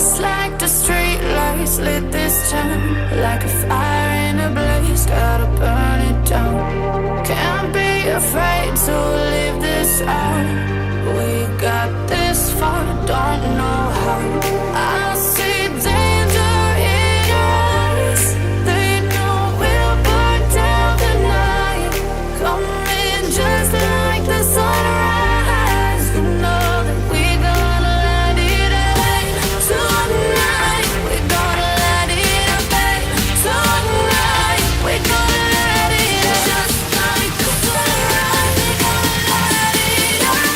Just like the street lights lit this town, like a fire in a blaze, gotta burn it down. Can't be afraid to leave this out. We got this far, don't know how. I see danger in your eyes. They know we'll burn down the night. Coming just like the sunrise. You know that we gonna let it rain. Tonight we gonna let it rain. Tonight we gonna let it rain. Just like the sunrise, we gonna let it rain.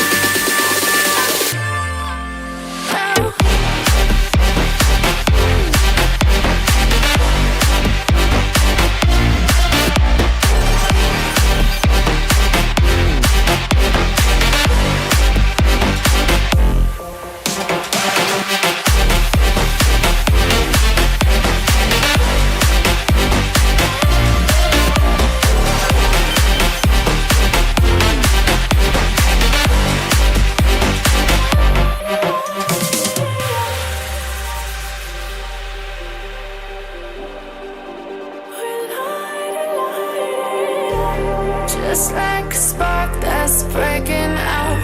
Just like a spark that's breaking out.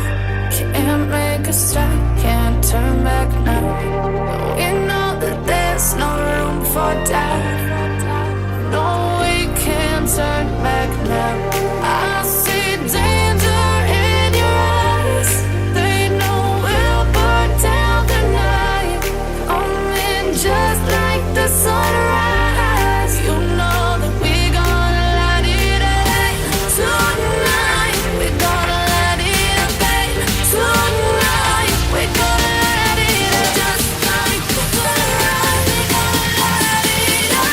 Can't make a stop, can't turn back now. We know that there's no room for doubt. No, we can't turn back now. I see danger in your eyes. They know we'll burn down the night. Coming just like the sunrise. You know that we gonna let it rain. Tonight we gonna let it rain. Tonight we gonna let it rain. Just like the sunrise, we gonna let it rain.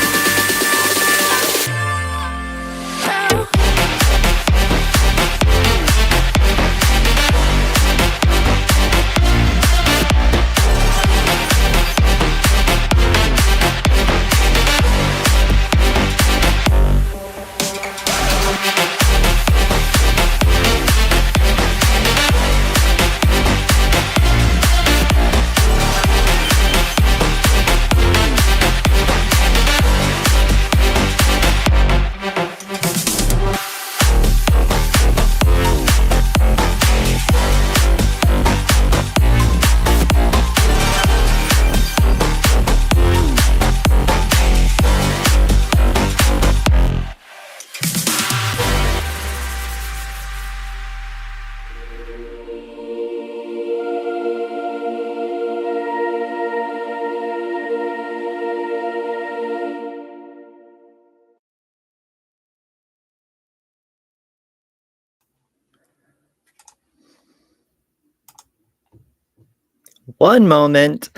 One moment.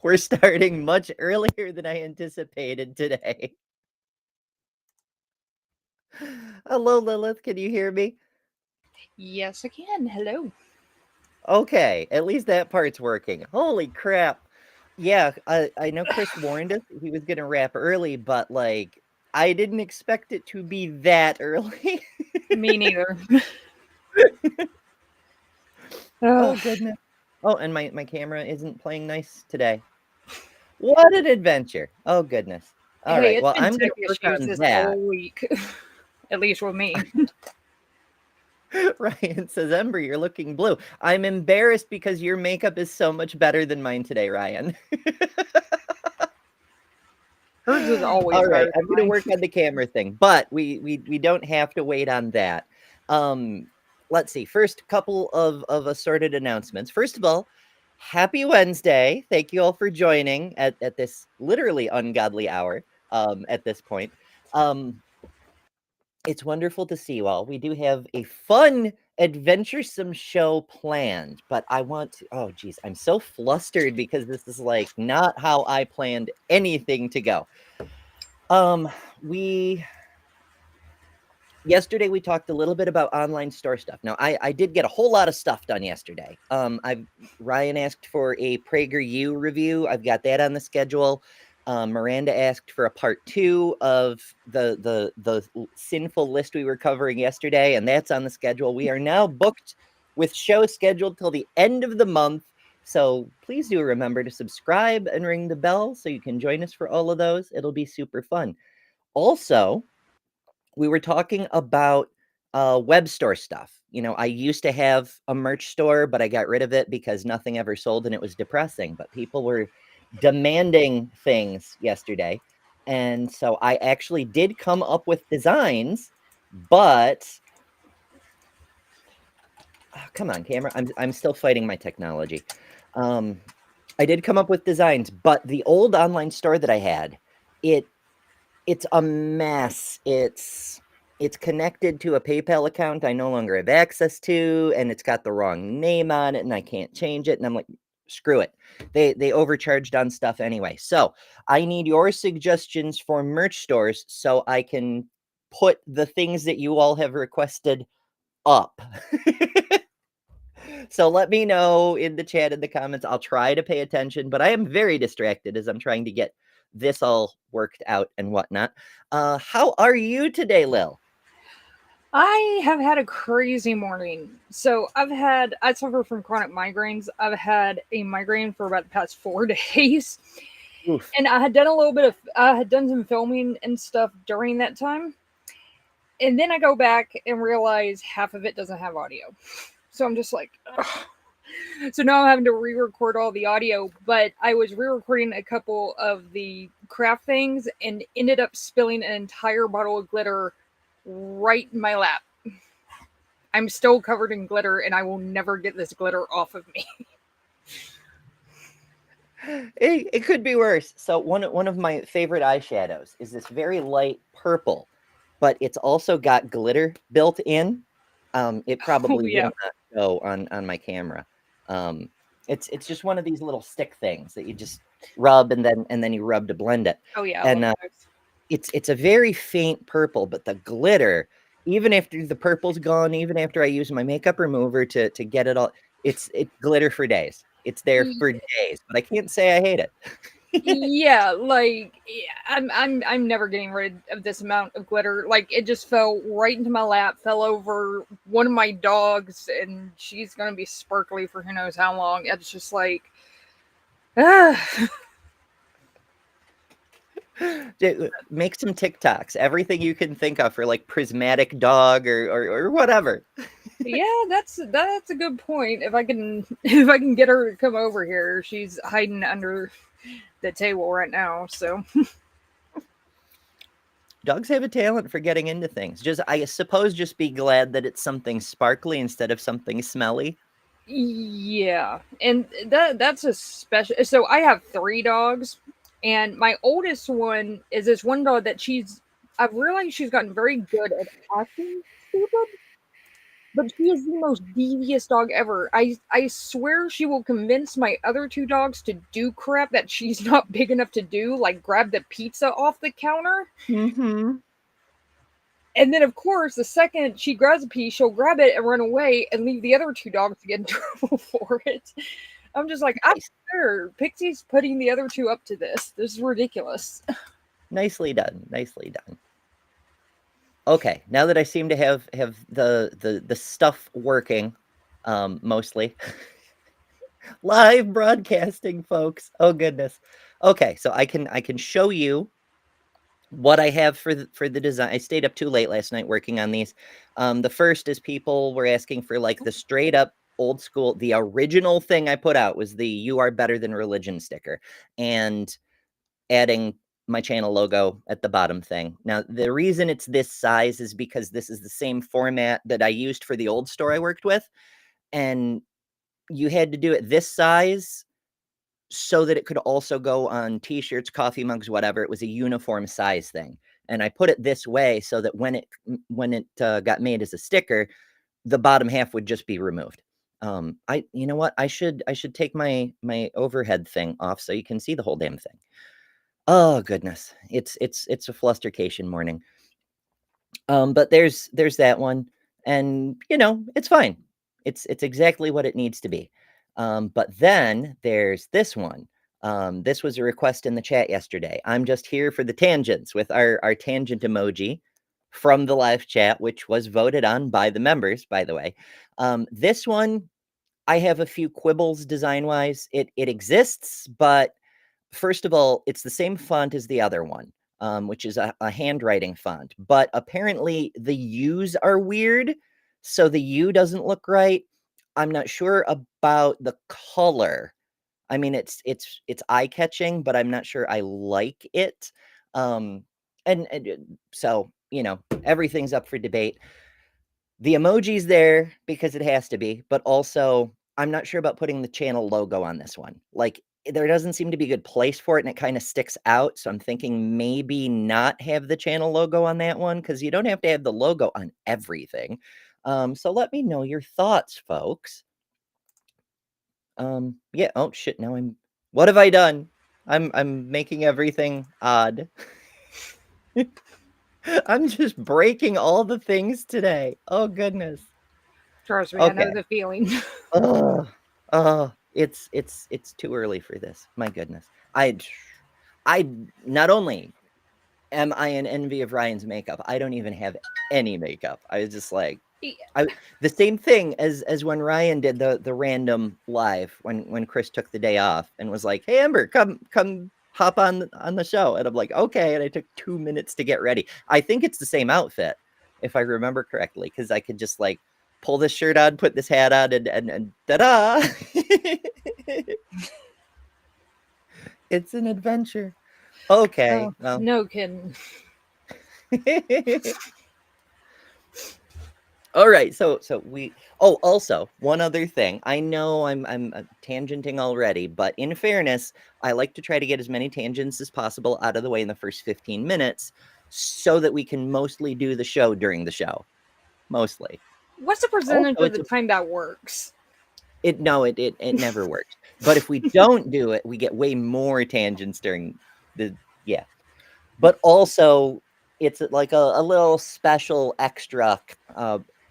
We're starting much earlier than I anticipated today. Hello, Lilith. Can you hear me? Yes, I can. Hello. Okay, at least that part's working. Holy crap. Yeah, I know Chris warned us he was going to wrap early, but like, I didn't expect it to be that early. Me neither. Oh, Ugh. goodness. Oh, and my camera isn't playing nice today. What an adventure. Oh, goodness. All Hey, right, it's well, been I'm going tech to work issues on this that. whole week. At least with me. Ryan says, Ember, you're looking blue. I'm embarrassed because your makeup is so much better than mine today, Ryan. Hers is always All right, better I'm than going to mine. work on the camera thing, but we don't have to wait on that. Let's see. First, couple of assorted announcements. First of all, happy Wednesday. Thank you all for joining at this literally ungodly hour at this point. It's wonderful to see you all. We do have a fun, adventuresome show planned, but I want to, oh geez, I'm so flustered because this is like not how I planned anything to go. Yesterday we talked a little bit about online store stuff. Now I did get a whole lot of stuff done yesterday. Ryan asked for a PragerU review. I've got that on the schedule. Miranda asked for a part 2 of the sinful list we were covering yesterday, and that's on the schedule. We are now booked with shows scheduled till the end of the month. So please do remember to subscribe and ring the bell so you can join us for all of those. It'll be super fun. Also, we were talking about web store stuff. I used to have a merch store, but I got rid of it because nothing ever sold and it was depressing. But people were demanding things yesterday. And so I actually did come up with designs, but come on, camera. I'm still fighting my technology. I did come up with designs, but the old online store that I had, it's a mess. It's connected to a PayPal account I no longer have access to, and it's got the wrong name on it, and I can't change it. And I'm like, screw it. They overcharged on stuff anyway. So I need your suggestions for merch stores so I can put the things that you all have requested up. So let me know in the chat, in the comments. I'll try to pay attention, but I am very distracted as I'm trying to get this all worked out and whatnot. How are you today, Lil? I have had a crazy morning. So I suffer from chronic migraines. I've had a migraine for about the past 4 days. Oof. And I had done some filming and stuff during that time. And then I go back and realize half of it doesn't have audio. So I'm just like, ugh. So now I'm having to re-record all the audio, but I was re-recording a couple of the craft things and ended up spilling an entire bottle of glitter right in my lap. I'm still covered in glitter and I will never get this glitter off of me. It could be worse. So one of my favorite eyeshadows is this very light purple, but it's also got glitter built in. It probably will not show on my camera. It's just one of these little stick things that you just rub and then you rub to blend it. Oh yeah. And it's a very faint purple, but the glitter, even after the purple's gone, even after I use my makeup remover to get it all, it's glitter for days. It's there for days, but I can't say I hate it. Yeah, like I'm never getting rid of this amount of glitter. Like it just fell right into my lap, fell over one of my dogs, and she's gonna be sparkly for who knows how long. It's just like, Make some TikToks, everything you can think of for like prismatic dog or whatever. Yeah, that's a good point. If I can get her to come over here, she's hiding under the table right now. So dogs have a talent for getting into things. I suppose just be glad that it's something sparkly instead of something smelly. Yeah, and that's a special. So I have 3 dogs, and my oldest one is this one dog that I've realized she's gotten very good at acting stupid, but she is the most devious dog ever. I swear she will convince my other 2 dogs to do crap that she's not big enough to do, like grab the pizza off the counter. Mm-hmm. And then, of course, the second she grabs a piece, she'll grab it and run away and leave the other 2 dogs to get in trouble for it. I'm just like, I swear, Pixie's putting the other 2 up to this. This is ridiculous. Nicely done. Nicely done. Okay, now that I seem to have the stuff working, mostly. Live broadcasting, folks. Oh goodness. Okay, so I can show you what I have for the design. I stayed up too late last night working on these. The first is people were asking for like the straight up old school. The original thing I put out was the "You Are Better Than Religion" sticker, and adding my channel logo at the bottom thing. Now, the reason it's this size is because this is the same format that I used for the old store I worked with, and you had to do it this size so that it could also go on t-shirts, coffee mugs, whatever. It was a uniform size thing. And I put it this way so that when it got made as a sticker, the bottom half would just be removed. You know what? I should take my overhead thing off so you can see the whole damn thing. Oh goodness. It's a flustercation morning. But there's that one, and it's fine. It's exactly what it needs to be. But then there's this one. This was a request in the chat yesterday. I'm just here for the tangents with our tangent emoji from the live chat, which was voted on by the members, by the way. This one I have a few quibbles design-wise. It exists, but first of all, it's the same font as the other one, which is a handwriting font. But apparently the U's are weird, so the U doesn't look right. I'm not sure about the color. I mean, it's eye-catching, but I'm not sure I like it. So, everything's up for debate. The emoji's there because it has to be, but also I'm not sure about putting the channel logo on this one. Like, there doesn't seem to be a good place for it, and it kind of sticks out. So I'm thinking maybe not have the channel logo on that one, because you don't have to have the logo on everything. So let me know your thoughts, folks. Yeah. Oh shit. Now what have I done? I'm making everything odd. I'm just breaking all the things today. Oh goodness. Trust me, Okay. I know the feeling. It's too early for this. My goodness. I not only am I in envy of Ryan's makeup, I don't even have any makeup. I was just like, the same thing as when Ryan did the random live when Chris took the day off and was like, "Hey Amber, come hop on the show." And I'm like, "Okay." And I took 2 minutes to get ready. I think it's the same outfit, if I remember correctly, because I could just like pull this shirt on, put this hat on, and ta-da! It's an adventure. Okay. Oh, Well. no kidding. All right. So also one other thing. I know I'm tangenting already, but in fairness, I like to try to get as many tangents as possible out of the way in the first 15 minutes so that we can mostly do the show during the show. Mostly. What's the percentage Also, of the time that works? It never works. But if we don't do it, we get way more tangents during yeah. But also it's like a little special extra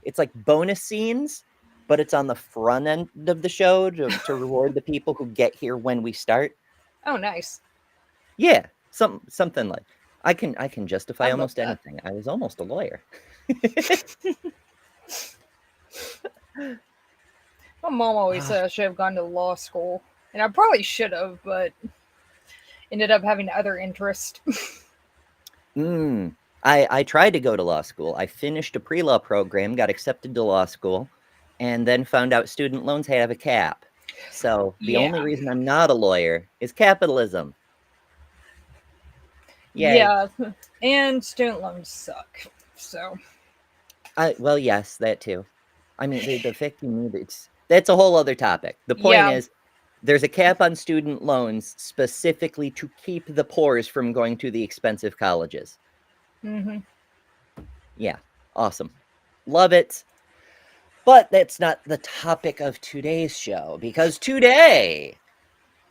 it's like bonus scenes, but it's on the front end of the show to reward the people who get here when we start. Oh, nice. Yeah, something like I can justify I almost love that. anything. I was almost a lawyer. My mom always said I should have gone to law school, and I probably should have, but ended up having other interests. I tried to go to law school. I finished a pre-law program, got accepted to law school, and then found out student loans have a cap. So the only reason I'm not a lawyer is capitalism. Yay. Yeah, and student loans suck. So. Well, yes, that too. I mean, the fact you need that's a whole other topic. The point is, there's a cap on student loans specifically to keep the poors from going to the expensive colleges. Mm-hmm. Yeah, awesome. Love it. But that's not the topic of today's show, because today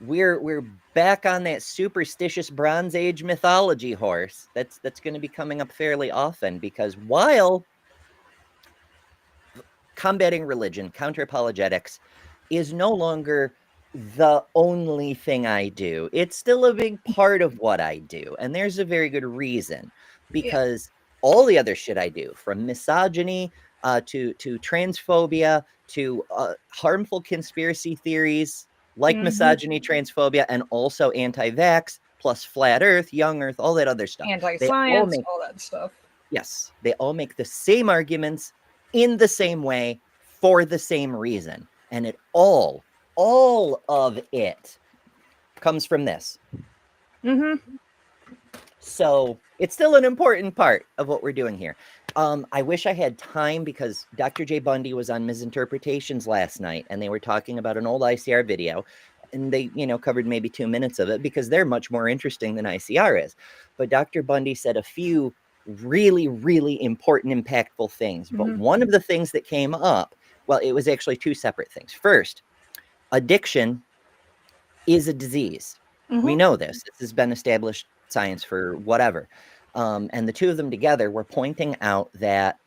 we're back on that superstitious Bronze Age mythology horse. That's going to be coming up fairly often, because while combating religion, counter-apologetics is no longer the only thing I do, it's still a big part of what I do. And there's a very good reason, because all the other shit I do, from misogyny to transphobia to harmful conspiracy theories like misogyny, transphobia, and also anti-vax, plus flat earth, young earth, all that other stuff. Anti-science, all that stuff. Yes, they all make the same arguments in the same way for the same reason. And it all of it comes from this. So it's still an important part of what we're doing here. I wish I had time, because Dr. J. Bundy was on Misinterpretations last night, and they were talking about an old ICR video, and they, covered maybe 2 minutes of it, because they're much more interesting than ICR is. But Dr. Bundy said a few really, really important, impactful things. But one of the things that came up, well, it was actually two separate things. First, addiction is a disease. We know this. This has been established science for whatever. And the two of them together were pointing out that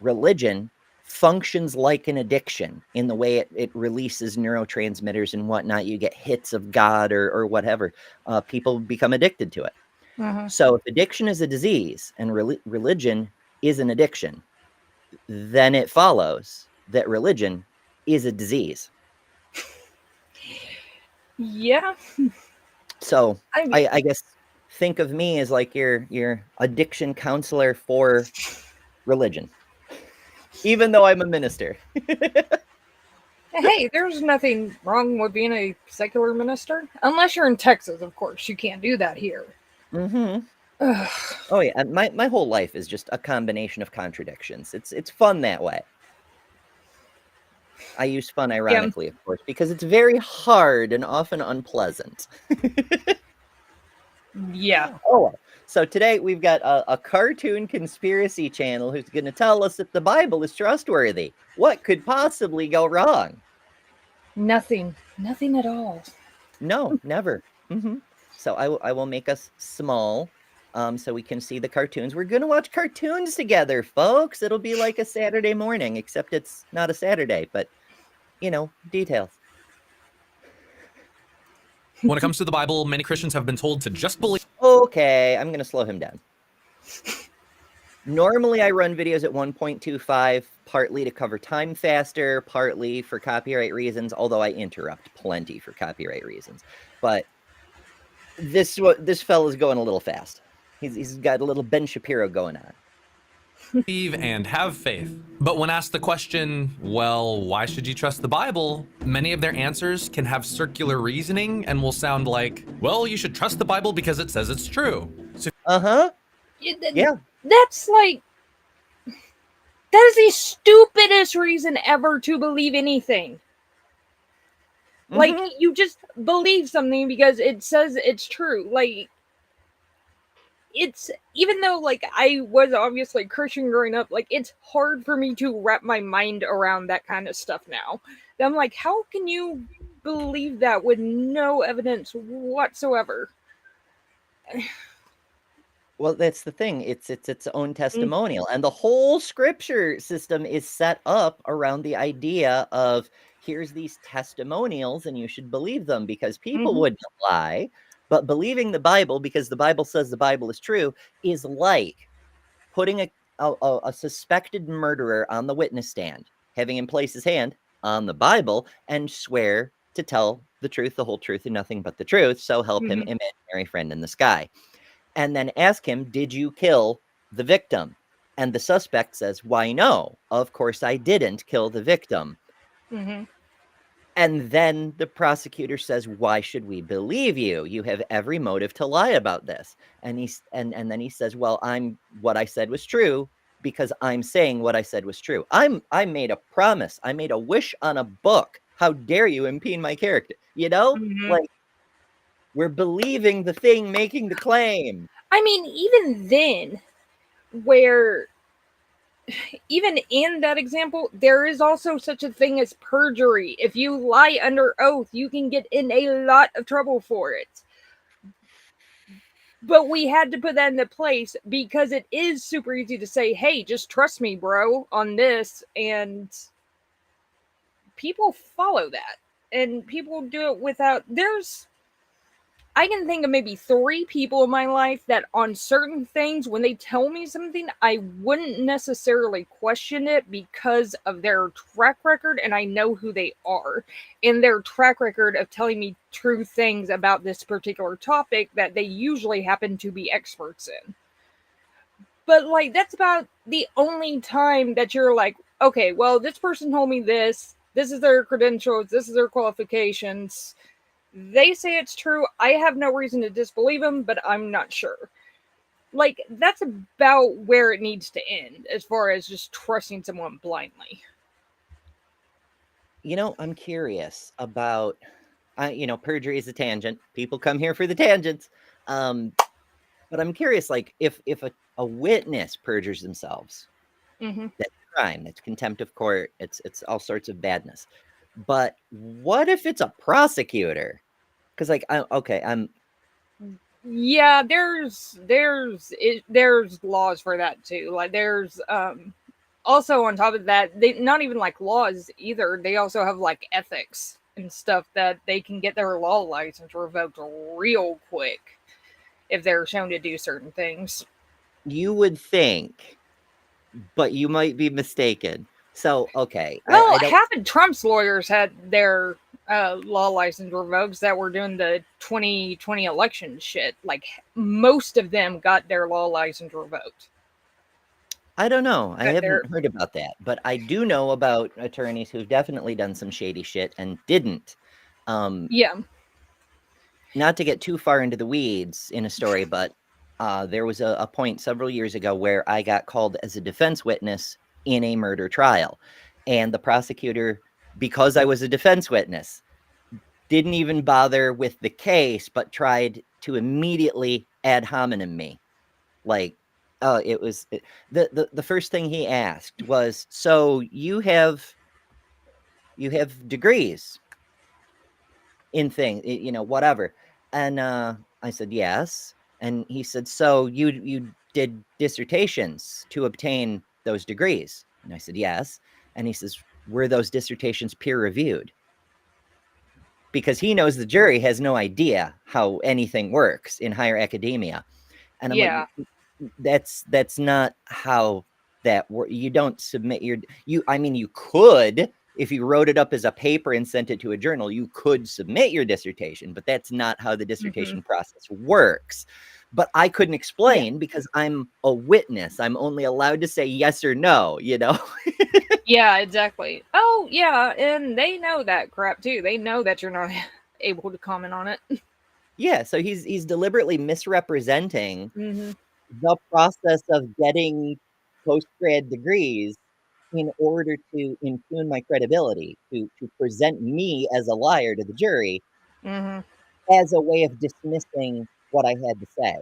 religion functions like an addiction in the way it releases neurotransmitters and whatnot. You get hits of God or whatever. People become addicted to it. So if addiction is a disease and religion is an addiction, then it follows that religion is a disease. Yeah. So I I guess think of me as like your addiction counselor for religion, even though I'm a minister. Hey, there's nothing wrong with being a secular minister. Unless you're in Texas, of course. You can't do that here. Mm-hmm. Ugh. Oh yeah, and my whole life is just a combination of contradictions. It's fun that way. I use fun Yeah. ironically, of course, because it's very hard and often unpleasant. Yeah. Oh, well. So today we've got a cartoon conspiracy channel who's going to tell us if the Bible is trustworthy. What could possibly go wrong? Nothing. Nothing at all. No, never. So I will make us small, so we can see the cartoons. We're gonna watch cartoons together, folks. It'll be like a Saturday morning, except it's not a Saturday, but details. When it comes to the Bible, many Christians have been told to just believe. Okay, I'm gonna slow him down. Normally, I run videos at 1.25, partly to cover time faster, partly for copyright reasons, although I interrupt plenty for copyright reasons. But this fella's going a little fast. He's got a little Ben Shapiro going on. Believe and have faith. But when asked the question, well, why should you trust the Bible? Many of their answers can have circular reasoning and will sound like, well, you should trust the Bible because it says it's true. So Uh-huh. Yeah. That's like, that is the stupidest reason ever to believe anything. Like, you just believe something because it says it's true. Like, it's, even though, like, I was obviously Christian growing up, like, it's hard for me to wrap my mind around that kind of stuff now. I'm like, how can you believe that with no evidence whatsoever? Well, that's the thing. It's its own testimonial. And the whole scripture system is set up around the idea of here's these testimonials and you should believe them because people wouldn't lie. But believing the Bible because the Bible says the Bible is true is like putting a suspected murderer on the witness stand, having him place his hand on the Bible and swear to tell the truth, the whole truth, and nothing but the truth. So help him, imaginary friend in the sky. And then ask him, did you kill the victim? And the suspect says, why, no, of course I didn't kill the victim. And then the prosecutor says, why should we believe you? You have every motive to lie about this. And then he says, well, what I said was true because I'm saying what I said was true. I made a promise. I made a wish on a book. How dare you impugn my character? Like, we're believing the thing making the claim. I mean, even then, even in that example, there is also such a thing as perjury. If you lie under oath, you can get in a lot of trouble for it. But we had to put that into place because it is super easy to say, hey, just trust me, bro, on this. And people follow that. And people do it without... I can think of maybe 3 people in my life that on certain things, when they tell me something, I wouldn't necessarily question it because of their track record, and I know who they are, and their track record of telling me true things about this particular topic that they usually happen to be experts in. But, like, that's about the only time that you're like, okay, well, this person told me this is their credentials, this is their qualifications... They say it's true. I have no reason to disbelieve them, but I'm not sure. Like, that's about where it needs to end as far as just trusting someone blindly. I'm curious about, perjury is a tangent. People come here for the tangents. But I'm curious, like, if a witness perjures themselves, that's crime, that's contempt of court, it's all sorts of badness. But what if it's a prosecutor? Because, like, yeah, there's laws for that too. Like, there's also on top of that, they not even like laws either. They also have like ethics and stuff that they can get their law license revoked real quick if they're shown to do certain things. You would think, but you might be mistaken. So, okay. Well, half of Trump's lawyers had their law license revokes that were doing the 2020 election shit. Like, most of them got their law license revoked. I don't know. I But haven't heard about that, but I do know about attorneys who've definitely done some shady shit and didn't. Yeah. Not to get too far into the weeds in a story, but there was a point several years ago where I got called as a defense witness in a murder trial. And the prosecutor, because I was a defense witness, didn't even bother with the case, but tried to immediately ad hominem me. Like, it was the first thing he asked was, "So you have degrees in thing, whatever." And I said, "Yes." And he said, "So you did dissertations to obtain those degrees?" And I said, "Yes." And he says, "Were those dissertations peer reviewed?" Because he knows the jury has no idea how anything works in higher academia. And I'm Yeah. like, that's not how that works. You don't submit you could, if you wrote it up as a paper and sent it to a journal, you could submit your dissertation, but that's not how the dissertation process works. But I couldn't explain because I'm a witness. I'm only allowed to say yes or no, Yeah, exactly. Oh, yeah, and they know that crap too. They know that you're not able to comment on it. Yeah, so he's deliberately misrepresenting Mm-hmm. the process of getting post-grad degrees in order to impugn my credibility, to present me as a liar to the jury Mm-hmm. as a way of dismissing what I had to say.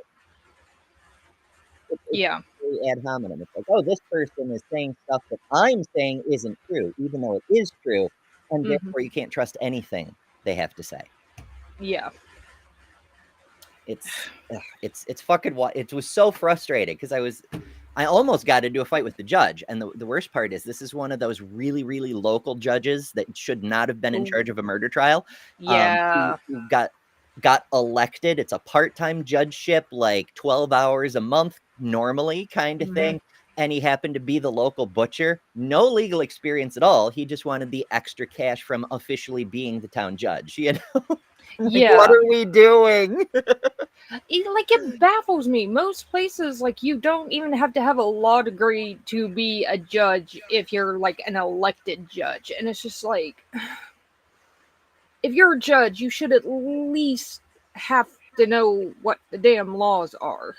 It's Yeah. very ad hominem. It's like, oh, this person is saying stuff that I'm saying isn't true, even though it is true, and Mm-hmm. therefore you can't trust anything they have to say. Yeah. It's fucking what it was so frustrating because I almost got into a fight with the judge, and the worst part is this is one of those really, really local judges that should not have been in charge of a murder trial. Yeah. Who got elected. It's a part-time judgeship, like 12 hours a month normally kind of thing. And he happened to be the local butcher. No legal experience at all. He just wanted the extra cash from officially being the town judge, Like, Yeah. what are we doing? It baffles me. Most places, like, you don't even have to have a law degree to be a judge if you're like an elected judge. And it's just like, if you're a judge, you should at least have to know what the damn laws are.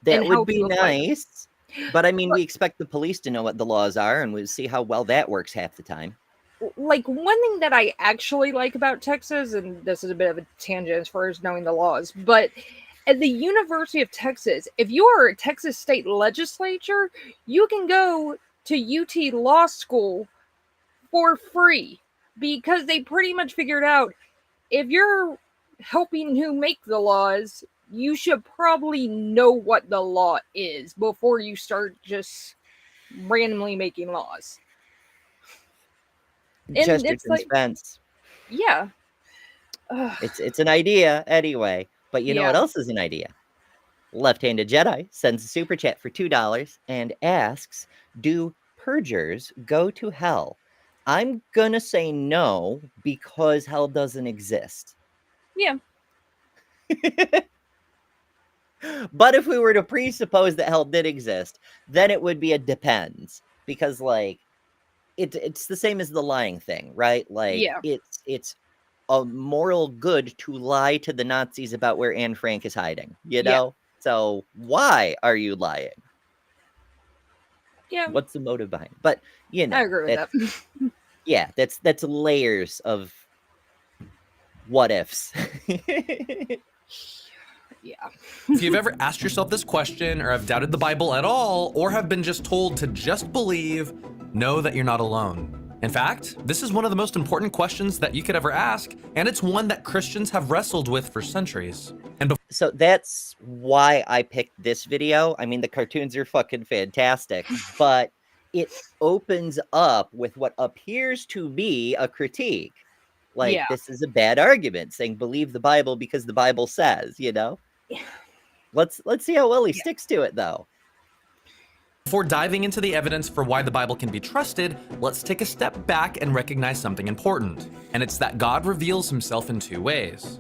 That and would how be to apply them. nice. But I mean, But- we expect the police to know what the laws are, and we'll see how well that works half the time. Like, one thing that I actually like about Texas, and this is a bit of a tangent as far as knowing the laws, but at the University of Texas, if you are a Texas state legislature, you can go to UT Law School for free because they pretty much figured out if you're helping who make the laws, you should probably know what the law is before you start just randomly making laws. And Chesterton's it's like, fence. yeah. It's an idea anyway. But you know what Yeah. else is an idea? Left-Handed Jedi sends a super chat for $2 and asks, "Do purgers go to hell?" I'm gonna say no because hell doesn't exist. Yeah. But if we were to presuppose that hell did exist, then it would be a depends. Because like it's the same as the lying thing, right? Like Yeah. it's a moral good to lie to the Nazis about where Anne Frank is hiding, Yeah. So why are you lying? Yeah. What's the motive behind it? But I agree with that. Yeah, that's layers of what ifs. Yeah. If you've ever asked yourself this question or have doubted the Bible at all, or have been just told to just believe, know that you're not alone. In fact, this is one of the most important questions that you could ever ask, and it's one that Christians have wrestled with for centuries. And So that's why I picked this video. I mean, the cartoons are fucking fantastic, but it opens up with what appears to be a critique. Like, Yeah. this is a bad argument, saying believe the Bible because the Bible says, Let's see how well he sticks to it, though. Before diving into the evidence for why the Bible can be trusted, let's take a step back and recognize something important. And it's that God reveals himself in two ways.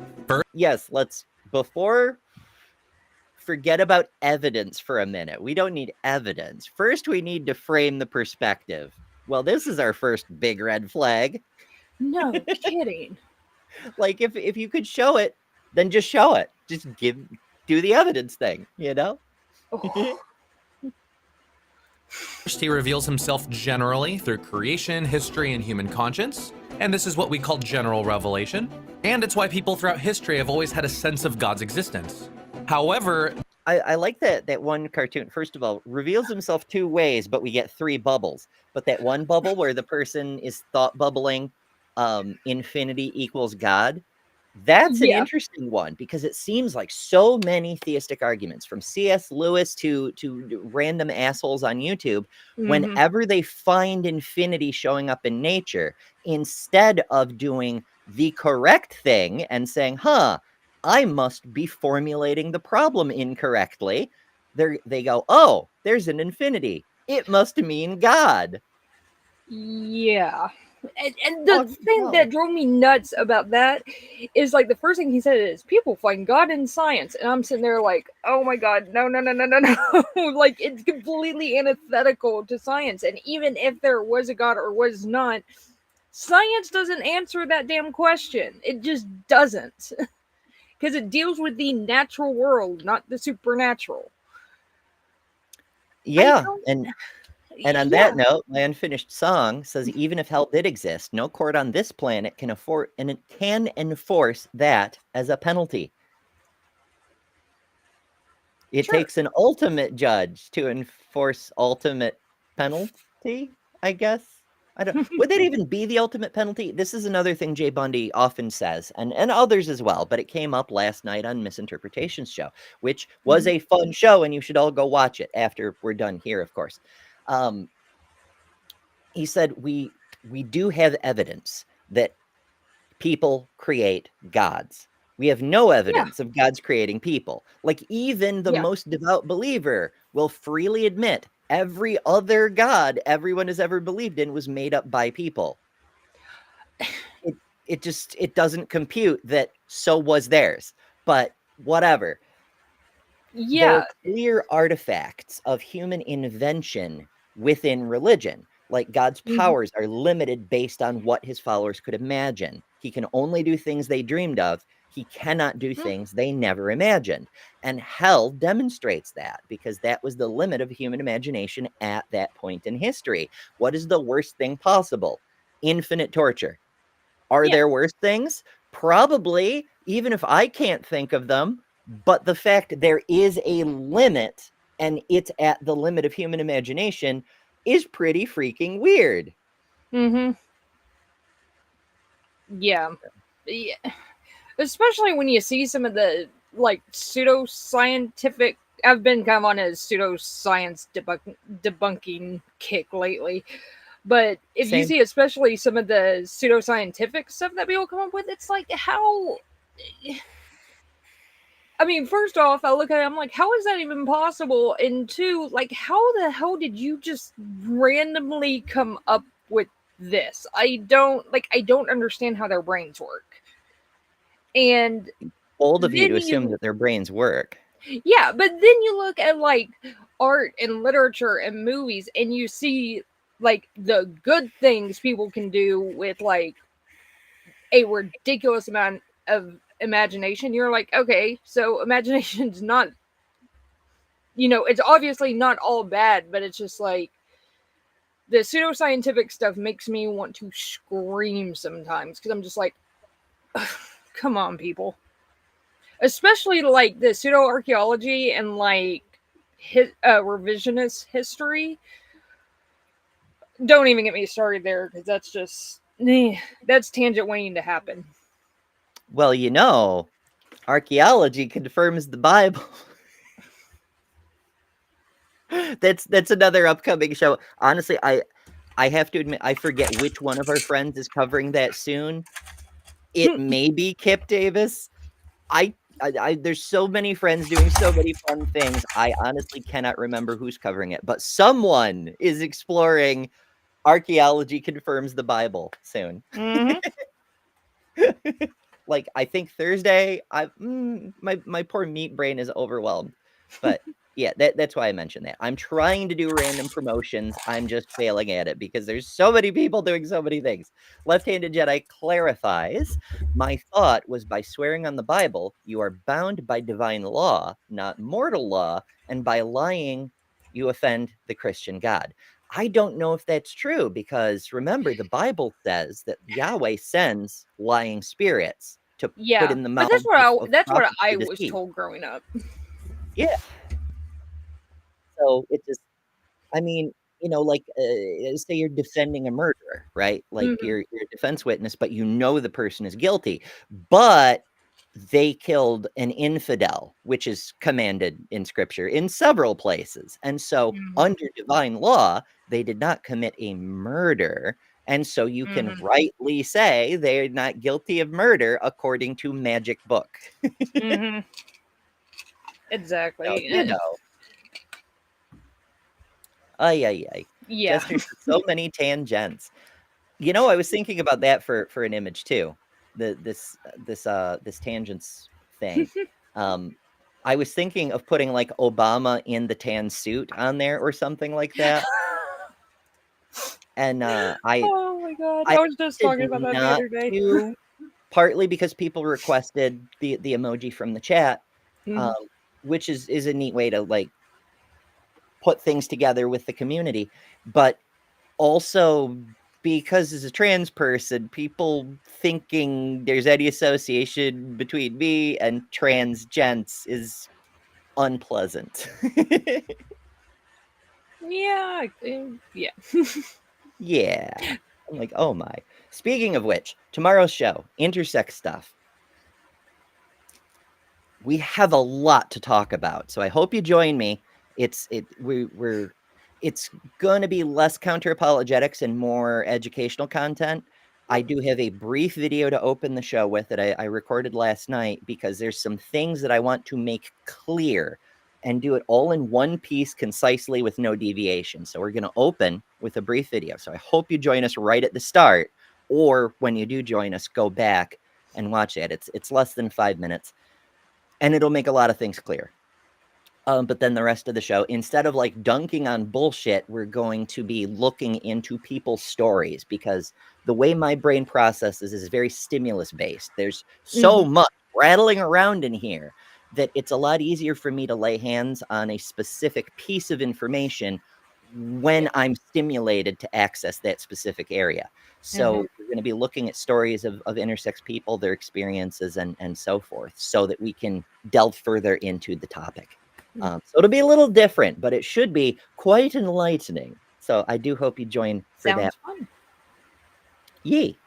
Yes, forget about evidence for a minute. We don't need evidence. First, we need to frame the perspective. Well, this is our first big red flag. No kidding. Like, if you could show it, then just show it. Just do the evidence thing, you know? Oh, First, he reveals himself generally through creation, history, and human conscience. And this is what we call general revelation. And it's why people throughout history have always had a sense of God's existence. However, I like that one cartoon. First of all, reveals himself two ways, but we get three bubbles. But that one bubble where the person is thought bubbling, infinity equals God, that's an interesting one, because it seems like so many theistic arguments, from C.S. Lewis to random assholes on YouTube, whenever they find infinity showing up in nature, instead of doing the correct thing and saying, I must be formulating the problem incorrectly, they go, oh, there's an infinity. It must mean God. yeah. And the thing that drove me nuts about that is, like, the first thing he said is, people find God in science. And I'm sitting there like, oh my God, no. Like, it's completely antithetical to science. And even if there was a God or was not, science doesn't answer that damn question. It just doesn't. Because it deals with the natural world, not the supernatural. Yeah, and on that note, my unfinished song says, even if hell did exist, no court on this planet can enforce that as a penalty. It takes an ultimate judge to enforce ultimate penalty, I guess. I don't. Would that even be the ultimate penalty? This is another thing Jay Bundy often says, and others as well, but it came up last night on Misinterpretations show, which was a fun show, and you should all go watch it after we're done here, of course. He said, we do have evidence that people create gods. We have no evidence of gods creating people. Like, even the most devout believer will freely admit every other god everyone has ever believed in was made up by people. It doesn't compute that so was theirs, but whatever. There are clear artifacts of human invention within religion. Like, God's powers are limited based on what his followers could imagine. He can only do things they dreamed of. He cannot do things they never imagined. And hell demonstrates that, because that was the limit of human imagination at that point in history. What is the worst thing possible? Infinite torture. Are there worse things? Probably, even if I can't think of them. But the fact there is a limit, and it's at the limit of human imagination, is pretty freaking weird. Yeah. Especially when you see some of the, like, pseudoscientific. I've been kind of on a pseudoscience debunking kick lately. But if you see especially some of the pseudoscientific stuff that people come up with, it's like, how... I mean, first off, I look at it, I'm like, how is that even possible? And two, like, how the hell did you just randomly come up with this? I don't understand how their brains work. And bold of you to assume that their brains work. Yeah, but then you look at, like, art and literature and movies, and you see, like, the good things people can do with, like, a ridiculous amount of imagination. You're like, okay, so imagination's not, it's obviously not all bad, but it's just like, the pseudoscientific stuff makes me want to scream sometimes, because I'm just like, come on, people. Especially, like, the pseudo-archaeology and, like, revisionist history. Don't even get me started there, because that's just, that's tangent waiting to happen. Well, archaeology confirms the Bible. That's another upcoming show. Honestly, I have to admit, I forget which one of our friends is covering that soon. It may be Kip Davis. I there's so many friends doing so many fun things. I honestly cannot remember who's covering it, but someone is exploring archaeology confirms the Bible soon. Mhm. Like, I think Thursday. My poor meat brain is overwhelmed, but yeah, that's why I mentioned that. I'm trying to do random promotions. I'm just failing at it because there's so many people doing so many things. Left-handed Jedi clarifies, my thought was by swearing on the Bible, you are bound by divine law, not mortal law, and by lying, you offend the Christian God. I don't know if that's true because remember, the Bible says that Yahweh sends lying spirits to put Yeah, in the but mouths of that's what prophets I to was deceive. told growing up. Yeah. So it just, I mean, like, say you're defending a murderer, right? Like Mhm. you're a defense witness, but you know the person is guilty, but they killed an infidel, which is commanded in scripture in several places. And so Mhm. under divine law, they did not commit a murder. And so you can Mhm. rightly say they're not guilty of murder according to magic book. Mhm. So, Exactly. ay, ay, ay. Yeah. Jester says so many tangents. I was thinking about that for an image too. This tangents thing. I was thinking of putting like Obama in the tan suit on there or something like that. And I Oh my god! I I was just did talking about that the not other day. do, partly because people requested the emoji from the chat, um, Mhm. which is a neat way to like put things together with the community, but also because as a trans person, people thinking there's any association between me and trans gents is unpleasant. Yeah. Yeah. Yeah. I'm like, oh my. Speaking of which, tomorrow's show, intersex stuff. We have a lot to talk about, so I hope you join me. It's going to be less counter apologetics and more educational content. I do have a brief video to open the show with that I recorded last night because there's some things that I want to make clear and do it all in one piece concisely with no deviation. So we're going to open with a brief video. So I hope you join us right at the start, or when you do join us, go back and watch it. It's less than 5 minutes and it'll make a lot of things clear. But then the rest of the show, instead of like dunking on bullshit, we're going to be looking into people's stories because the way my brain processes is very stimulus based. There's so Mhm. much rattling around in here that it's a lot easier for me to lay hands on a specific piece of information when I'm stimulated to access that specific area. So we're going to be looking at stories of intersex people, their experiences, and so forth, so that we can delve further into the topic. So it'll be a little different, but it should be quite enlightening. So I do hope you join for that. Sounds fun. Yee.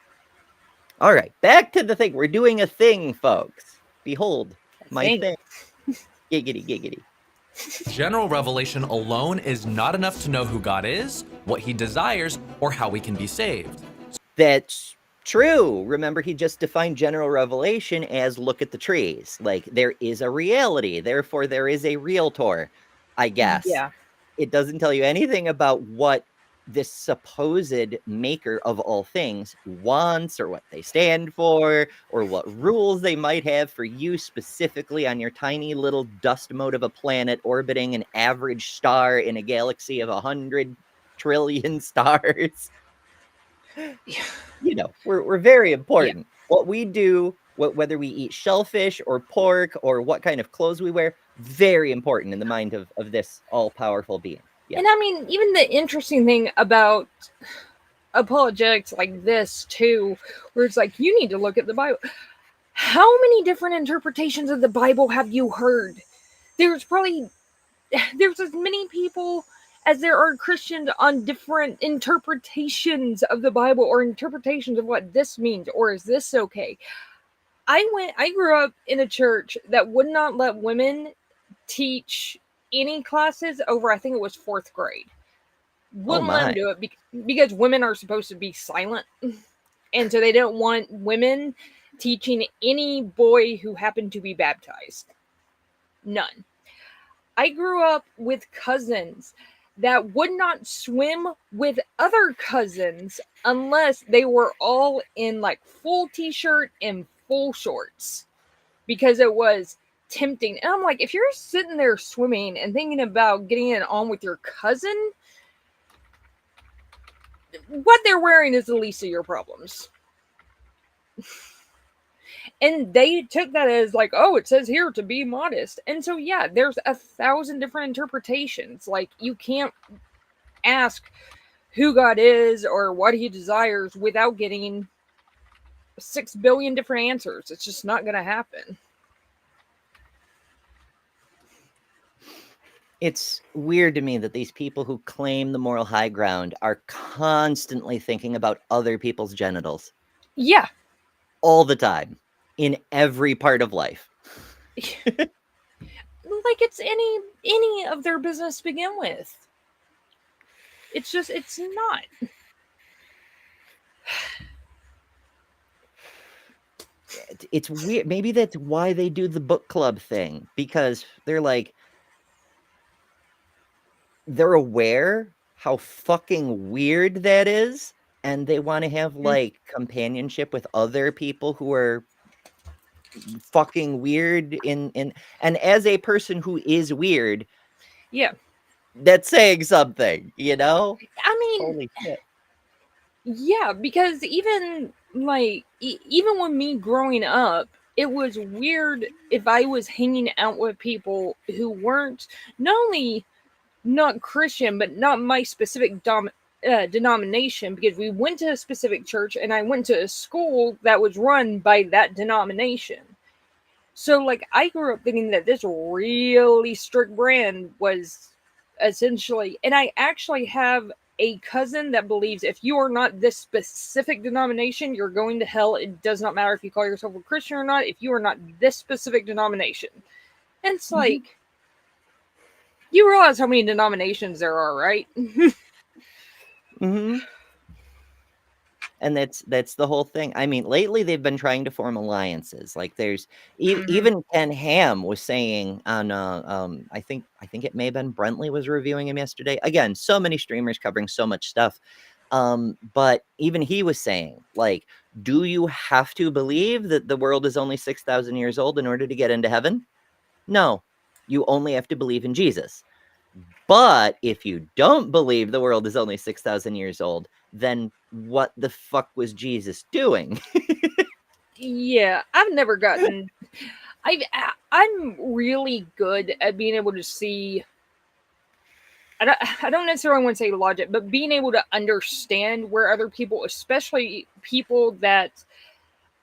All right, back to the thing. We're doing a thing, folks. Behold, my thing. Giggity, giggity. General revelation alone is not enough to know who God is, what he desires, or how we can be saved. That's true. Remember, he just defined general revelation as look at the trees. Like, there is a reality, therefore there is a realtor, I guess. Yeah. It doesn't tell you anything about what this supposed maker of all things wants or what they stand for or what rules they might have for you specifically on your tiny little dust mote of a planet orbiting an average star in a galaxy of 100 trillion stars. We're very important. What we do, whether we eat shellfish or pork or what kind of clothes we wear, very important in the mind of this all-powerful being. Yeah. And I mean, even the interesting thing about apologetics like this too, where it's like you need to look at the Bible. How many different interpretations of the Bible have you heard? There's as many people as there are Christians on different interpretations of the Bible or interpretations of what this means or is this okay? I grew up in a church that would not let women teach any classes over, I think it was 4th grade. Oh Wouldn't let them my. do it because women are supposed to be silent. And so they don't want women teaching any boy who happened to be baptized. None. I grew up with cousins that would not swim with other cousins unless they were all in like full t-shirt and full shorts, because it was tempting. And I'm like, if you're sitting there swimming and thinking about getting it on with your cousin, what they're wearing is the least of your problems. And they took that as like, oh, it says here to be modest. And so, yeah, there's 1,000 different interpretations. Like, you can't ask who God is or what he desires without getting 6 billion different answers. It's just not going to happen. It's weird to me that these people who claim the moral high ground are constantly thinking about other people's genitals. Yeah. All the time. In every part of life. Like it's any of their business to begin with. It's not. It's weird. Maybe that's why they do the book club thing, because they're like, they're aware how fucking weird that is, and they want to have like companionship with other people who are fucking weird and as a person who is weird, yeah, that's saying something, you know? I mean, holy shit. Yeah, because even like even when me growing up, it was weird if I was hanging out with people who weren't not only not Christian, but not my specific denomination, because we went to a specific church and I went to a school that was run by that denomination. So, like, I grew up thinking that this really strict brand was essentially, and I actually have a cousin that believes if you are not this specific denomination, you're going to hell. It does not matter if you call yourself a Christian or not, if you are not this specific denomination. And it's like, you realize how many denominations there are, right? Mm-hmm. And that's the whole thing. I mean, lately they've been trying to form alliances. Like there's even Ken Ham was saying on I think it may have been Brentley was reviewing him yesterday. Again, so many streamers covering so much stuff. But even he was saying, like, do you have to believe that the world is only 6,000 years old in order to get into heaven? No, you only have to believe in Jesus. But if you don't believe the world is only 6,000 years old, then what the fuck was Jesus doing? Yeah, I've never gotten. I'm really good at being able to see. I don't necessarily want to say logic, but being able to understand where other people, especially people that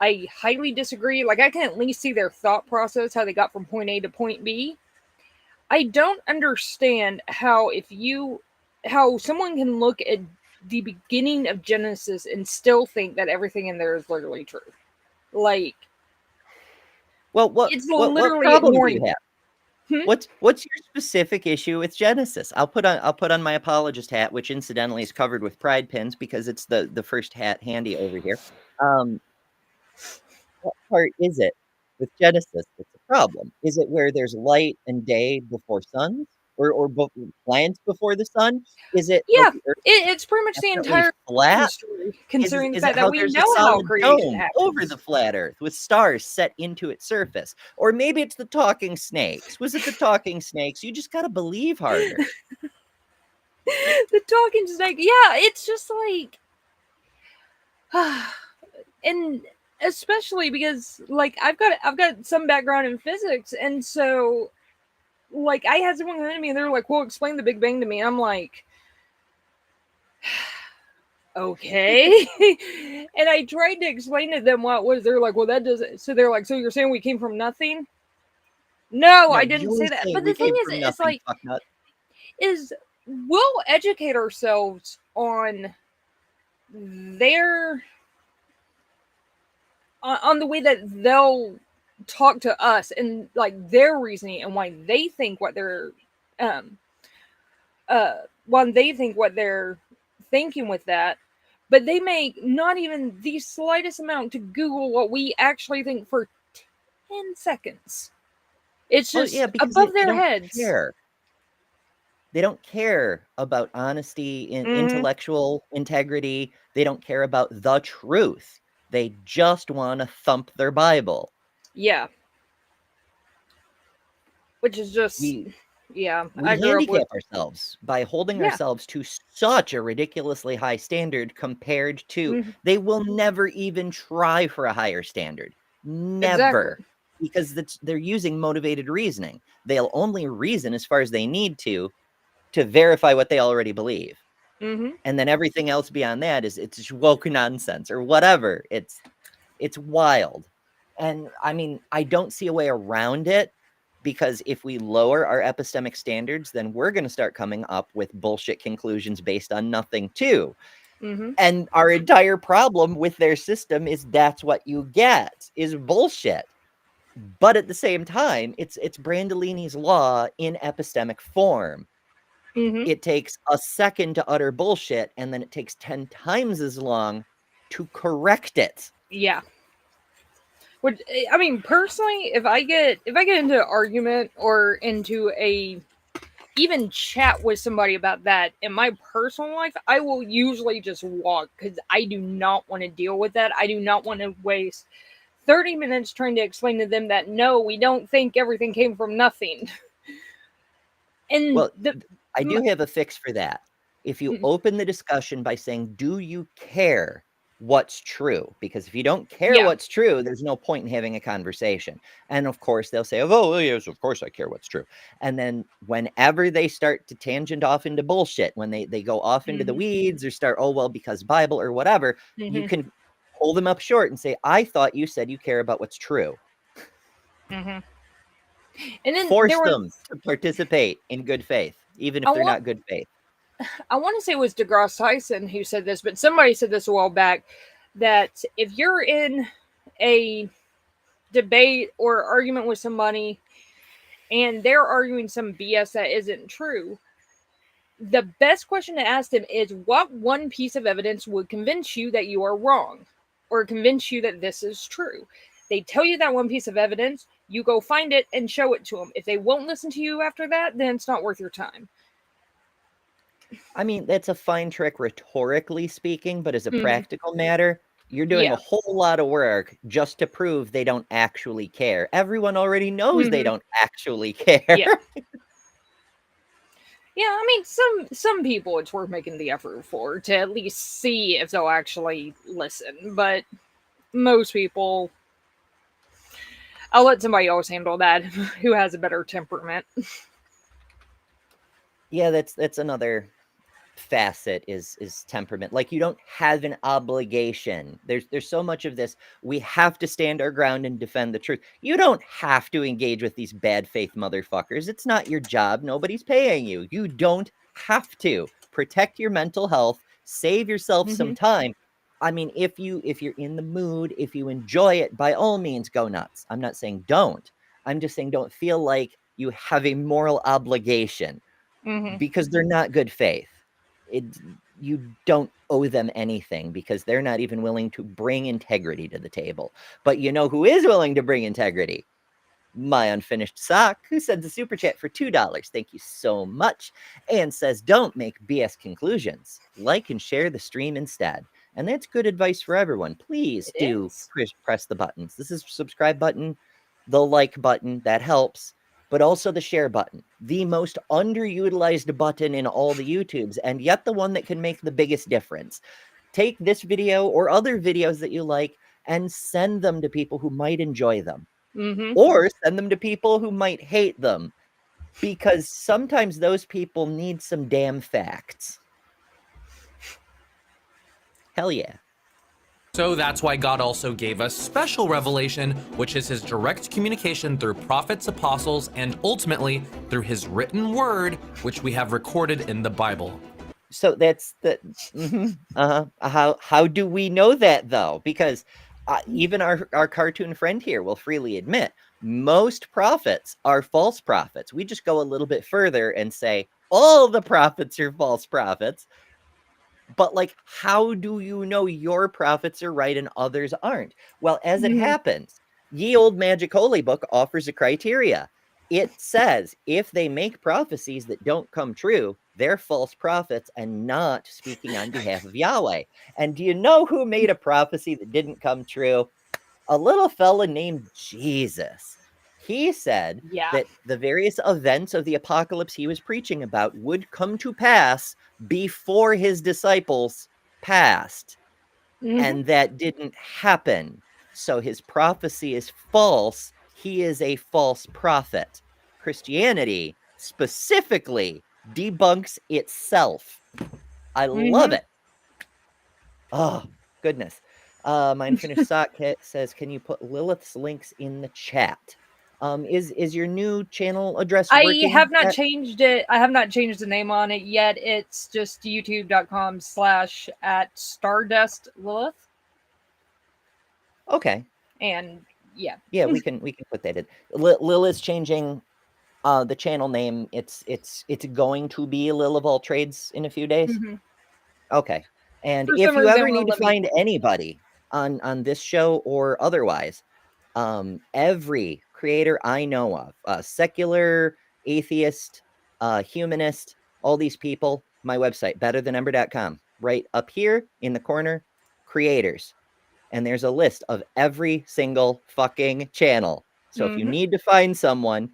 I highly disagree, like I can at least see their thought process, how they got from point A to point B. I don't understand how someone can look at the beginning of Genesis and still think that everything in there is literally true. Like, well, what problem do you have? What's your specific issue with Genesis? I'll put on my apologist hat, which incidentally is covered with pride pins because it's the first hat handy over here. What part is it with Genesis that's a problem? Is it where there's light and day before suns, or planets before the sun? Is it? Yeah, the earth it's pretty much the entire flat. story, considering the Is fact it how that we there's know a how solid creation dome happens over the flat Earth with stars set into its surface? Or maybe it's the talking snakes. Was it the talking snakes? You just gotta believe harder. The talking snake. Yeah, it's just like, and especially because like I've got some background in physics, and so like I had someone come to me and they're like, "Well, explain the Big Bang to me." And I'm like, okay. And I tried to explain to them what it was. They're like, "Well, that doesn't." So they're like, "So you're saying we came from nothing?" No, I didn't say that. But the thing is, it's like, we'll educate ourselves on their on the way that they'll talk to us and like their reasoning and why they think what they're thinking with that. but they make not even the slightest amount to Google what we actually think for 10 seconds. It's Well, just yeah, because above they their don't heads. care. They don't care about honesty, intellectual integrity. They don't care about the truth. They just want to thump their Bible. Yeah. Which is just, We yeah. we I grew up with, handicap ourselves by holding yeah. ourselves to such a ridiculously high standard compared to Mhm. they will never even try for a higher standard. Exactly. Never. Because they're using motivated reasoning. They'll only reason as far as they need to verify what they already believe. Mm-hmm. And then everything else beyond that is it's just woke nonsense or whatever. It's wild. And I mean, I don't see a way around it, because if we lower our epistemic standards, then we're going to start coming up with bullshit conclusions based on nothing too. Mm-hmm. And our entire problem with their system is that's what you get, is bullshit. But at the same time, it's Brandolini's law in epistemic form. Mm-hmm. It takes a second to utter bullshit, and then it takes 10 times as long to correct it. Yeah. Which, I mean, personally, if I get into an argument or into a even chat with somebody about that in my personal life, I will usually just walk, because I do not want to deal with that. I do not want to waste 30 minutes trying to explain to them that no, we don't think everything came from nothing. And Well, I do have a fix for that. If you Mm. open the discussion by saying, do you care what's true? Because if you don't care Yeah. what's true, there's no point in having a conversation. And of course, they'll say, oh, yes, of course I care what's true. And then whenever they start to tangent off into bullshit, when they go off into the weeds or start, oh, well, because Bible or whatever, you can pull them up short and say, I thought you said you care about what's true. And then Force there was, them to participate in good faith, even if they're not good faith. I want to say it was DeGrasse Tyson who said this, but somebody said this a while back, that if you're in a debate or argument with somebody and they're arguing some BS that isn't true, the best question to ask them is, what one piece of evidence would convince you that you are wrong or convince you that this is true? They tell you that one piece of evidence, you go find it and show it to them. If they won't listen to you after that, then it's not worth your time. I mean, that's a fine trick rhetorically speaking, but as a practical matter, you're doing a whole lot of work just to prove they don't actually care. Everyone already knows they don't actually care. Yeah. Yeah, I mean, some people it's worth making the effort for, to at least see if they'll actually listen. But most people, I'll let somebody else handle that who has a better temperament. Yeah, that's another facet is temperament. Like, you don't have an obligation. There's so much of this, we have to stand our ground and defend the truth. You don't have to engage with these bad faith motherfuckers. It's not your job. Nobody's paying you. You don't have to. Protect your mental health, save yourself some time. I mean, if you're in the mood, if you enjoy it, by all means go nuts. I'm not saying don't. I'm just saying don't feel like you have a moral obligation, because they're not good faith. You don't owe them anything, because they're not even willing to bring integrity to the table. But you know who is willing to bring integrity? My Unfinished Sock, who sends a super chat for $2. Thank you so much. And says, don't make BS conclusions. Like and share the stream instead. And that's good advice for everyone. Please do press the buttons. This is the subscribe button, the like button, that helps. But also the share button, the most underutilized button in all the YouTubes, and yet the one that can make the biggest difference. Take this video or other videos that you like and send them to people who might enjoy them. Or send them to people who might hate them, because sometimes those people need some damn facts. Hell yeah. So that's why God also gave us special revelation, which is his direct communication through prophets, apostles, and ultimately through his written word, which we have recorded in the Bible. So that's the how do we know that, though? Because even our cartoon friend here will freely admit most prophets are false prophets. We just go a little bit further and say all the prophets are false prophets. But like, how do you know your prophets are right and others aren't? Well, as it happens, Ye Old Magic Holy Book offers a criteria. It says if they make prophecies that don't come true, they're false prophets and not speaking on behalf of Yahweh. And do you know who made a prophecy that didn't come true? A little fella named Jesus. He said Yeah. that the various events of the apocalypse he was preaching about would come to pass before his disciples passed. And that didn't happen. So his prophecy is false. He is a false prophet. Christianity specifically debunks itself. I love it. Oh, goodness. My Unfinished Sock says, can you put Lilith's links in the chat? Is your new channel address working? I have not changed it. I have not changed the name on it yet. It's just youtube.com/@Stardust Lilith. Okay. And yeah. Yeah, we can put that in. Lilith's changing the channel name. It's going to be Lil of All Trades in a few days. Okay. And if you ever need to find anybody on this show or otherwise, every creator I know of, secular, atheist, humanist, all these people, my website, betterthanember.com, right up here in the corner, creators. And there's a list of every single fucking channel. So if you need to find someone,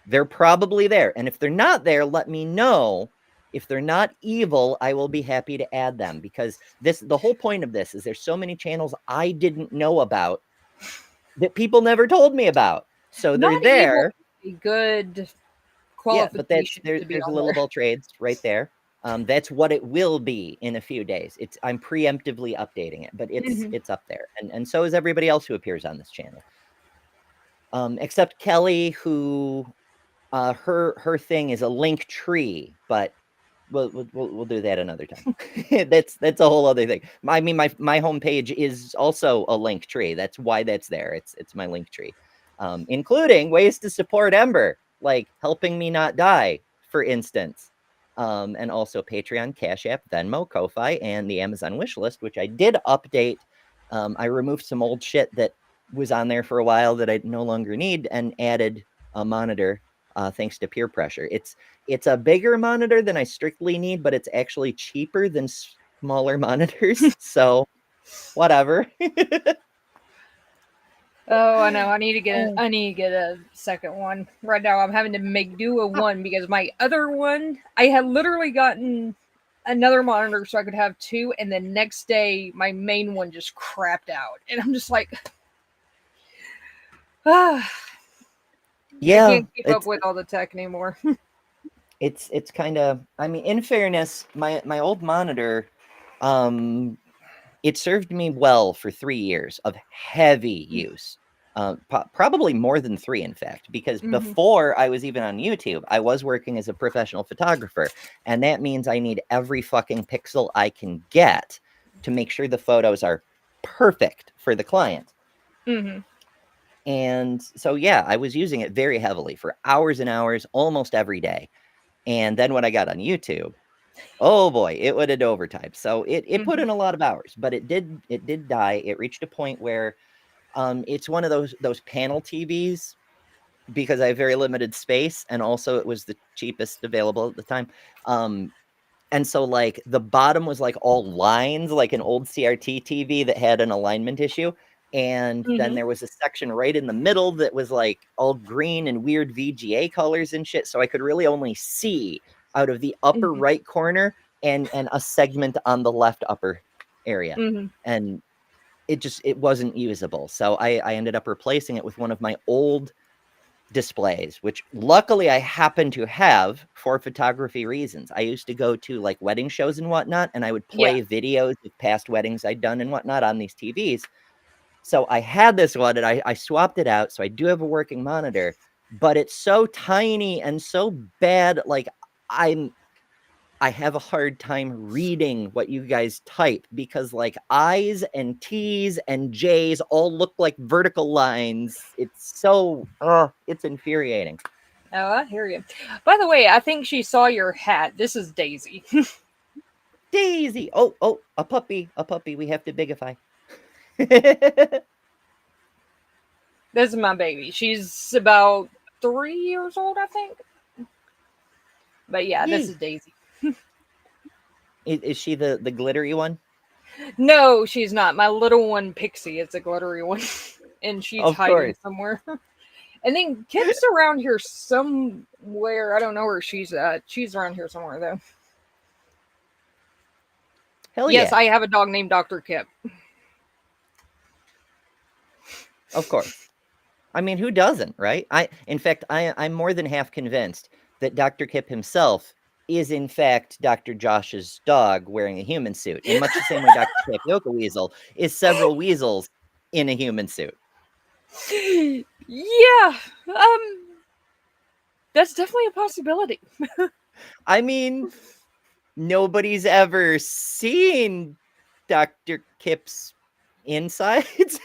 they're probably there. And if they're not there, let me know. If they're not evil, I will be happy to add them, because the whole point of this is there's so many channels I didn't know about that people never told me about. So they're Not there. A good qualification. Yeah, but there's a Little of All Trades right there. That's what it will be in a few days. I'm preemptively updating it, but it's up there, and so is everybody else who appears on this channel. Except Kelly, who her thing is a link tree, but we'll do that another time. that's a whole other thing. I mean, my homepage is also a link tree. That's why that's there. It's my link tree, including ways to support Ember, like helping me not die, for instance. And also Patreon, Cash App, Venmo, Ko-Fi, and the Amazon wish list, which I did update. I removed some old shit that was on there for a while that I no longer need, and added a monitor, thanks to peer pressure. It's a bigger monitor than I strictly need, but it's actually cheaper than smaller monitors. So whatever. Oh, I know. I need to get a second one. Right now I'm having to make do with one because my other one, I had literally gotten another monitor so I could have two, and the next day my main one just crapped out. And I'm just like, yeah, I can't keep up with all the tech anymore. It's kind of, I mean, in fairness, my old monitor, it served me well for 3 years of heavy use. Probably more than 3, in fact, because before I was even on YouTube, I was working as a professional photographer, and that means I need every fucking pixel I can get to make sure the photos are perfect for the client. And so, yeah, I was using it very heavily for hours and hours, almost every day. And then when I got on YouTube, oh boy, it went into overtime. So it put in a lot of hours, but it did die. It reached a point where it's one of those panel TVs, because I have very limited space, and also it was the cheapest available at the time. And so like the bottom was like all lines, like an old CRT TV that had an alignment issue. And then there was a section right in the middle that was like all green and weird VGA colors and shit. So I could really only see out of the upper right corner and a segment on the left upper area. And it wasn't usable. So I ended up replacing it with one of my old displays, which luckily I happen to have for photography reasons. I used to go to like wedding shows and whatnot, and I would play videos of past weddings I'd done and whatnot on these TVs. So I had this one, and I swapped it out. So I do have a working monitor, but it's so tiny and so bad. Like I have a hard time reading what you guys type, because like I's and T's and J's all look like vertical lines. It's so, it's infuriating. Oh, I hear you. By the way, I think she saw your hat. This is Daisy. Daisy. Oh, a puppy. We have to bigify. This is my baby. She's about 3 years old, I think. But yeah, this Yay. is Daisy. Is she the glittery one? No, she's not. My little one, Pixie, is a glittery one. And she's Of hiding course. somewhere. And then Kip's around here somewhere. I don't know where she's at. She's around here somewhere, though. Hell Yes, yeah. I have a dog named Dr. Kip. Of course. I mean, who doesn't, right? In fact, I'm more than half convinced that Dr. Kip himself is, in fact, Dr. Josh's dog wearing a human suit. In much the same way Dr. Tapioca Weasel is several weasels in a human suit. Yeah. That's definitely a possibility. I mean, nobody's ever seen Dr. Kip's insides.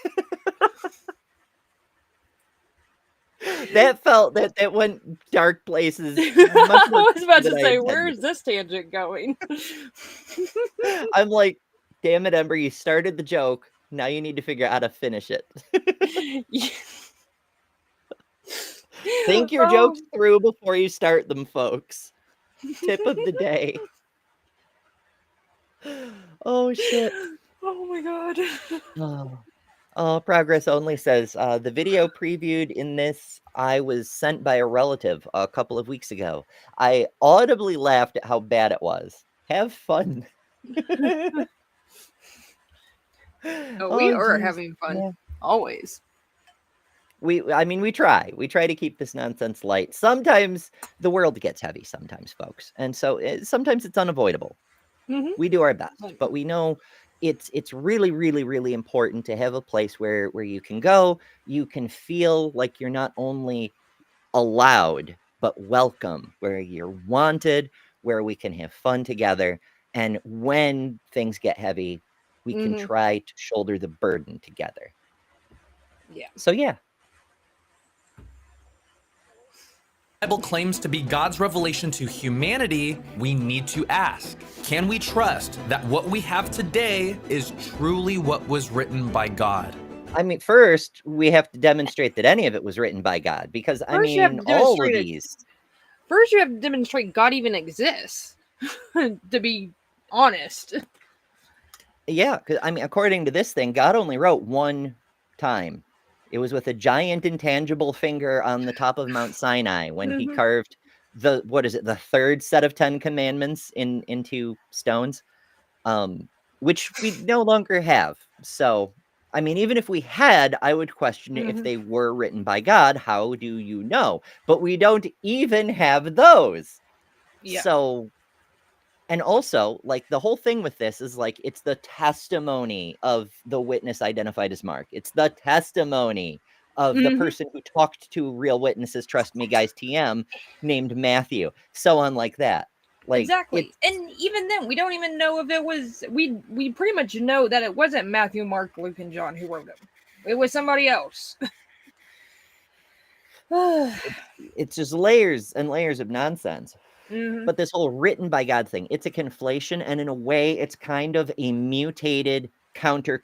That went dark places. I was about to than I say, intended. where is this tangent going? I'm like, damn it, Ember, you started the joke. Now you need to figure out how to finish it. Think your jokes through before you start them, folks. Tip of the day. Oh, shit. Oh my god. Oh, Progress Only says, the video previewed in this, I was sent by a relative a couple of weeks ago. I audibly laughed at how bad it was. Have fun. Oh, we are having fun. Yeah. Always. We try. We try to keep this nonsense light. Sometimes the world gets heavy, sometimes, folks. And so sometimes it's unavoidable. Mm-hmm. We do our best, but we know it's really, really, really important to have a place where you can go, you can feel like you're not only allowed, but welcome, where you're wanted, where we can have fun together. And when things get heavy, we can try to shoulder the burden together. Yeah. So, yeah. The Bible claims to be God's revelation to humanity. We need to ask, can we trust that what we have today is truly what was written by God? I mean, first, we have to demonstrate that any of it was written by God, because, I mean, all of these... First, you have to demonstrate God even exists, to be honest. Yeah, because, I mean, according to this thing, God only wrote one time. It was with a giant intangible finger on the top of Mount Sinai when he carved the third set of 10 commandments into stones, which we no longer have. So, I mean, even if we had, I would question if they were written by God. How do you know? But we don't even have those. Yeah. So, and also, like, the whole thing with this is, like, it's the testimony of the witness identified as Mark. It's the testimony of the person who talked to real witnesses, trust me, guys, TM, named Matthew. So on like that. Like, exactly. And even then, we don't even know if it was... We pretty much know that it wasn't Matthew, Mark, Luke, and John who wrote them. It was somebody else. It's just layers and layers of nonsense. But this whole written by God thing, it's a conflation, and in a way, it's kind of a mutated counter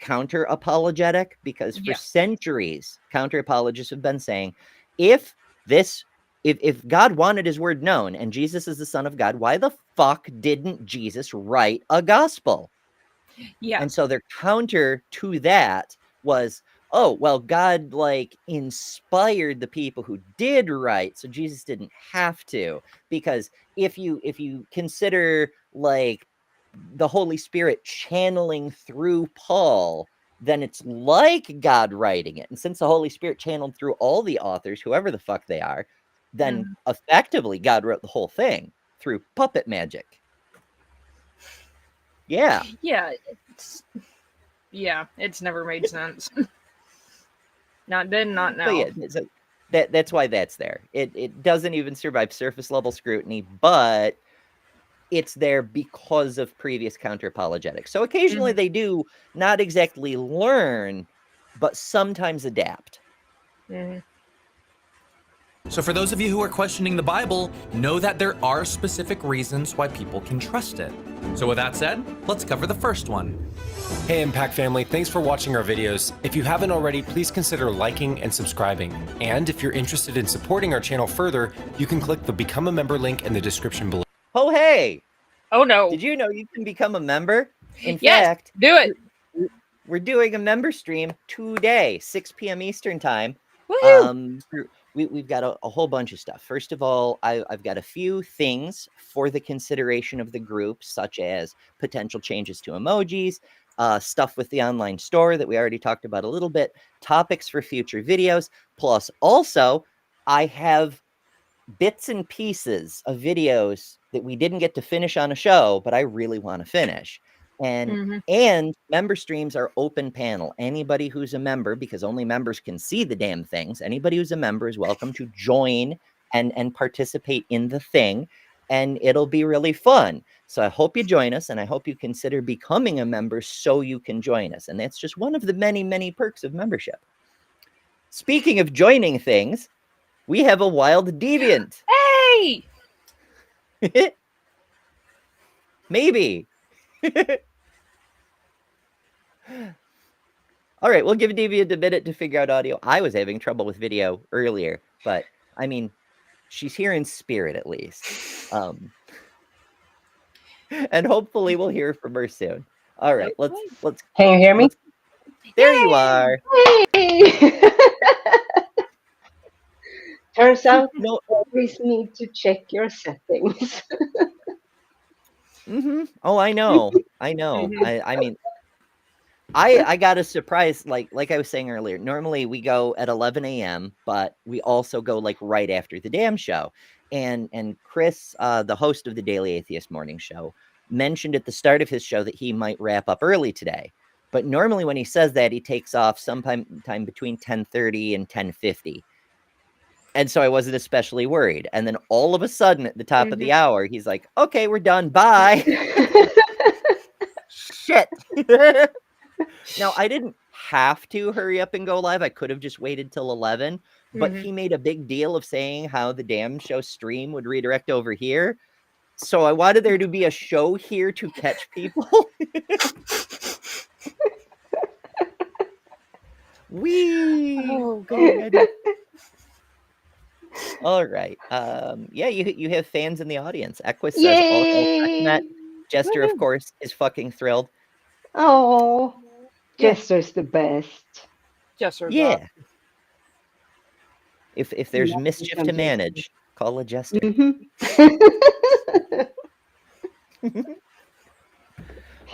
apologetic, because for centuries, counter apologists have been saying, if God wanted his word known and Jesus is the Son of God, why the fuck didn't Jesus write a gospel? Yeah. And so their counter to that was, oh, well, God, like, inspired the people who did write, so Jesus didn't have to. Because if you consider, like, the Holy Spirit channeling through Paul, then it's like God writing it. And since the Holy Spirit channeled through all the authors, whoever the fuck they are, then effectively God wrote the whole thing through puppet magic. Yeah. Yeah. It's never made sense. Not then, not now. But yeah, so that's why that's there. It doesn't even survive surface level scrutiny, but it's there because of previous counter apologetics. So occasionally they do not exactly learn, but sometimes adapt. So for those of you who are questioning the Bible, know that there are specific reasons why people can trust it. So with that said, let's cover the first one. Hey Impact family, thanks for watching our videos. If you haven't already, please consider liking and subscribing. And if you're interested in supporting our channel further, you can click the Become a Member link in the description below. Oh, hey! Oh no. Did you know you can become a member? In Yes, fact, do it. we're doing a member stream today, 6 p.m. Eastern time. Woohoo! We've got a whole bunch of stuff. First of all, I've got a few things for the consideration of the group, such as potential changes to emojis, stuff with the online store that we already talked about a little bit, topics for future videos, plus also I have bits and pieces of videos that we didn't get to finish on a show, but I really want to finish. And member streams are open panel. Anybody who's a member, because only members can see the damn things, anybody who's a member is welcome to join and participate in the thing, and it'll be really fun. So I hope you join us, and I hope you consider becoming a member so you can join us. And that's just one of the many, many perks of membership. Speaking of joining things, we have a wild deviant. Hey! Maybe. All right, we'll give Deviant a minute to figure out audio. I was having trouble with video earlier, but I mean, she's here in spirit at least. And hopefully we'll hear from her soon. All right, let's. Can you hear me? There you are. Hey! Turns out No. you always need to check your settings. Oh, I know. I know. I mean, I got a surprise, like I was saying earlier. Normally we go at 11 a.m., but we also go like right after the damn show. And Chris, the host of the Daily Atheist Morning Show, mentioned at the start of his show that he might wrap up early today. But normally when he says that, he takes off sometime between 10:30 and 10:50. And so I wasn't especially worried. And then all of a sudden at the top of the hour, he's like, okay, we're done. Bye. Shit. Now, I didn't have to hurry up and go live. I could have just waited till 11. But he made a big deal of saying how the damn show stream would redirect over here. So I wanted there to be a show here to catch people. Wee. Oh god. All right. Yeah, you have fans in the audience. Equus says Yay! that. Jester, of course, is fucking thrilled. Oh, Jester's the best. Jester's Yeah. up. If there's mischief to manage, call a Jester.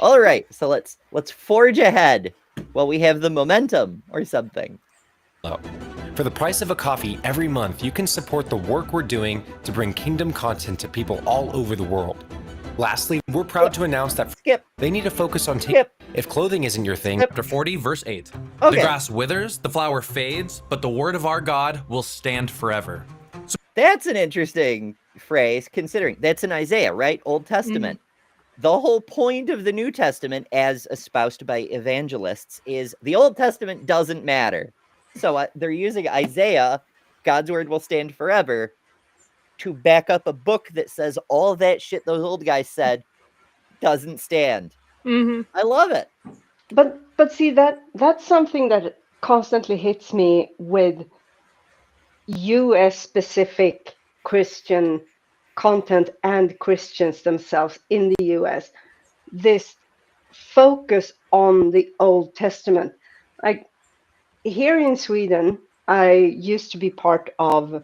All right, so let's forge ahead while we have the momentum or something. For the price of a coffee every month, you can support the work we're doing to bring kingdom content to people all over the world. Lastly, we're proud to announce that they need to focus on if clothing isn't your thing. Chapter 40, verse 8. Okay. The grass withers, the flower fades, but the word of our God will stand forever. That's an interesting phrase, considering that's in Isaiah, right? Old Testament. The whole point of the New Testament, as espoused by evangelists, is the Old Testament doesn't matter. So they're using Isaiah, God's word will stand forever, to back up a book that says all that shit those old guys said doesn't stand. I love it. But see, that's something that constantly hits me with US specific Christian content and Christians themselves in the US. This focus on the Old Testament. Like here in Sweden, I used to be part of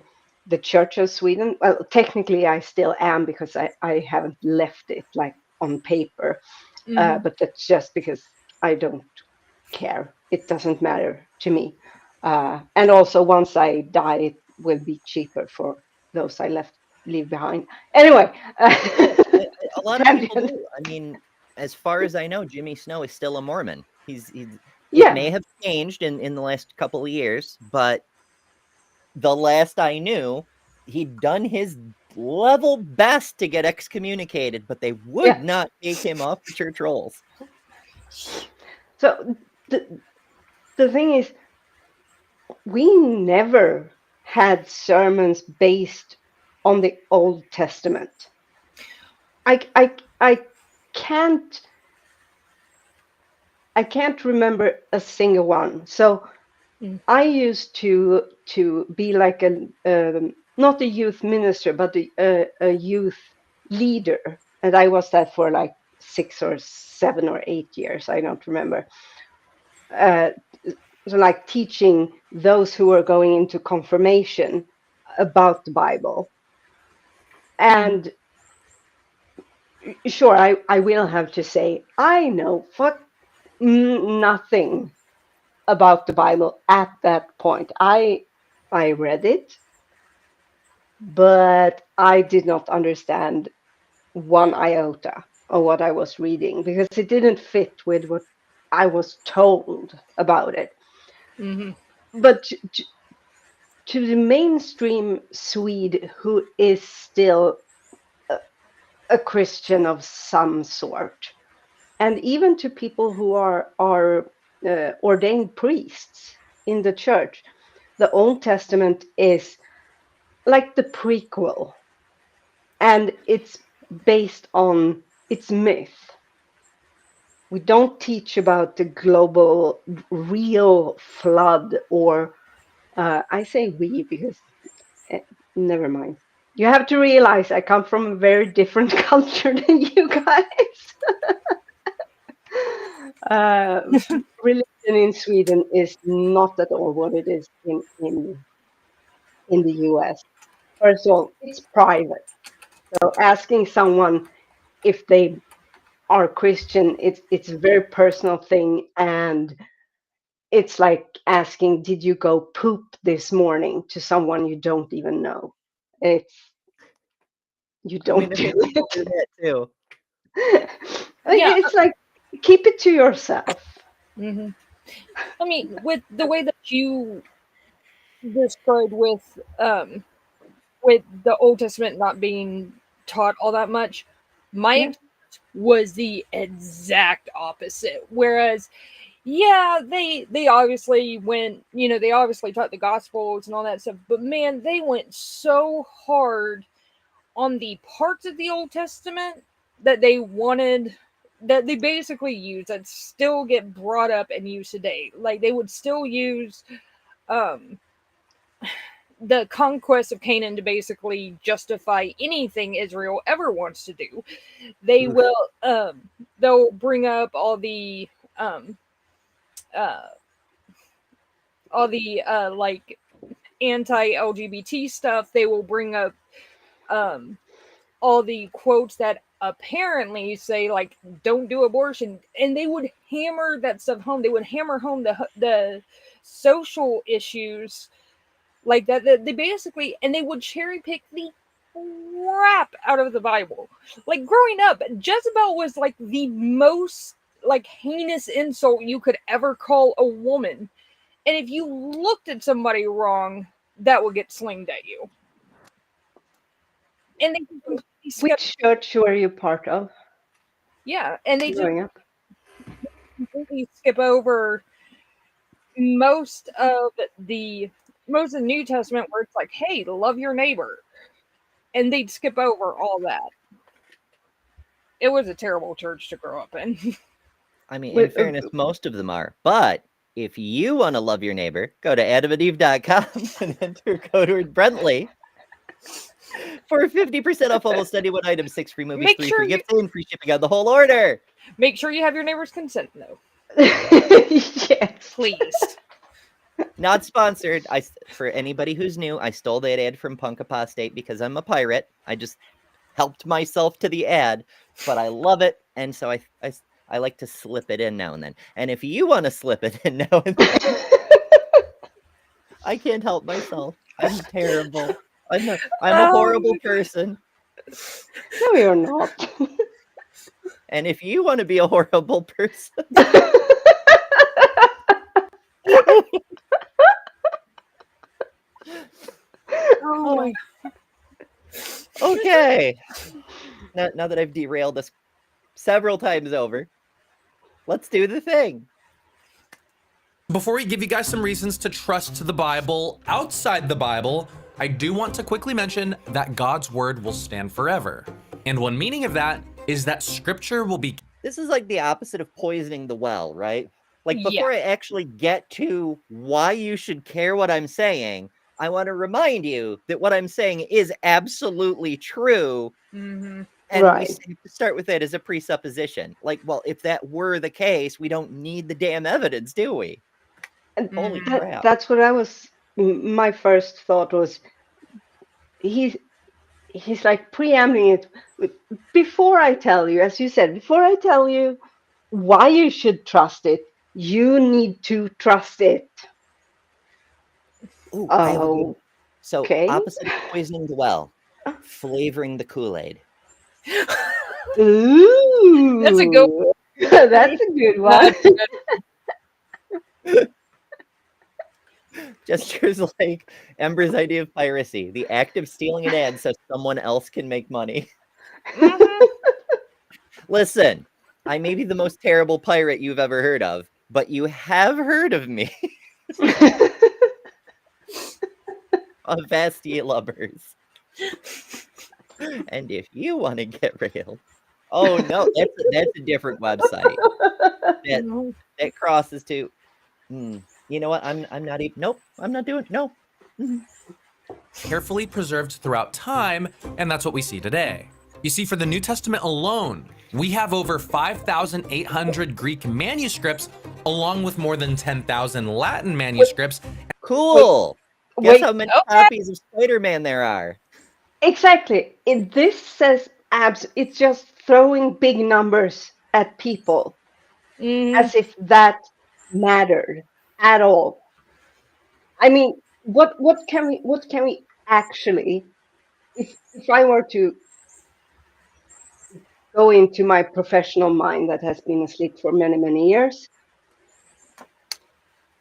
the Church of Sweden. Well, technically I still am because I haven't left it like on paper. But that's just because I don't care. It doesn't matter to me. And also once I die, it will be cheaper for those I leave behind. Anyway. A lot of people do. I mean, as far as I know, Jimmy Snow is still a Mormon. It may have changed in the last couple of years, but the last I knew, he'd done his level best to get excommunicated, but they would not take him off the church rolls. So the thing is, we never had sermons based on the Old Testament. I can't remember a single one. So I used to be like not a youth minister, but a youth leader, and I was that for like 6 or 7 or 8 years. I don't remember. So like teaching those who are going into confirmation about the Bible. And sure, I will have to say, I know nothing about the Bible at that point. I read it, but I did not understand one iota of what I was reading because it didn't fit with what I was told about it. But to the mainstream Swede who is still a Christian of some sort, and even to people who are ordained priests in the church, the Old Testament is like the prequel, and it's based on its myth. We don't teach about the global real flood, or I say we because never mind. You have to realize I come from a very different culture than you guys. Religion in Sweden is not at all what it is in the US. First of all, it's private. So asking someone if they are Christian, it's a very personal thing, and it's like asking, "Did you go poop this morning?" to someone you don't even know. You don't do do that too. Yeah. It's like keep it to yourself. I mean, with the way that you described with the Old Testament not being taught all that much, my experience was the exact opposite. Whereas, yeah, they obviously went, they obviously taught the Gospels and all that stuff, but man, they went so hard on the parts of the Old Testament that they wanted, that they basically use, that still get brought up and used today. Like they would still use the conquest of Canaan to basically justify anything Israel ever wants to do. They will they'll bring up all the like anti-LGBT stuff. They will bring up all the quotes that apparently say like don't do abortion, and they would hammer that stuff home. They would hammer home the social issues like that. They basically, and they would cherry pick the crap out of the Bible. Like growing up, Jezebel was like the most like heinous insult you could ever call a woman, and if you looked at somebody wrong, that would get slinged at you. And they Which church were you part of? Yeah, and they growing up? completely skip over most of the New Testament where it's like, hey, love your neighbor. And they'd skip over all that. It was a terrible church to grow up in. I mean, in fairness, most of them are. But if you want to love your neighbor, go to adamandeve.com and enter code word Brentley for 50% off almost any one item, 6 free movies, 3 free gifts, and free shipping on the whole order. Make sure you have your neighbor's consent, though. Yes. Please. Not sponsored. For anybody who's new, I stole that ad from Punk Apostate because I'm a pirate. I just helped myself to the ad, but I love it, and so I like to slip it in now and then. And if you want to slip it in now and then, I can't help myself. I'm terrible. I'm a horrible person. No, you're not. And if you want to be a horrible person, oh my. Okay. Now that I've derailed this several times over, let's do the thing. Before we give you guys some reasons to trust the Bible outside the Bible, I do want to quickly mention that God's word will stand forever. And one meaning of that is that scripture will be... This is like the opposite of poisoning the well, right? Like, before Yeah. I actually get to why you should care what I'm saying, I want to remind you that what I'm saying is absolutely true. Mm-hmm. And we Right. have to start with that as a presupposition. Like, well, if that were the case, we don't need the damn evidence, do we? And Holy Mhm. crap. that's what my first thought was, he's like preempting it with, before I tell you, as you said, before I tell you why you should trust it, you need to trust it. Ooh, I have a good one. So, Okay. opposite of poisoning the well, flavoring the Kool-Aid. Ooh, That's a good that's a good one. Gestures like Ember's idea of piracy, the act of stealing an ad so someone else can make money. Mhm. Listen, I may be the most terrible pirate you've ever heard of, but you have heard of me. Of Vastia Lovers. And if you want to get real, oh no, that's a different website. That crosses to. You know what? I'm not even. Nope, I'm not doing. No. carefully preserved throughout time, and that's what we see today. You see, for the New Testament alone, we have over 5,800 Greek manuscripts, along with more than 10,000 Latin manuscripts. Cool. Guess Wait, how many Okay. copies of Spider-Man there are? exactly. This says it's just throwing big numbers at people Mhm. as if that mattered at all. I mean, what can we actually, if I were to go into my professional mind that has been asleep for many, many years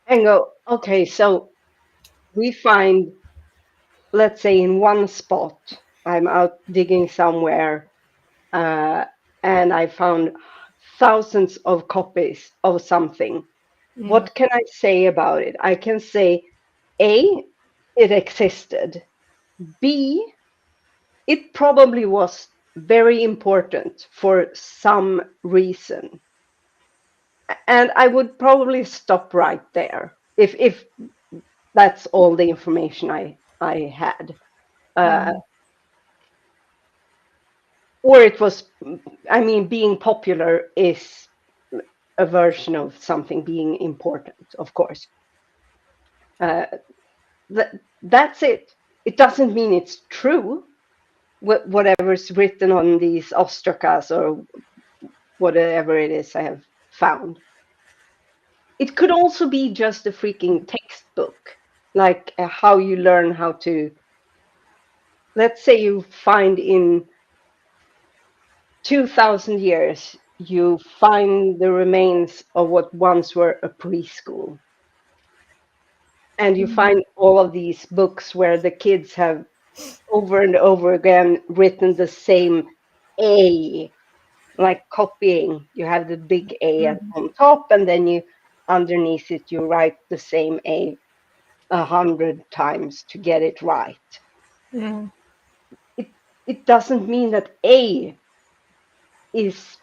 and go, okay, so we find, let's say in one spot, I'm out digging somewhere, and I found thousands of copies of something. What can I say about it? I can say, A, it existed. B, it probably was very important for some reason. And I would probably stop right there if that's all the information I had. Or it was, I mean, being popular is a version of something being important, of course. That's it. It doesn't mean it's true, whatever's written on these ostrakas or whatever it is I have found. It could also be just a freaking textbook, like how you learn how to, let's say you find in 2,000 years, you find the remains of what once were a preschool. And you find all of these books where the kids have over and over again written the same A, like copying. You have the big A on top, and then you underneath it you write the same A 100 times to get it right. Mhm. It doesn't mean that A is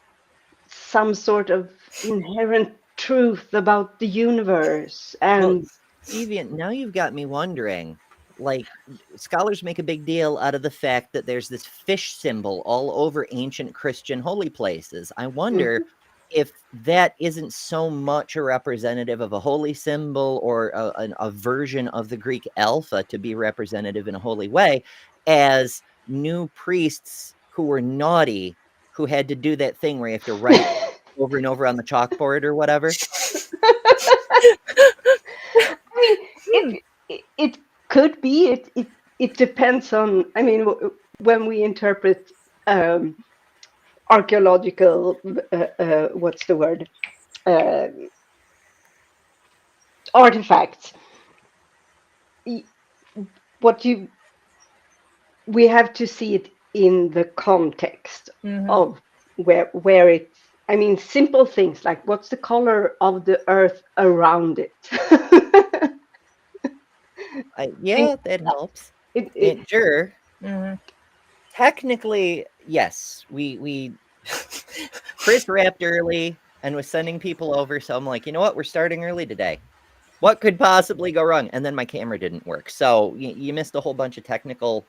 some sort of inherent truth about the universe. Well, And Evian, now you've got me wondering. Like, scholars make a big deal out of the fact that there's this fish symbol all over ancient Christian holy places. I wonder if that isn't so much a representative of a holy symbol or a version of the Greek alpha to be representative in a holy way, as new priests who were naughty, who had to do that thing where you have to write over and over on the chalkboard or whatever. I mean, it could be. It depends on. I mean, when we interpret archaeological, what's the word? Artifacts. We have to see it in the context of where it I mean, simple things like what's the color of the earth around it? Yeah, that helps. It, Sure. Mm-hmm. Technically, yes. We Chris wrapped early and was sending people over, so I'm like, you know what? We're starting early today. What could possibly go wrong? And then my camera didn't work. So you missed a whole bunch of technical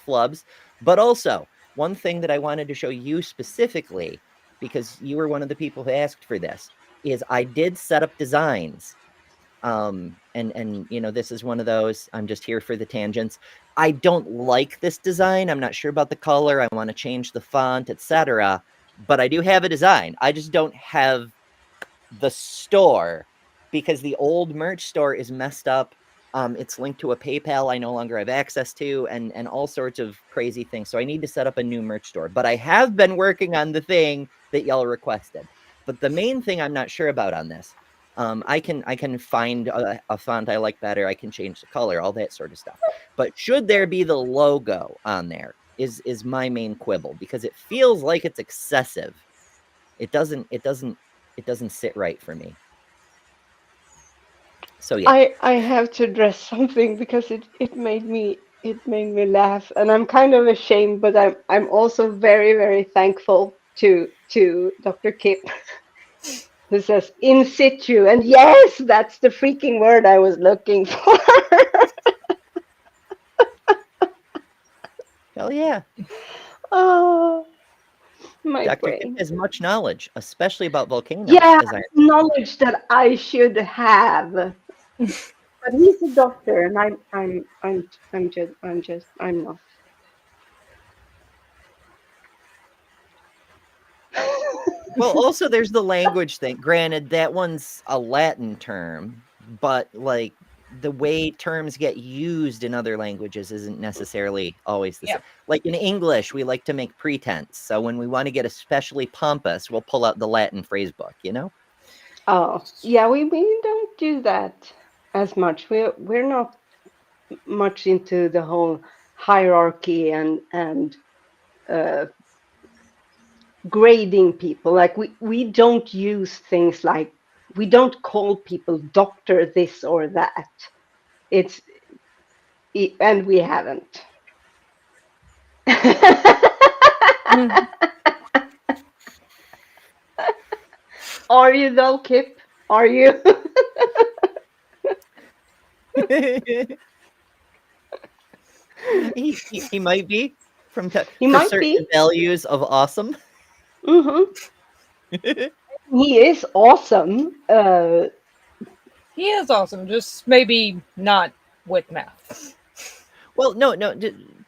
flubs. But also, one thing that I wanted to show you specifically, because you were one of the people who asked for this, is I did set up designs. And you know, this is one of those, I'm just here for the tangents. I don't like this design. I'm not sure about the color. I want to change the font, etc. But I do have a design. I just don't have the store because the old merch store is messed up. It's linked to a PayPal I no longer have access to, and all sorts of crazy things. So I need to set up a new merch store. But I have been working on the thing that y'all requested. But the main thing I'm not sure about on this, I can find a font I like better. I can change the color, all that sort of stuff. But should there be the logo on there? Is my main quibble, because it feels like it's excessive. It doesn't sit right for me. So yeah. I have to address something because it made me laugh, and I'm kind of ashamed, but I'm also very, very thankful to Dr. Kip, who says in situ, and yes, that's the freaking word I was looking for. Hell yeah. Oh, my Dr. brain. Kip has much knowledge, especially about volcanoes. Yeah, as I knowledge that I should have. But he's a doctor, and I'm not. Well, also there's the language thing. Granted, that one's a Latin term, but like the way terms get used in other languages isn't necessarily always the same. Like in English, we like to make pretense. So when we want to get especially pompous, we'll pull out the Latin phrase book, you know? Oh, yeah, we don't do that as much. We're not much into the whole hierarchy and grading people. Like we don't use things like, we don't call people doctor this or that. And we haven't. Are you though, Kip? Are you? he might be for might certain be. values of awesome. He is awesome. He is awesome, just maybe not with math. Well, no,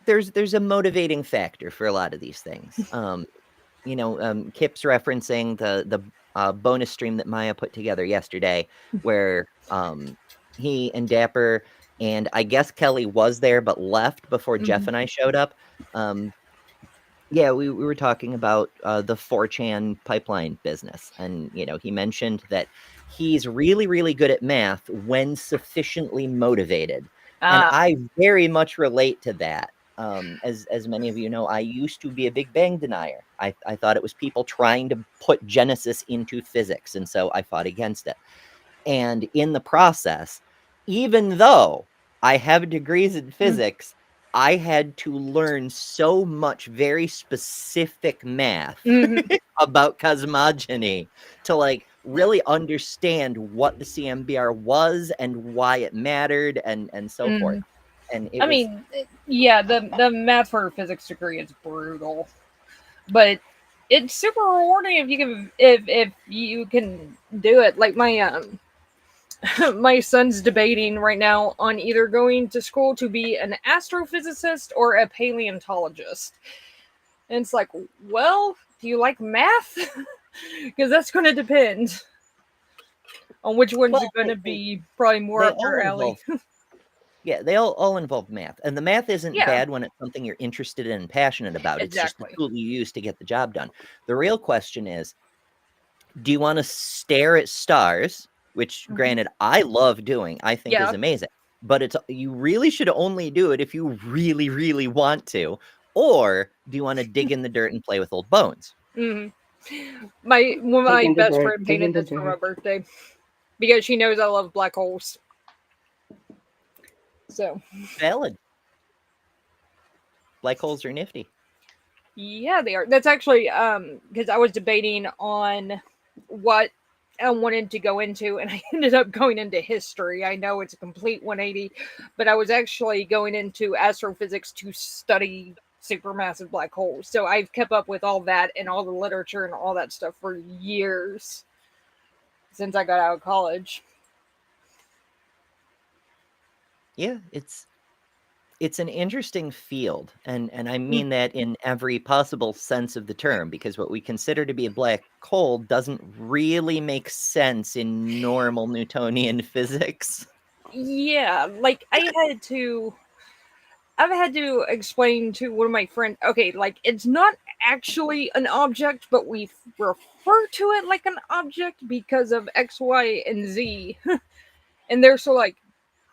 there's a motivating factor for a lot of these things. You know, Kip's referencing the bonus stream that Maya put together yesterday, where he and Dapper and I guess Kelly was there but left before Jeff and I showed up. Yeah, we were talking about the 4chan pipeline business, and you know, he mentioned that he's really, really good at math when sufficiently motivated, and I very much relate to that. As many of you know, I used to be a Big Bang denier. I thought it was people trying to put Genesis into physics, and so I fought against it. And in the process, even though I have degrees in physics, I had to learn so much very specific math about cosmogony to like really understand what the CMBR was and why it mattered and so forth. And I mean, yeah, the math for a physics degree is brutal, but it's super rewarding if you can do it. Like my my son's debating right now on either going to school to be an astrophysicist or a paleontologist. And it's like, well, do you like math? Because that's going to depend on which one's going to be probably more up your alley. Yeah, they all involve math. And the math isn't bad when it's something you're interested in and passionate about. It's just the tool you use to get the job done. The real question is, do you want to stare at stars, which granted I love doing, I think is amazing, but you really should only do it if you really, really want to, or do you want to dig in the dirt and play with old bones? My Taking the best dirt, friend taking painted the this for my dirt. birthday because she knows I love black holes. So Valid. Black holes are nifty. yeah, they are. That's actually because I was debating on what I wanted to go into, and I ended up going into history. I know it's a complete 180, but I was actually going into astrophysics to study supermassive black holes. So I've kept up with all that and all the literature and all that stuff for years since I got out of college. Yeah, it's an interesting field, and I mean that in every possible sense of the term, because what we consider to be a black hole doesn't really make sense in normal Newtonian physics. Yeah, like I've had to explain to one of my friends, okay, like it's not actually an object, but we refer to it like an object because of X, Y, and Z. And they're so like,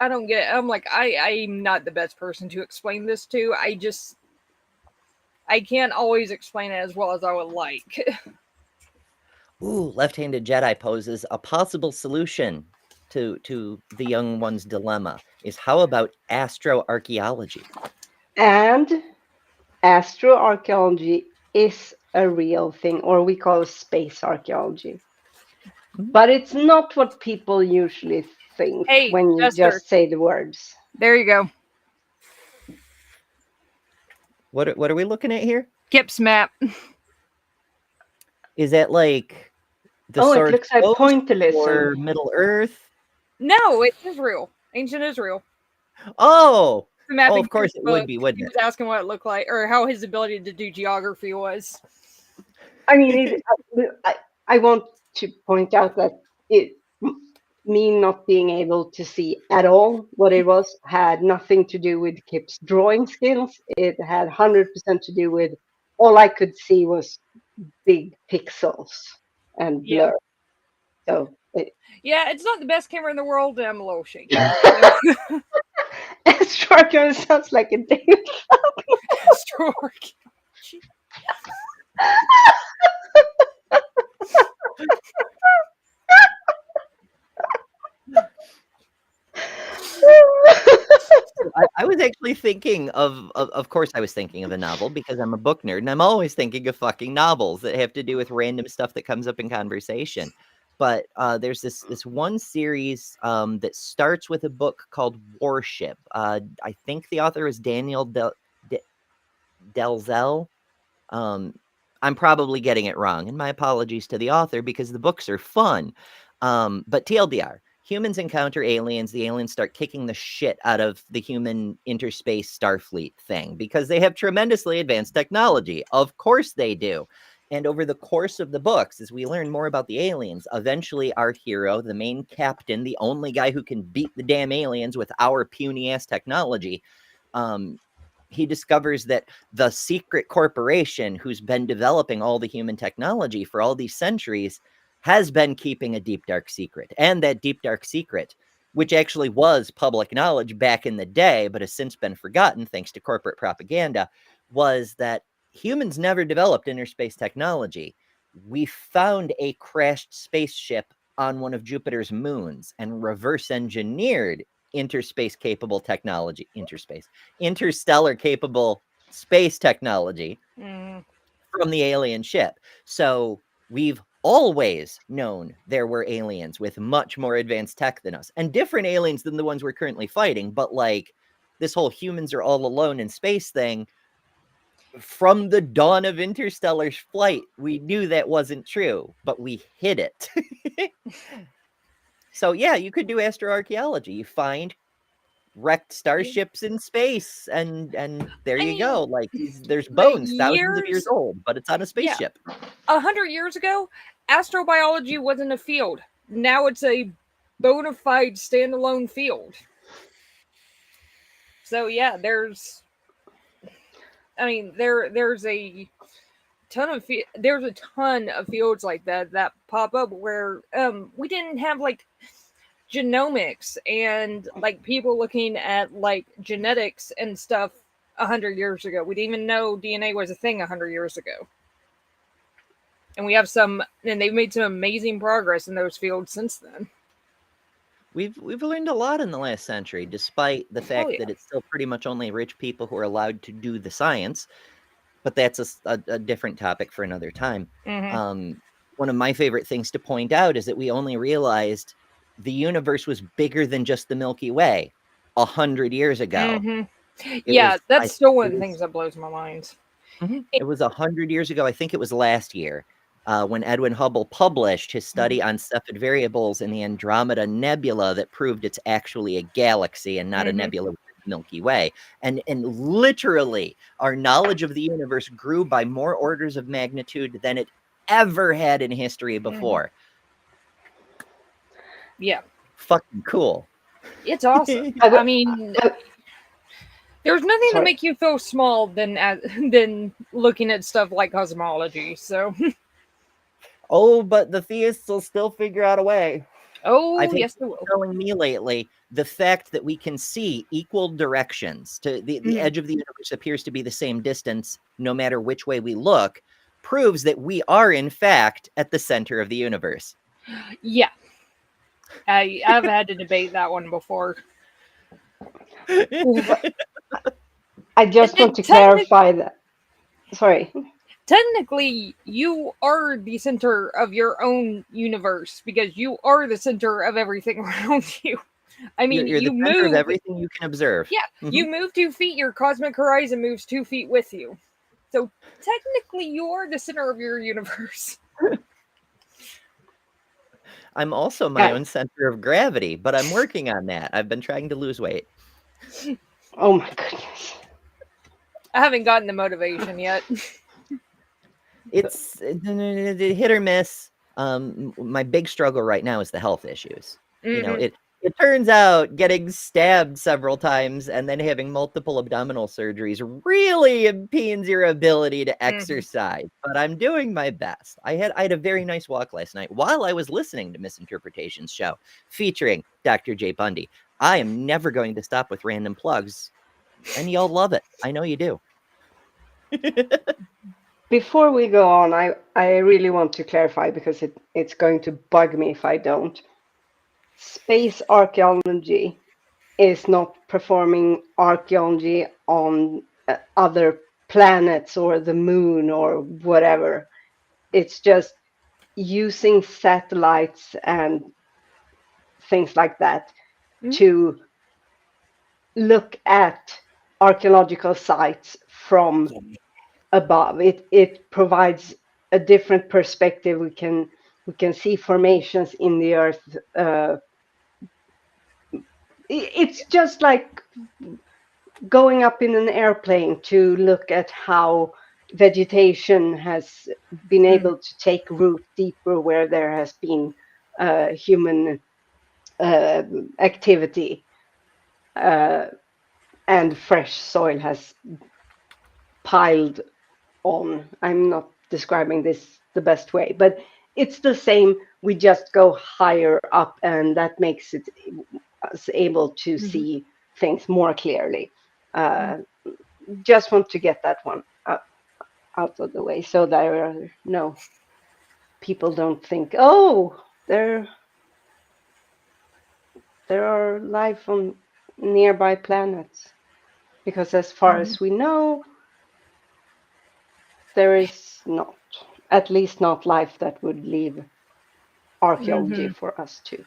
I don't get it. I'm like, I'm not the best person to explain this to. I can't always explain it as well as I would like. Ooh, left-handed Jedi poses a possible solution to the young one's dilemma is how about astroarchaeology? And astroarchaeology is a real thing, or we call it space archaeology. But it's not what people usually think Hey, when you Esther. just say the words. There you go. What are we looking at here? Kip's map. Is that like the Oh, it Sword looks like Coast pointillism. or Middle Earth? No, it's Israel. Ancient Israel. Oh, The map of course it would be, He wouldn't was it? asking what it looked like, or how his ability to do geography was. I mean, I want to point out that me not being able to see at all what it was had nothing to do with Kip's drawing skills. It had 100% to do with all I could see was big pixels and blur. So Yeah, it's not the best camera in the world, and I'm a little shaky. Astroarchaeology sounds like a David Astroarchaeology. I was actually thinking of course I was thinking of a novel because I'm a book nerd and I'm always thinking of fucking novels that have to do with random stuff that comes up in conversation. But there's this one series that starts with a book called Warship. I think the author is Daniel Delzell. I'm probably getting it wrong, and my apologies to the author because the books are fun. But TLDR, humans encounter aliens. The aliens start kicking the shit out of the human interspace Starfleet thing because they have tremendously advanced technology. Of course they do. And over the course of the books, as we learn more about the aliens, eventually our hero, the main captain, the only guy who can beat the damn aliens with our puny ass technology, he discovers that the secret corporation who's been developing all the human technology for all these centuries has been keeping a deep, dark secret. And that deep, dark secret, which actually was public knowledge back in the day, but has since been forgotten thanks to corporate propaganda, was that humans never developed inner space technology. We found a crashed spaceship on one of Jupiter's moons and reverse engineered interstellar capable space technology from the alien ship. So we've always known there were aliens with much more advanced tech than us and different aliens than the ones we're currently fighting. But like this whole humans are all alone in space thing, from the dawn of interstellar flight, we knew that wasn't true, but we hid it. So yeah, you could do astroarchaeology. You find wrecked starships in space, and there you go. Like there's bones thousands of years old, but it's on a spaceship. 100 years ago, astrobiology wasn't a field. Now it's a bona fide standalone field. So yeah, there's a ton of fields like that pop up where we didn't have like genomics and like people looking at like genetics and stuff 100 years ago. We didn't even know DNA was a thing 100 years ago. And we have some, and they've made some amazing progress in those fields since then. We've learned a lot in the last century, despite the fact yeah. that it's still pretty much only rich people who are allowed to do the science. But that's a different topic for another time. One of my favorite things to point out is that we only realized the universe was bigger than just the Milky Way 100 years ago. That's still one of the things that blows my mind. It was 100 years ago. I think it was last year when Edwin Hubble published his study on Cepheid variables in the Andromeda Nebula that proved it's actually a galaxy and not a nebula within the Milky Way. And literally, our knowledge of the universe grew by more orders of magnitude than it ever had in history before. Yeah. Fucking cool. It's awesome. I mean, there's nothing to make you feel small than looking at stuff like cosmology. So. Oh, but the theists will still figure out a way. Oh, yes, they will. Telling me lately, the fact that we can see equal directions to the edge of the universe appears to be the same distance, no matter which way we look, proves that we are, in fact, at the center of the universe. Yeah. I've had to debate that one before. I just want to clarify that. Sorry. Technically, you are the center of your own universe because you are the center of everything around you. I mean, you're the center of everything you can observe. Yeah, you move 2 feet, your cosmic horizon moves 2 feet with you. So technically, you are the center of your universe. I'm also my own center of gravity, but I'm working on that. I've been trying to lose weight. Oh my goodness. I haven't gotten the motivation yet. It's hit or miss. My big struggle right now is the health issues. You know, it turns out getting stabbed several times and then having multiple abdominal surgeries really impedes your ability to exercise. But I'm doing my best. I had a very nice walk last night while I was listening to Misinterpretations show featuring Dr. J. Bundy. I am never going to stop with random plugs, and y'all love it. I know you do. Before we go on, I really want to clarify because it's going to bug me if I don't. Space archaeology is not performing archaeology on other planets or the moon or whatever. It's just using satellites and things like that to look at archaeological sites from above. It provides a different perspective. We can see formations in the earth. It's just like going up in an airplane to look at how vegetation has been able to take root deeper where there has been human activity and fresh soil has piled on. I'm not describing this the best way, but it's the same. We just go higher up, and that makes it us able to see things more clearly. Just want to get that one out of the way so there are no people don't think, oh, there are life on nearby planets, because as far as we know, there is not, at least not life that would leave archaeology for us to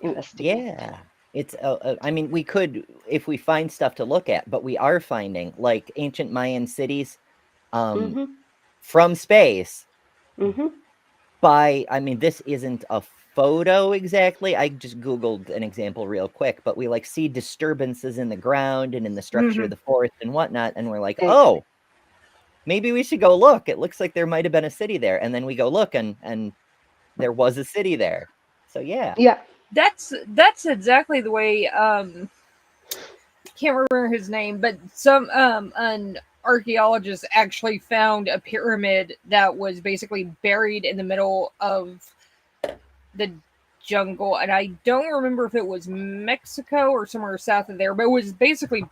investigate. Yeah, it's I mean, we could, if we find stuff to look at, but we are finding like ancient Mayan cities from space by, I mean, this isn't a photo exactly. I just Googled an example real quick, but we like see disturbances in the ground and in the structure of the forest and whatnot. And we're like, oh, maybe we should go look. It looks like there might have been a city there. And then we go look and there was a city there. So yeah. Yeah. That's exactly the way, can't remember his name, but some, an archaeologist actually found a pyramid that was basically buried in the middle of the jungle. And I don't remember if it was Mexico or somewhere south of there, but it was basically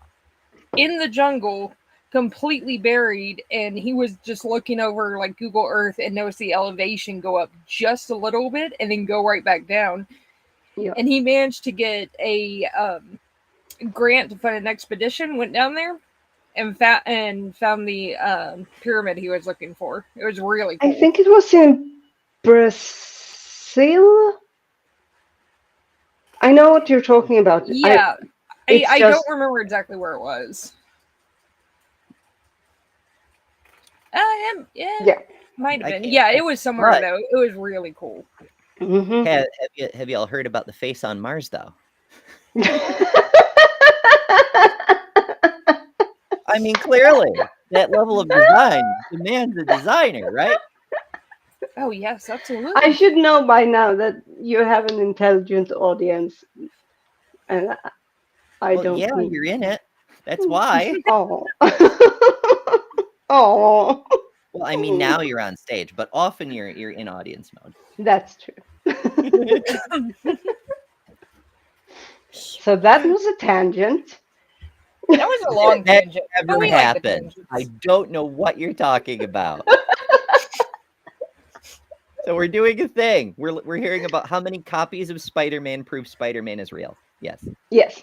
in the jungle, completely buried, and he was just looking over like Google Earth and noticed the elevation go up just a little bit and then go right back down. Yeah. And he managed to get a grant to fund an expedition, went down there and found the pyramid he was looking for. It was really cool. I think it was in Brazil. I know what you're talking about. Yeah. I just... don't remember exactly where it was. Yeah. Might have been. Yeah, it was somewhere though. It was really cool. Mm-hmm. Have you all heard about the face on Mars though? I mean, clearly that level of design demands a designer, right? Oh yes, absolutely. I should know by now that you have an intelligent audience, and I don't. Yeah, you're in it. That's why. Oh. Oh. Well, I mean, now you're on stage, but often you're in audience mode. That's true. So that was a tangent. That was a long tangent. That never happened. I don't know what you're talking about. So we're doing a thing. We're hearing about how many copies of Spider-Man prove Spider-Man is real. Yes. Yes.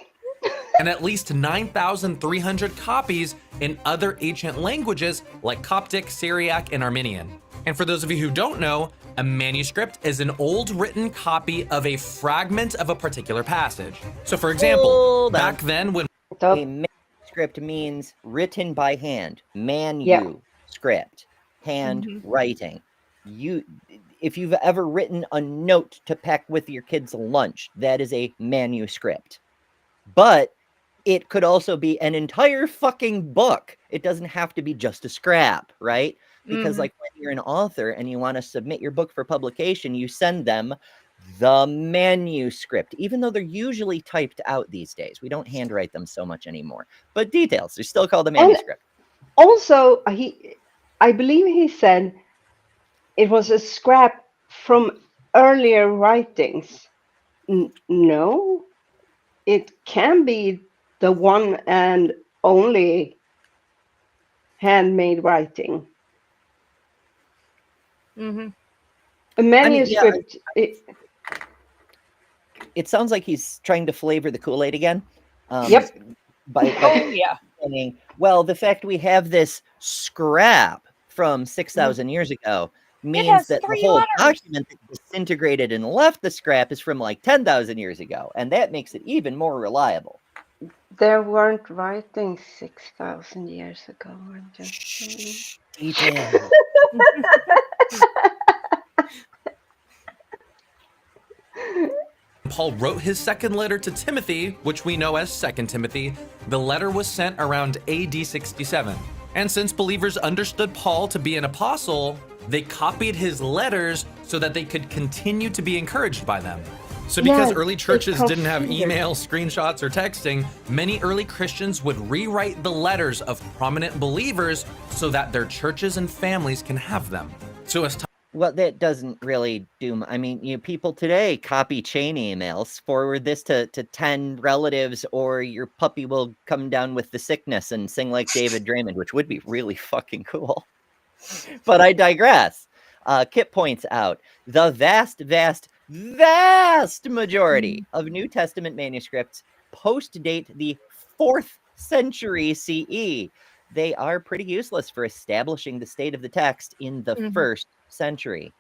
And at least 9,300 copies in other ancient languages like Coptic, Syriac, and Armenian. And for those of you who don't know, a manuscript is an old written copy of a fragment of a particular passage. So for example, back then when a manuscript means written by hand, manuscript, handwriting. If you've ever written a note to pack with your kids' lunch, that is a manuscript. But it could also be an entire fucking book. It doesn't have to be just a scrap, right? Because like when you're an author and you want to submit your book for publication, you send them the manuscript, even though they're usually typed out these days. We don't handwrite them so much anymore. But details, they're still called a manuscript. And also, I believe he said it was a scrap from earlier writings. No, it can be the one and only handmade writing. A manuscript. I mean, it sounds like he's trying to flavor the Kool-Aid again. Yep. By saying, well, the fact we have this scrap from 6,000 years ago means that the whole document that disintegrated and left the scrap is from like 10,000 years ago, and that makes it even more reliable. There weren't writings 6,000 years ago. I'm just Detail. Paul wrote his second letter to Timothy, which we know as 2 Timothy, the letter was sent around AD 67. And since believers understood Paul to be an apostle, they copied his letters so that they could continue to be encouraged by them. So because early churches didn't have email, screenshots, or texting, many early Christians would rewrite the letters of prominent believers so that their churches and families can have them. So as well, that doesn't really do. I mean, people today copy chain emails, forward this to 10 relatives, or your puppy will come down with the sickness and sing like David Draymond, which would be really fucking cool. But I digress. Kip points out the vast majority of New Testament manuscripts post-date the 4th century CE. They are pretty useless for establishing the state of the text in the 1st century.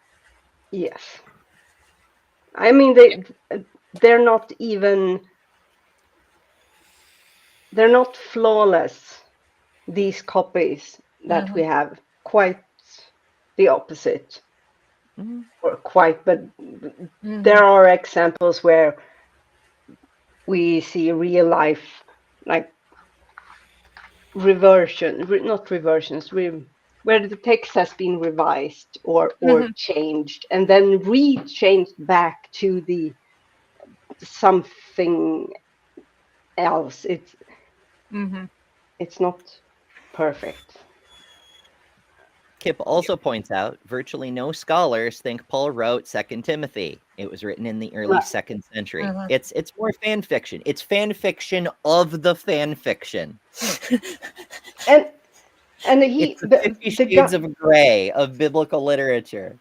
Yes. I mean, they're not flawless, these copies that we have. Quite the opposite. Or quite, but there are examples where we see real life, like where the text has been revised or changed and then re-changed back to the something else. It's not perfect. Kip also points out virtually no scholars think Paul wrote 2 Timothy. It was written in the early 2nd century. It's more fan fiction. It's fan fiction of the fan fiction. And It's the 50 Shades of Grey of biblical literature.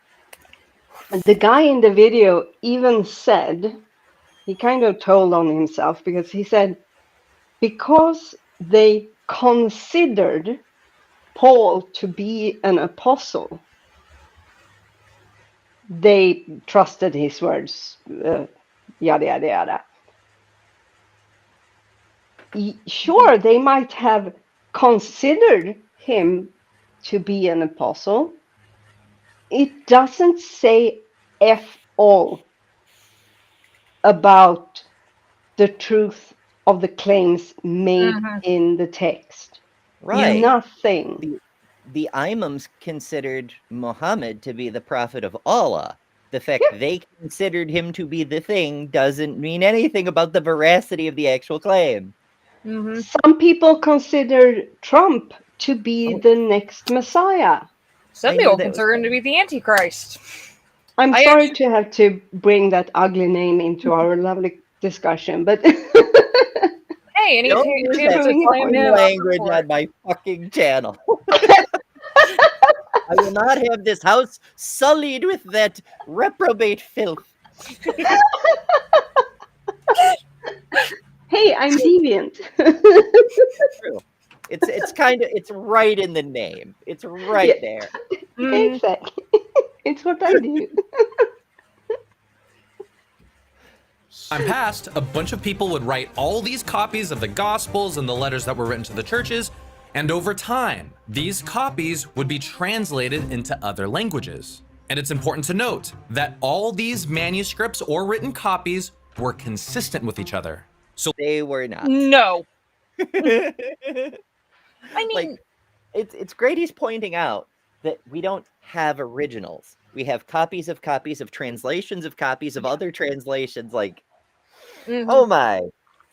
the guy in the video even said, he kind of told on himself, because he said, because they considered Paul to be an apostle, they trusted his words, yada, yada, yada. Sure, they might have considered him to be an apostle. It doesn't say F all about the truth of the claims made in the text. Right. Nothing. The imams considered Muhammad to be the prophet of Allah. The fact they considered him to be the thing doesn't mean anything about the veracity of the actual claim. Some people consider Trump to be the next Messiah. Some people consider him to be the Antichrist. I'm sorry to have to bring that ugly name into our lovely discussion, but hey, any don't chance use that to claim him language on my fucking channel. I will not have this house sullied with that reprobate filth. Hey, I'm deviant. True. It's right in the name. It's right there. Exactly. It's what I do. Time passed, a bunch of people would write all these copies of the Gospels and the letters that were written to the churches, and over time, these copies would be translated into other languages. And it's important to note that all these manuscripts or written copies were consistent with each other. So they were not. No. I mean, like, it's great he's pointing out that we don't have originals. We have copies of translations of copies of other translations. Like, oh my,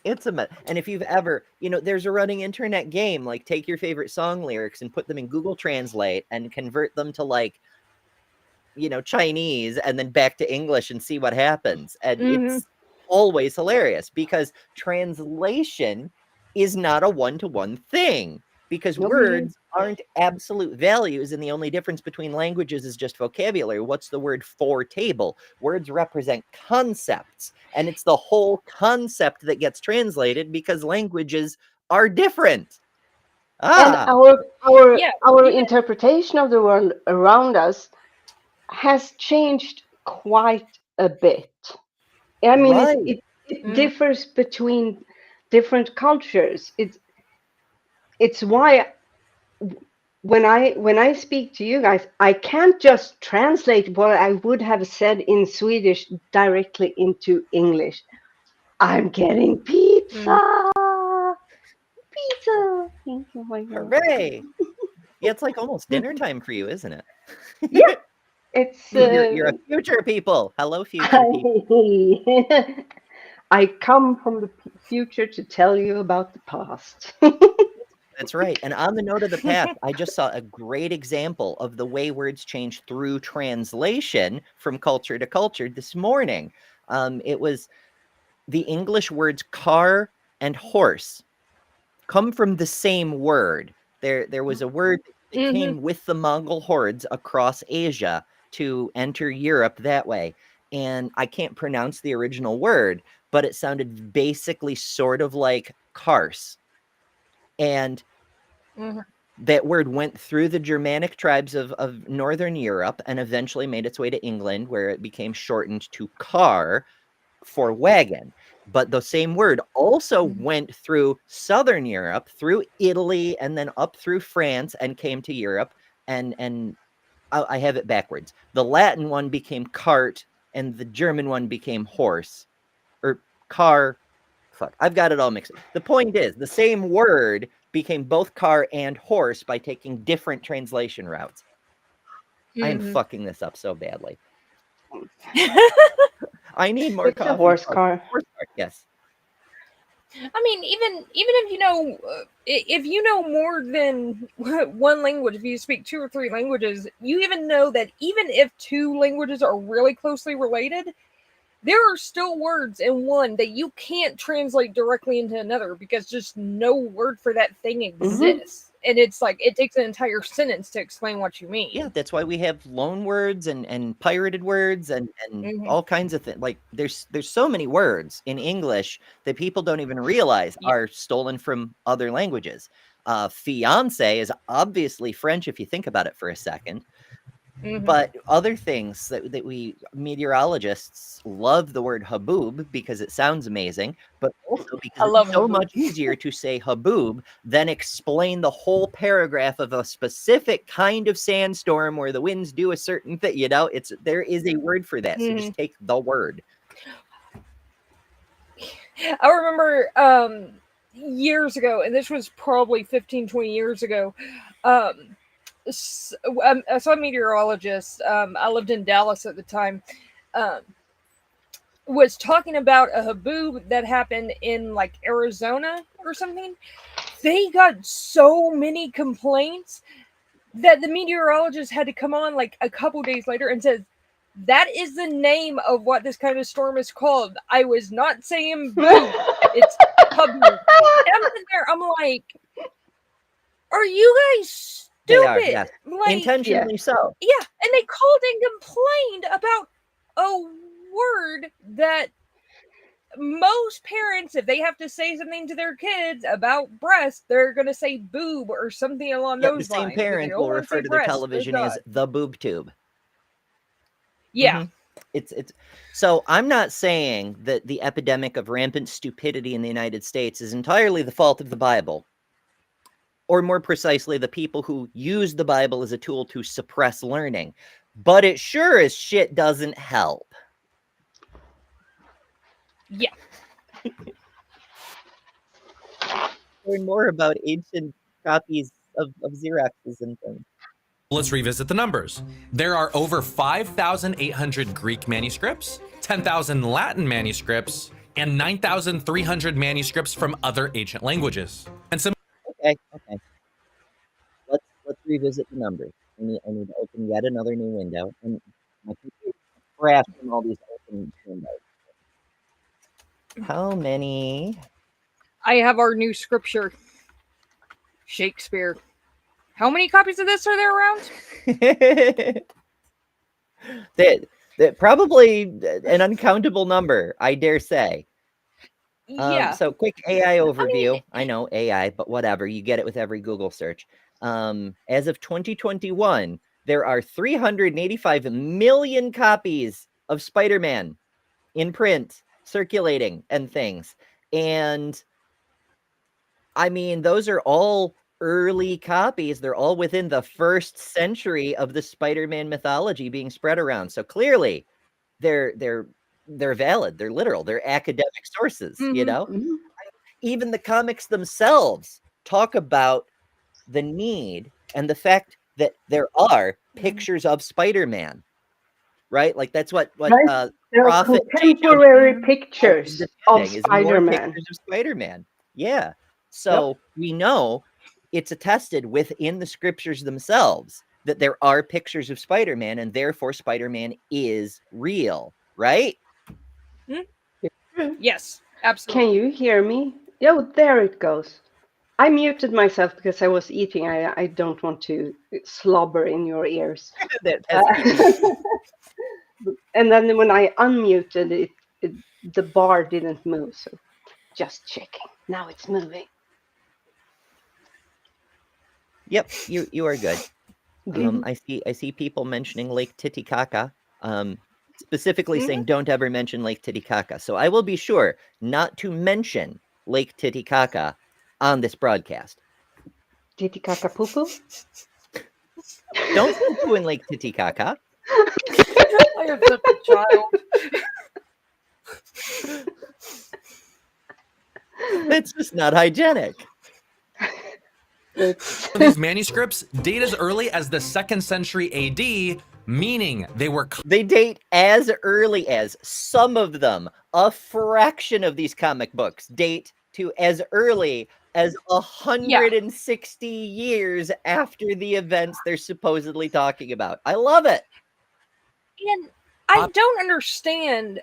it's a mess. And if you've ever, there's a running internet game, like take your favorite song lyrics and put them in Google Translate and convert them to like, Chinese and then back to English and see what happens. And it's always hilarious because translation is not a one-to-one thing. Because words aren't absolute values, and the only difference between languages is just vocabulary. What's the word for table? Words represent concepts, and it's the whole concept that gets translated because languages are different. And our interpretation of the world around us has changed quite a bit. I mean, it differs between different cultures. It's why when I speak to you guys, I can't just translate what I would have said in Swedish directly into English. I'm getting pizza. Pizza. Thank you, my God. Hooray! Yeah, it's like almost dinner time for you, isn't it? Yeah. It's you're a future people. Hello, future people. I come from the future to tell you about the past. That's right. And on the note of the past, I just saw a great example of the way words change through translation from culture to culture this morning. It was the English words car and horse come from the same word. There was a word that came with the Mongol hordes across Asia to enter Europe that way. And I can't pronounce the original word, but it sounded basically sort of like Kars. And that word went through the Germanic tribes of Northern Europe and eventually made its way to England, where it became shortened to car for wagon. But the same word also went through Southern Europe, through Italy, and then up through France and came to Europe. And I have it backwards. The Latin one became cart and the German one became horse or car. Fuck, I've got it all mixed up. The point is, the same word became both car and horse by taking different translation routes. I am fucking this up so badly. I need more coffee. A horse car. Horse car. Yes. I mean, even if you know more than one language, if you speak 2 or 3 languages, you even know that even if 2 languages are really closely related, there are still words in one that you can't translate directly into another because just no word for that thing exists. And it's like it takes an entire sentence to explain what you mean. Yeah, that's why we have loan words and pirated words and all kinds of things. Like there's so many words in English that people don't even realize are stolen from other languages. Fiance is obviously French if you think about it for a second. But other things that we meteorologists love the word haboob because it sounds amazing, but also because it's so much easier to say haboob than explain the whole paragraph of a specific kind of sandstorm where the winds do a certain thing. You know, there is a word for that. So just take the word. I remember years ago, and this was probably 15, 20 years ago. So a meteorologist, I lived in Dallas at the time, was talking about a haboob that happened in like Arizona or something. They got so many complaints that the meteorologist had to come on like a couple days later and said, that is the name of what this kind of storm is called. I was not saying boob. It's haboob. And I'm sitting there, I'm like, are you guys stupid? They are, yes. Like, intentionally so. Yeah, and they called and complained about a word that most parents, if they have to say something to their kids about breast, they're going to say boob or something along those lines. The same parent will refer to their television as the boob tube. Yeah. It's so I'm not saying that the epidemic of rampant stupidity in the United States is entirely the fault of the Bible. Or more precisely, the people who use the Bible as a tool to suppress learning. But it sure as shit doesn't help. Yeah. Learn more about ancient copies of Xeroxes and things. Let's revisit the numbers. There are over 5,800 Greek manuscripts, 10,000 Latin manuscripts, and 9,300 manuscripts from other ancient languages. And some Okay. Let's revisit the numbers. I need to open yet another new window, and my computer crashed from all these open windows. How many? I have our new scripture, Shakespeare. How many copies of this are there around? that probably an uncountable number, I dare say. Yeah. So quick AI overview. I know AI, but whatever. You get it with every Google search. As of 2021, there are 385 million copies of Spider-Man in print, circulating, and things. And I mean, those are all early copies. They're all within the first century of the Spider-Man mythology being spread around. So clearly, they're valid. They're literal. They're academic sources. You know, even the comics themselves talk about the need and the fact that there are pictures of Spider-Man, right? Like that's what there are Prophet contemporary pictures of Spider-Man. Pictures of Spider-Man. Yeah. So we know it's attested within the scriptures themselves that there are pictures of Spider-Man, and therefore Spider-Man is real, right? Yes, absolutely. Can you hear me? Oh, there it goes. I muted myself because I was eating. I don't want to slobber in your ears. And then when I unmuted it, the bar didn't move. So just checking. Now it's moving. Yep, you are good. I see people mentioning Lake Titicaca, specifically saying don't ever mention Lake Titicaca. So I will be sure not to mention Lake Titicaca on this broadcast. Titicaca poo poo? Don't poo in Lake Titicaca. I am such a child. It's just not hygienic. These manuscripts date as early as the 2nd century AD, meaning they date as early as, some of them, a fraction of these comic books date to as early as 160 years after the events they're supposedly talking about. I love it. And I don't understand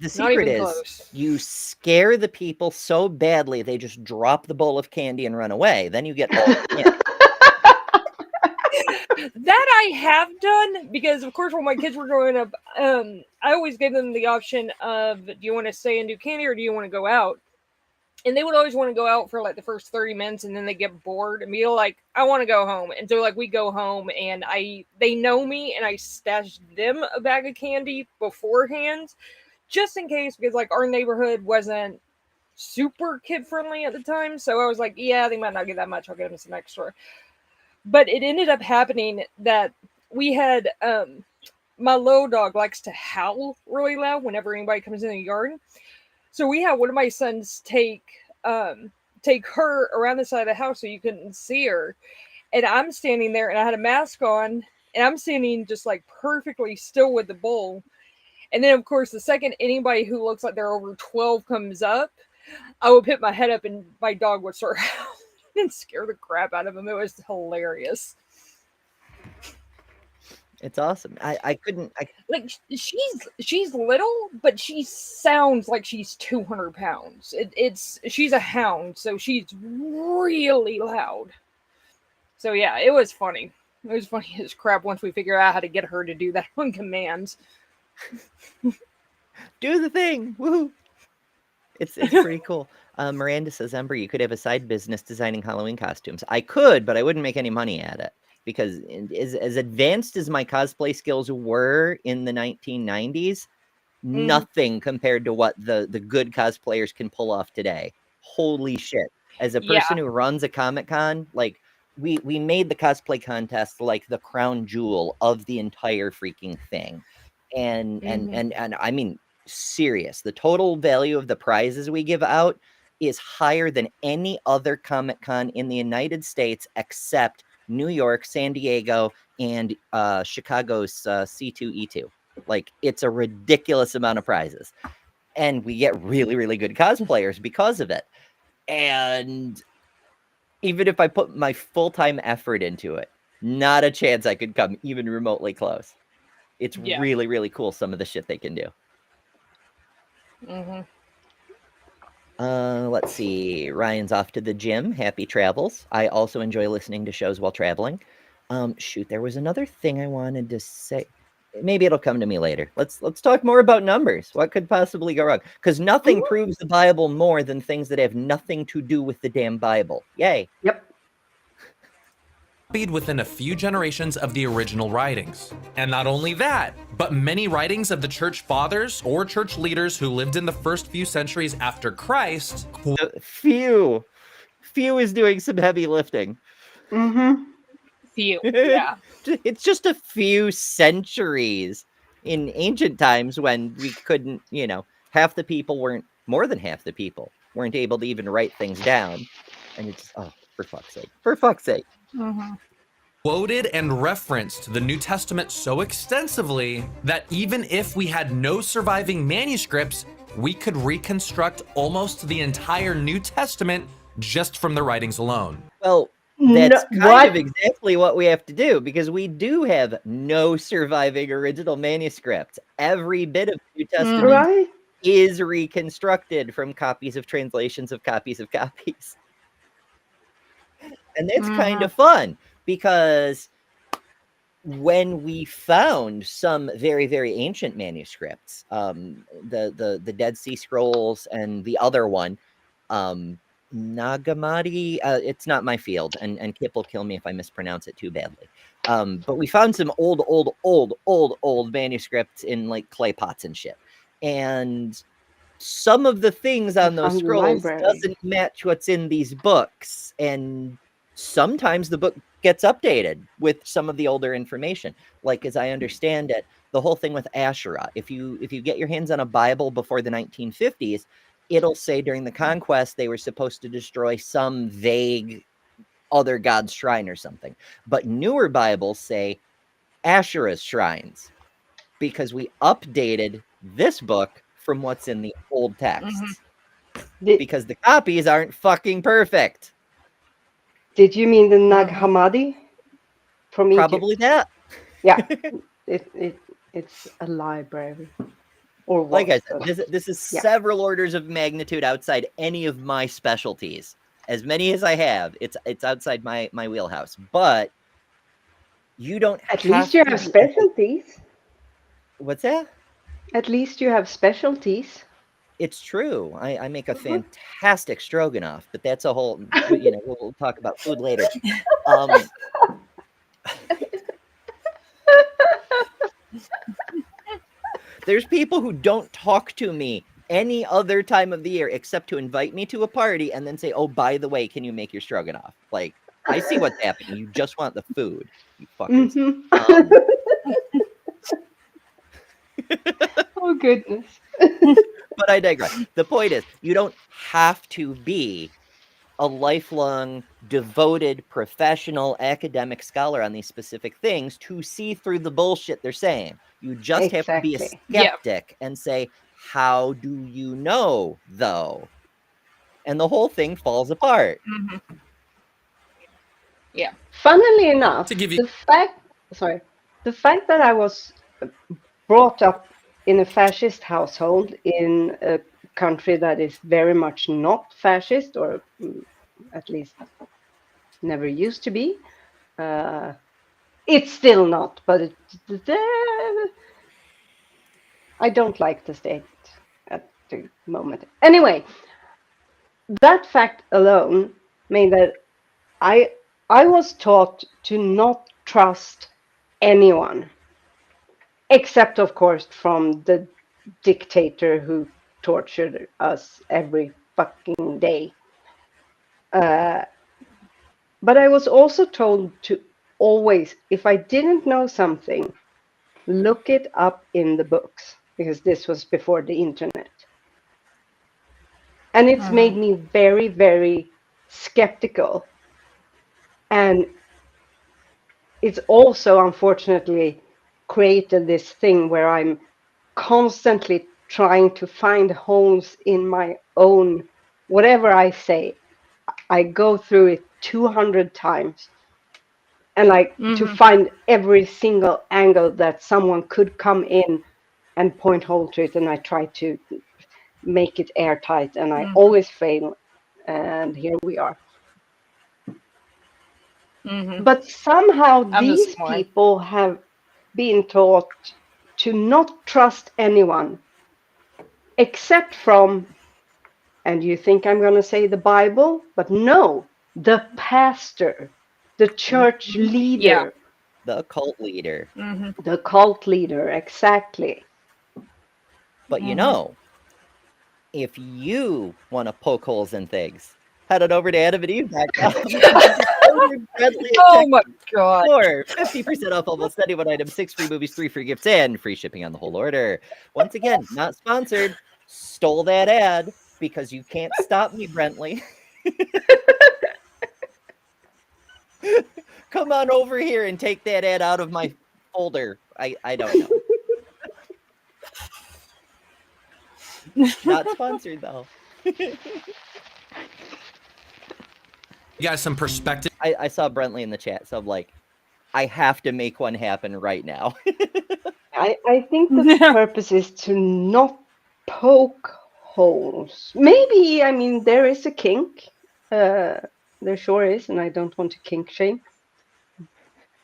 The Not secret even is close. you scare the people so badly they just drop the bowl of candy and run away. Then you get all the candy. That I have done because, of course, when my kids were growing up, I always gave them the option of, do you want to stay and do candy or do you want to go out? And they would always want to go out for like the first 30 minutes and then they get bored and be like, I want to go home. And so like we go home and they know me and I stashed them a bag of candy beforehand just in case, because like our neighborhood wasn't super kid friendly at the time. So I was like, yeah, they might not get that much. I'll get them some extra. But it ended up happening that we had my low dog likes to howl really loud whenever anybody comes in the yard. So we had one of my sons take her around the side of the house so you couldn't see her. And I'm standing there and I had a mask on and I'm standing just like perfectly still with the bowl. And then of course the second anybody who looks like they're over 12 comes up, I would put my head up and my dog would start howling and scare the crap out of him. It was hilarious. It's awesome. I couldn't. Like she's little, but she sounds like she's 200 pounds. She's a hound, so she's really loud. So yeah, it was funny. It was funny as crap once we figured out how to get her to do that on command. Do the thing. Woohoo. It's pretty cool. Miranda says, Ember, you could have a side business designing Halloween costumes. I could, but I wouldn't make any money at it. Because as advanced as my cosplay skills were in the 1990s, nothing compared to what the good cosplayers can pull off today. Holy shit. As a person who runs a Comic-Con, like, we made the cosplay contest like the crown jewel of the entire freaking thing. And I mean, serious. The total value of the prizes we give out is higher than any other Comic-Con in the United States except New York, San Diego, and Chicago's C2E2. Like, it's a ridiculous amount of prizes. And we get really, really good cosplayers because of it. And even if I put my full-time effort into it, not a chance I could come even remotely close. It's really, really cool, some of the shit they can do. Let's see. Ryan's off to the gym. Happy travels. I also enjoy listening to shows while traveling. Shoot, there was another thing I wanted to say. Maybe it'll come to me later. Let's talk more about numbers. What could possibly go wrong? Because nothing proves the Bible more than things that have nothing to do with the damn Bible. Yay. Yep. Copied within a few generations of the original writings. And not only that, but many writings of the church fathers or church leaders who lived in the first few centuries after Christ. Few is doing some heavy lifting. Few, yeah. It's just a few centuries. In ancient times when we couldn't, half the people weren't, more than half the people weren't able to even write things down. And it's, for fuck's sake. Quoted and referenced the New Testament so extensively that even if we had no surviving manuscripts, we could reconstruct almost the entire New Testament just from the writings alone. Well, that's kind of exactly what we have to do, because we do have no surviving original manuscripts. Every bit of the New Testament is reconstructed from copies of translations of copies of copies. And that's kind of fun, because when we found some very, very ancient manuscripts, the Dead Sea Scrolls and the other one, Nagamati, it's not my field, and Kip will kill me if I mispronounce it too badly. But we found some old manuscripts in like clay pots and shit. And some of the things on those scrolls doesn't match what's in these books. And sometimes the book gets updated with some of the older information. Like, as I understand it, the whole thing with Asherah, if you get your hands on a Bible before the 1950s, it'll say during the conquest they were supposed to destroy some vague other god's shrine or something. But newer Bibles say Asherah's shrines, because we updated this book from what's in the old texts. Because the copies aren't fucking perfect. Did you mean the Nag Hammadi from Egypt? Probably that. Yeah, it's a library. or what? Like I said, this is several orders of magnitude outside any of my specialties. As many as I have, it's outside my wheelhouse. But you don't. At least you have specialties. What's that? At least you have specialties. It's true. I make a fantastic stroganoff, but that's a whole. We'll talk about food later. There's people who don't talk to me any other time of the year except to invite me to a party and then say, "Oh, by the way, can you make your stroganoff?" Like, I see what's happening. You just want the food, you fuckers. Oh, goodness. But I digress. The point is, you don't have to be a lifelong, devoted, professional, academic scholar on these specific things to see through the bullshit they're saying. You just have to be a skeptic and say, how do you know, though? And the whole thing falls apart. Mm-hmm. Yeah. Funnily enough, the fact that I was brought up in a fascist household in a country that is very much not fascist, or at least never used to be. It's still not, but I don't like the state at the moment. Anyway, that fact alone made that I was taught to not trust anyone, except, of course, from the dictator who tortured us every fucking day. But I was also told to always, if I didn't know something, look it up in the books, because this was before the internet. And it's made me very, very skeptical. And it's also, unfortunately, created this thing where I'm constantly trying to find holes in my own, whatever I say, I go through it 200 times and to find every single angle that someone could come in and point hole to it, and I try to make it airtight, and I always fail, and here we are. But somehow these people have been taught to not trust anyone except from, and you think I'm going to say the Bible, but no, the pastor, the church leader. The cult leader. The cult leader, exactly. But if you want to poke holes in things, head on over to AdamandEve.com. Oh my god. Or 50% off almost any one item, 6 free movies, 3 free gifts, and free shipping on the whole order. Once again, not sponsored. Stole that ad because you can't stop me, Brentley. Come on over here and take that ad out of my folder. I don't know. Not sponsored, though. You guys some perspective? I saw Brentley in the chat, so I'm like, I have to make one happen right now. I think the purpose is to not poke holes. Maybe, I mean, there is a kink. There sure is, and I don't want to kink shame.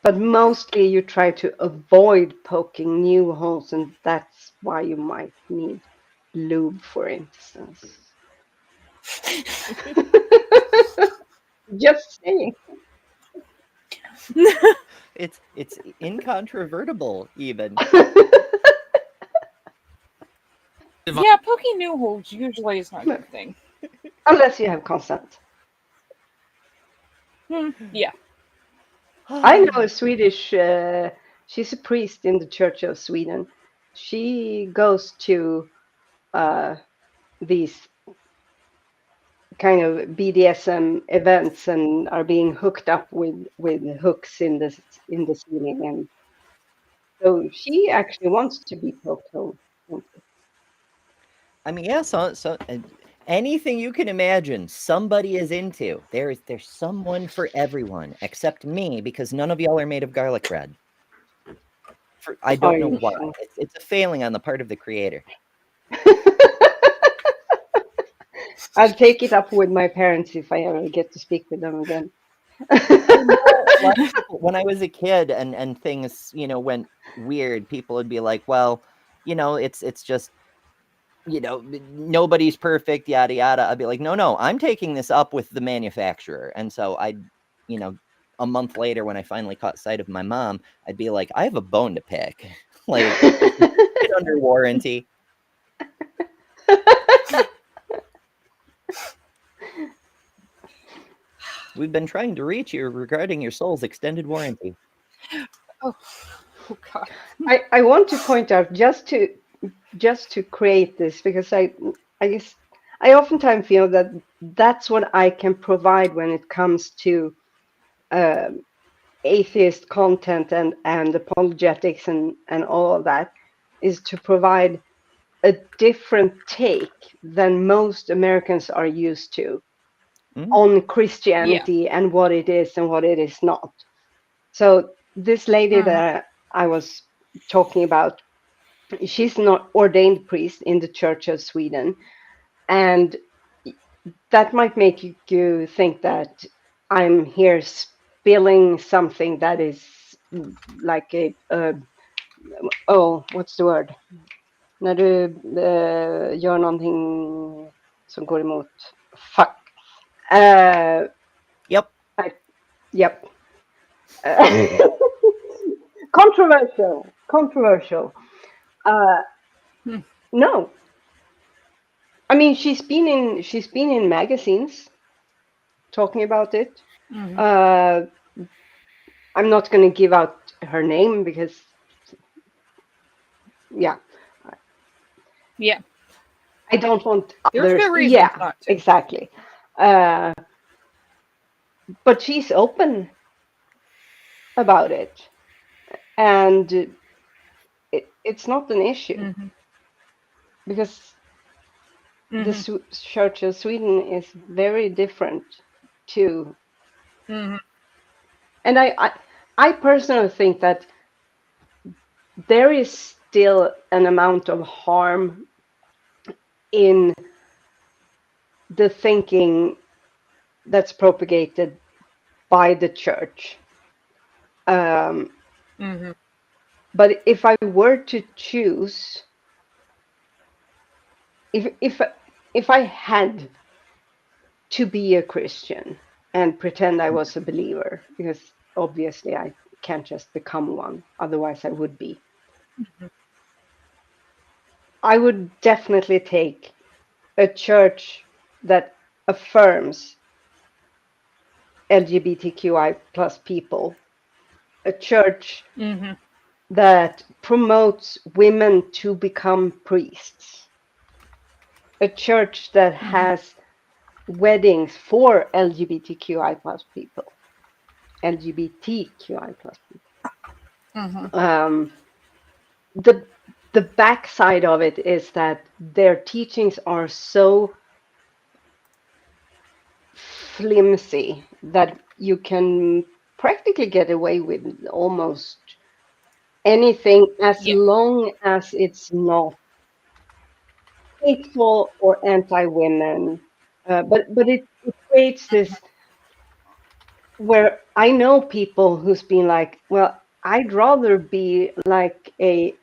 But mostly you try to avoid poking new holes, and that's why you might need lube, for instance. Just saying. It's incontrovertible, even. Yeah, poking new holes usually is not a good thing. Unless you have consent. Yeah. I know a Swedish, she's a priest in the Church of Sweden. She goes to these kind of BDSM events and are being hooked up with hooks in the ceiling, and so she actually wants to be poked home. I mean, yeah, so anything you can imagine somebody is into. There's someone for everyone except me, because none of y'all are made of garlic bread. I don't know why. It's a failing on the part of the creator. I'll take it up with my parents if I ever get to speak with them again. When I was a kid and things, went weird, people would be like, well, it's just, nobody's perfect, yada, yada. I'd be like, no, I'm taking this up with the manufacturer. And so a month later, when I finally caught sight of my mom, I'd be like, I have a bone to pick. Like, get under warranty. We've been trying to reach you regarding your soul's extended warranty. Oh God. I want to point out just to create this, because I guess I oftentimes feel that that's what I can provide when it comes to atheist content and apologetics and all of that, is to provide a different take than most Americans are used to on Christianity and what it is and what it is not. So this lady that I was talking about, she's not ordained priest in the Church of Sweden, and that might make you think that I'm here spilling something that is like what's the word? När du gör någonting som går emot. Fuck. Yep. Yep. Controversial. No. I mean, she's been in magazines talking about it. I'm not going to give out her name because, yeah. I don't want There's others. no reason not to. Exactly. But she's open about it, and it's not an issue because the Church of Sweden is very different too. And I personally think that there is still an amount of harm in the thinking that's propagated by the church. But if I were to choose, if I had to be a Christian and pretend I was a believer, because obviously I can't just become one, otherwise I would be. I would definitely take a church that affirms LGBTQI plus people, a church that promotes women to become priests, a church that has weddings for LGBTQI plus people, LGBTQI plus people. The backside of it is that their teachings are so flimsy that you can practically get away with almost anything as long as it's not hateful or anti-women. But it creates this where I know people who's been like, well, I'd rather be like a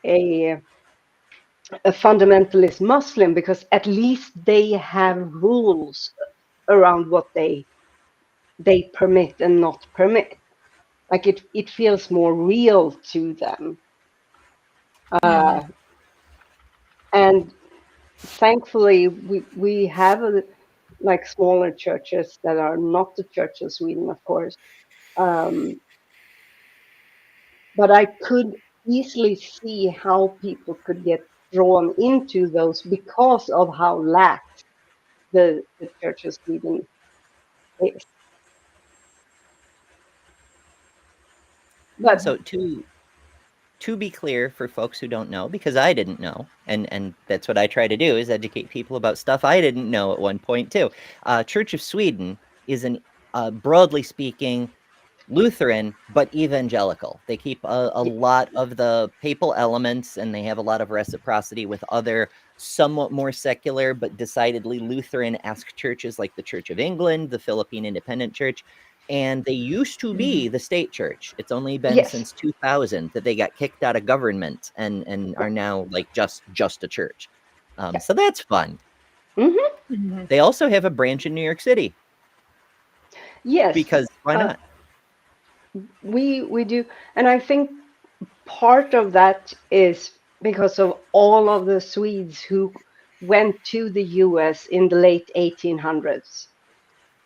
fundamentalist Muslim because at least they have rules around what they permit and not permit. Like it feels more real to them. And thankfully we have like smaller churches that are not the Church of Sweden, of course. But I could easily see how people could get drawn into those because of how lax the Church of Sweden is. But so to be clear for folks who don't know, because I didn't know, and that's what I try to do, is educate people about stuff I didn't know at one point too. Church of Sweden is broadly speaking, Lutheran, but evangelical. They keep a lot of the papal elements, and they have a lot of reciprocity with other somewhat more secular, but decidedly Lutheran-esque churches like the Church of England, the Philippine Independent Church, and they used to be the state church. It's only been since 2000 that they got kicked out of government and are now like just a church. So that's fun. They also have a branch in New York City. Yes, because why not? We do, and I think part of that is because of all of the Swedes who went to the US in the late 1800s.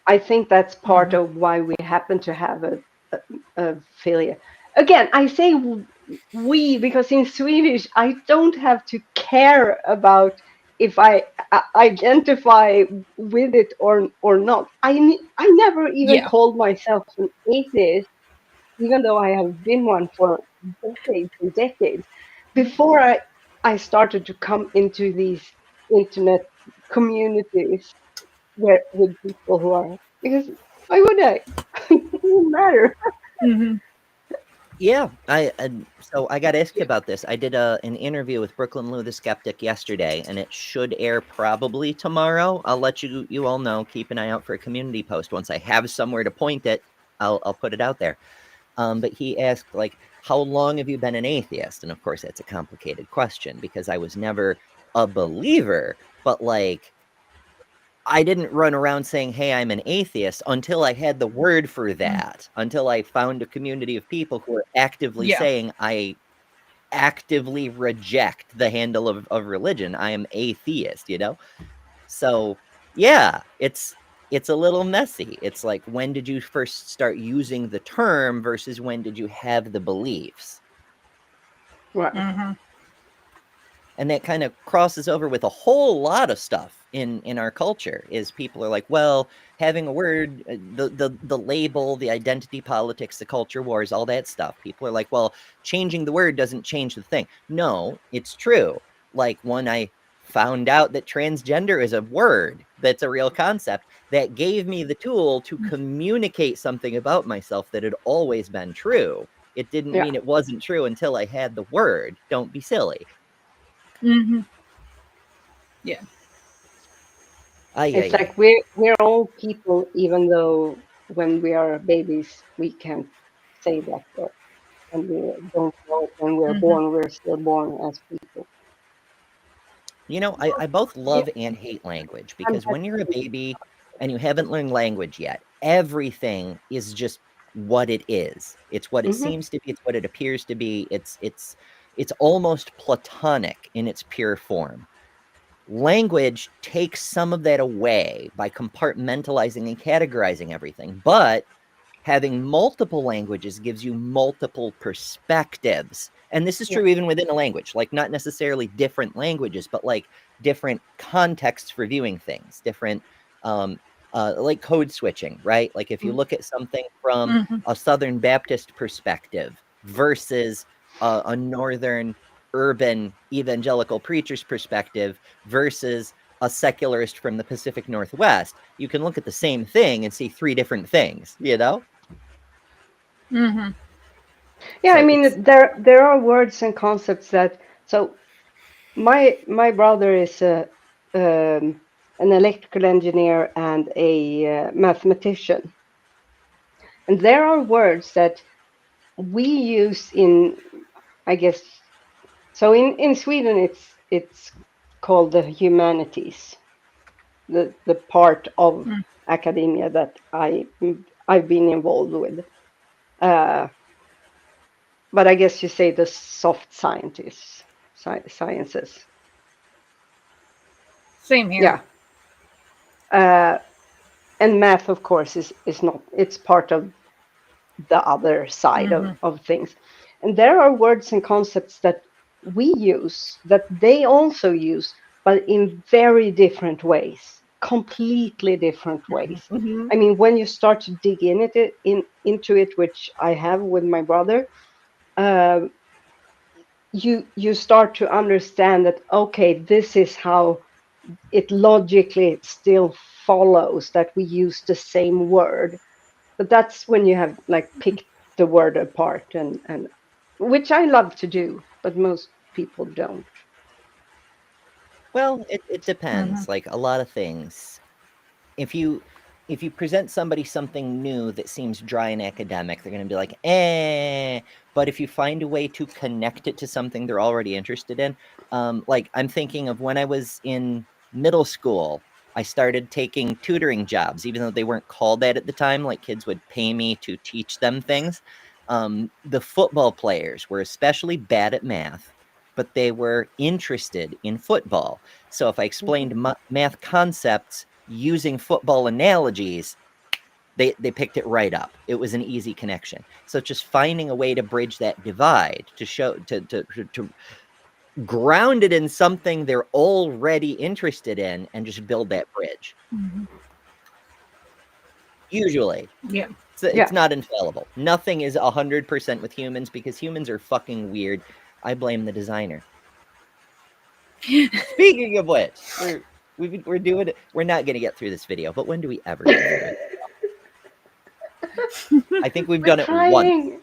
I think that's part of why we happen to have a filia. Again, I say we because in Swedish I don't have to care about if I identify with it or not. I never even called myself an atheist, even though I have been one for decades and decades. Before I started to come into these internet communities where with people who are, because why would I? It doesn't matter. Yeah, so I got asked about this. I did an interview with Brooklyn Lou the Skeptic yesterday, and it should air probably tomorrow. I'll let you all know. Keep an eye out for a community post. Once I have somewhere to point it, I'll put it out there. But he asked, like, how long have you been an atheist? And of course, that's a complicated question because I was never a believer, but like, I didn't run around saying, hey, I'm an atheist until I had the word for that, until I found a community of people who are actively saying, I actively reject the handle of religion. I am atheist, you know? So yeah, it's a little messy. It's like, when did you first start using the term versus when did you have the beliefs? Right. And that kind of crosses over with a whole lot of stuff in our culture. Is people are like, well, having a word, the label, the identity politics, the culture wars, all that stuff. People are like, well, changing the word doesn't change the thing. No, it's true. Like, when I found out that transgender is a word that's a real concept, that gave me the tool to communicate something about myself that had always been true. It didn't mean it wasn't true until I had the word. Don't be silly. Yeah. It's like we're all people, even though when we are babies we can't say that word, and we don't know when we're born. We're still born as people. You know, I both love and hate language, because when you're a baby and you haven't learned language yet, everything is just what it is. It's what it seems to be. It's what it appears to be. It's almost platonic in its pure form. Language takes some of that away by compartmentalizing and categorizing everything, but having multiple languages gives you multiple perspectives. And this is true even within a language, like not necessarily different languages, but like different contexts for viewing things, different, like code switching, right? Like if you look at something from a Southern Baptist perspective versus a Northern urban evangelical preacher's perspective versus a secularist from the Pacific Northwest, you can look at the same thing and see three different things, you know? Yeah, So I mean, there are words and concepts that. So my brother is an electrical engineer and a mathematician, and there are words that we use in, I guess. So in Sweden, it's called the humanities, the part of academia that I've been involved with. But I guess you say the soft sciences. Same here. Yeah. And math, of course, is not. It's part of the other side of things. And there are words and concepts that we use that they also use, but in very different ways, completely different ways. I mean, when you start to dig into it, which I have with my brother, you start to understand that, okay, this is how it logically still follows that we use the same word, But that's when you have like picked the word apart, and which I love to do, but most people don't. Well, it depends. Like a lot of things. If you present somebody something new that seems dry and academic, they're going to be like, eh. But if you find a way to connect it to something they're already interested in, like I'm thinking of when I was in middle school, I started taking tutoring jobs, even though they weren't called that at the time. Like kids would pay me to teach them things. The football players were especially bad at math, but they were interested in football. So if I explained math concepts using football analogies, they picked it right up. It was an easy connection. So just finding a way to bridge that divide, to show, to ground it in something they're already interested in, and just build that bridge. Usually. Yeah. It's not infallible. Nothing is 100% with humans, because humans are fucking weird. I blame the designer. Speaking of which, we're doing it. We're not going to get through this video, but when do we ever get through it? I think we've done it once.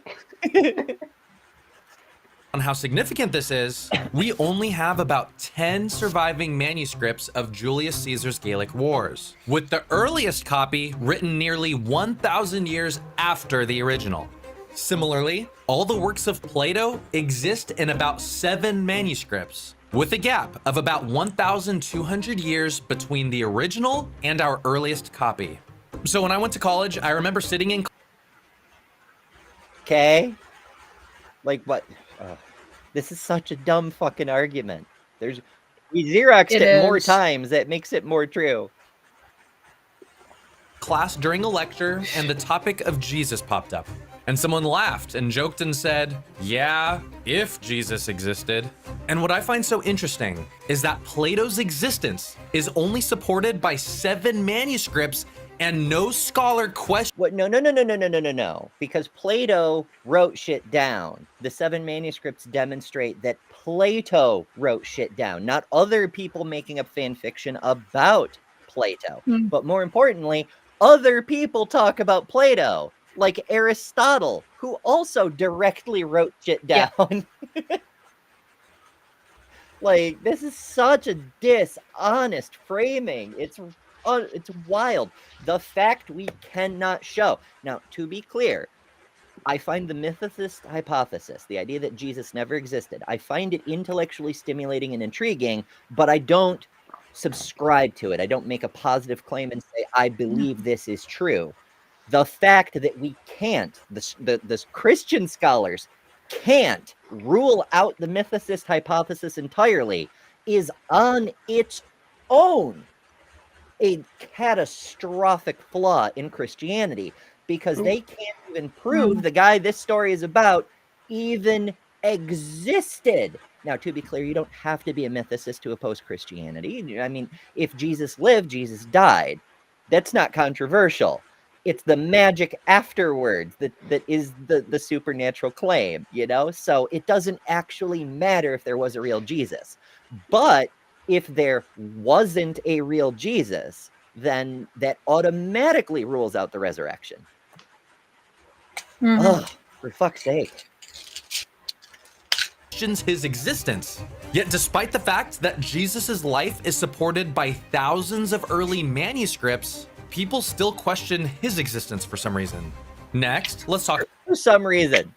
On how significant this is, we only have about 10 surviving manuscripts of Julius Caesar's Gallic Wars, with the earliest copy written nearly 1,000 years after the original. Similarly, all the works of Plato exist in about 7 manuscripts, with a gap of about 1,200 years between the original and our earliest copy. So when I went to college, I remember sitting in... Okay? Like what? This is such a dumb fucking argument. We Xeroxed it more times. That makes it more true. Class during a lecture, and the topic of Jesus popped up. And someone laughed and joked and said, yeah, if Jesus existed. And what I find so interesting is that Plato's existence is only supported by 7 manuscripts, and no scholar questions. What? No. Because Plato wrote shit down. The 7 manuscripts demonstrate that Plato wrote shit down, not other people making up fan fiction about Plato. But more importantly, other people talk about Plato, like Aristotle, who also directly wrote shit down. Yeah. Like, this is such a dishonest framing. It's wild. The fact we cannot show. Now, to be clear, I find the mythicist hypothesis, the idea that Jesus never existed, I find it intellectually stimulating and intriguing, but I don't subscribe to it. I don't make a positive claim and say, I believe this is true. The fact that we can't, the Christian scholars can't rule out the mythicist hypothesis entirely is on its own a catastrophic flaw in Christianity, because they can't even prove the guy this story is about even existed. Now, to be clear, you don't have to be a mythicist to oppose Christianity. I mean, if Jesus lived, Jesus died. That's not controversial. It's the magic afterwards that is the supernatural claim, you know? So it doesn't actually matter if there was a real Jesus. But if there wasn't a real Jesus, then that automatically rules out the resurrection. Oh, for fuck's sake. His existence. Yet despite the fact that Jesus's life is supported by thousands of early manuscripts, people still question his existence for some reason. Next, let's talk. For some reason.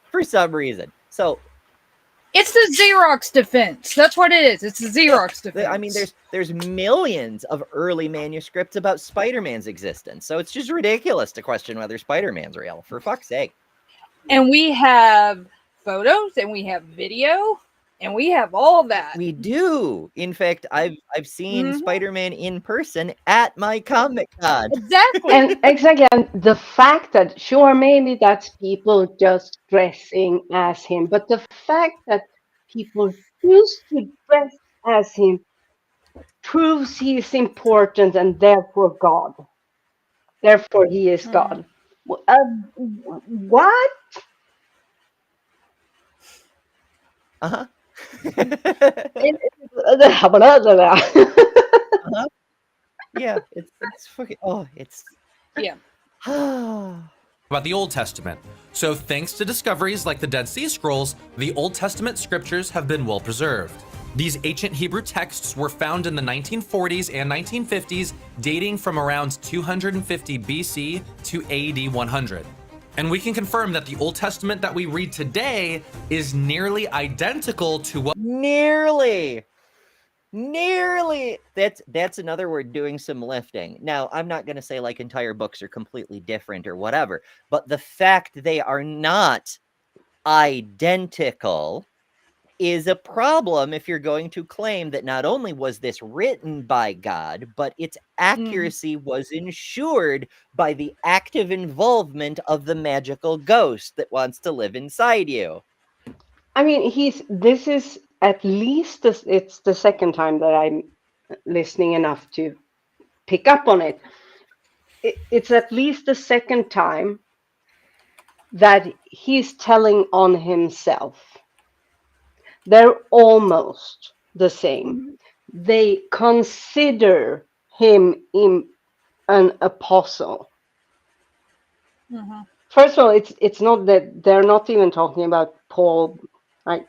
So it's the Xerox defense. That's what it is. It's the Xerox defense. I mean, there's millions of early manuscripts about Spider-Man's existence. So it's just ridiculous to question whether Spider-Man's real, for fuck's sake. And we have photos, and we have video, and we have all that. We do. In fact, I've seen Spider-Man in person at my Comic-Con. Exactly. And again, the fact that, sure, maybe that's people just dressing as him, but the fact that people choose to dress as him proves he is important and therefore God. Therefore, he is God. What? Uh-huh. Yeah, it's fucking, it's yeah. about the Old Testament. So thanks to discoveries like the Dead Sea Scrolls, the Old Testament scriptures have been well preserved. These ancient Hebrew texts were found in the 1940s and 1950s, dating from around 250 BC to AD 100. And we can confirm that the Old Testament that we read today is nearly identical to what— Nearly. That's another word, doing some lifting. Now, I'm not going to say like entire books are completely different or whatever, but the fact they are not identical is a problem if you're going to claim that not only was this written by God, but its accuracy was ensured by the active involvement of the magical ghost that wants to live inside you. I mean, this is at least it's the second time that I'm listening enough to pick up on it. It's at least the second time that he's telling on himself. They're almost the same. They consider him an apostle. Mm-hmm. First of all, it's not that they're not even talking about Paul. Right?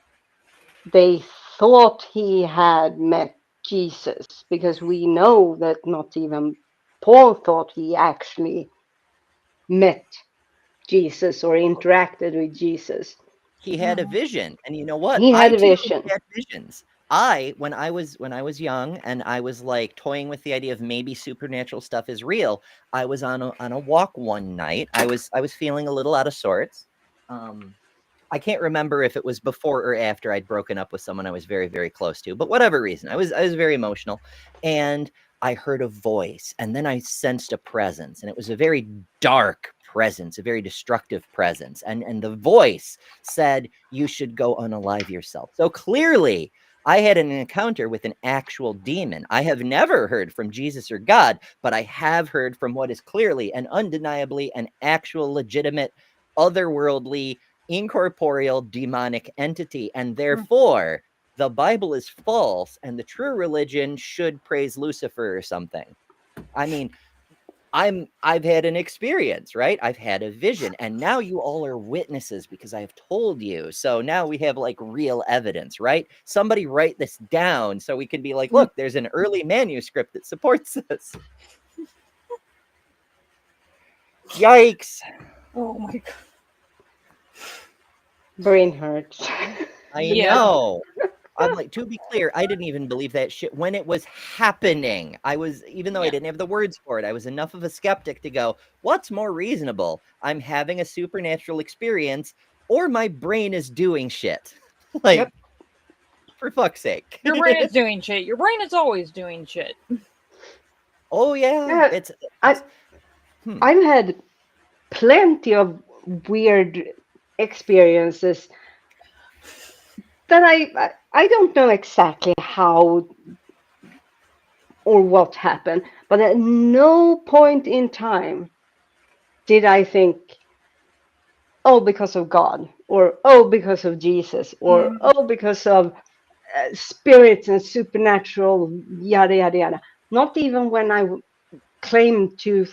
They thought he had met Jesus, because we know that not even Paul thought he actually met Jesus or interacted with Jesus. He had a vision, and you know what? He had I a too vision. had visions. When I was young and I was like toying with the idea of maybe supernatural stuff is real, I was on a walk one night. I was feeling a little out of sorts. I can't remember if it was before or after I'd broken up with someone I was very, very close to, but whatever reason, I was very emotional, and I heard a voice, and then I sensed a presence, and it was a very dark presence, a very destructive presence, and the voice said, "You should go unalive yourself." So clearly, I had an encounter with an actual demon. I have never heard from Jesus or God, but I have heard from what is clearly and undeniably an actual, legitimate, otherworldly, incorporeal demonic entity, and therefore the Bible is false and the true religion should praise Lucifer or something. I mean, I've had an experience, right? I've had a vision, and now you all are witnesses because I have told you. So now we have like real evidence, right? Somebody write this down so we can be like, look, there's an early manuscript that supports this. Yikes. Oh my God. Brain hurts. I know. I'm like, to be clear, I didn't even believe that shit when it was happening. Even though I didn't have the words for it, I was enough of a skeptic to go, what's more reasonable? I'm having a supernatural experience, or my brain is doing shit. Like, for fuck's sake. Your brain is doing shit. Your brain is always doing shit. Oh, yeah. yeah. I've had plenty of weird experiences that I don't know exactly how or what happened, but at no point in time did I think, oh, because of God, or oh, because of Jesus, or oh, because of spirits and supernatural, yada, yada, yada. Not even when I claim to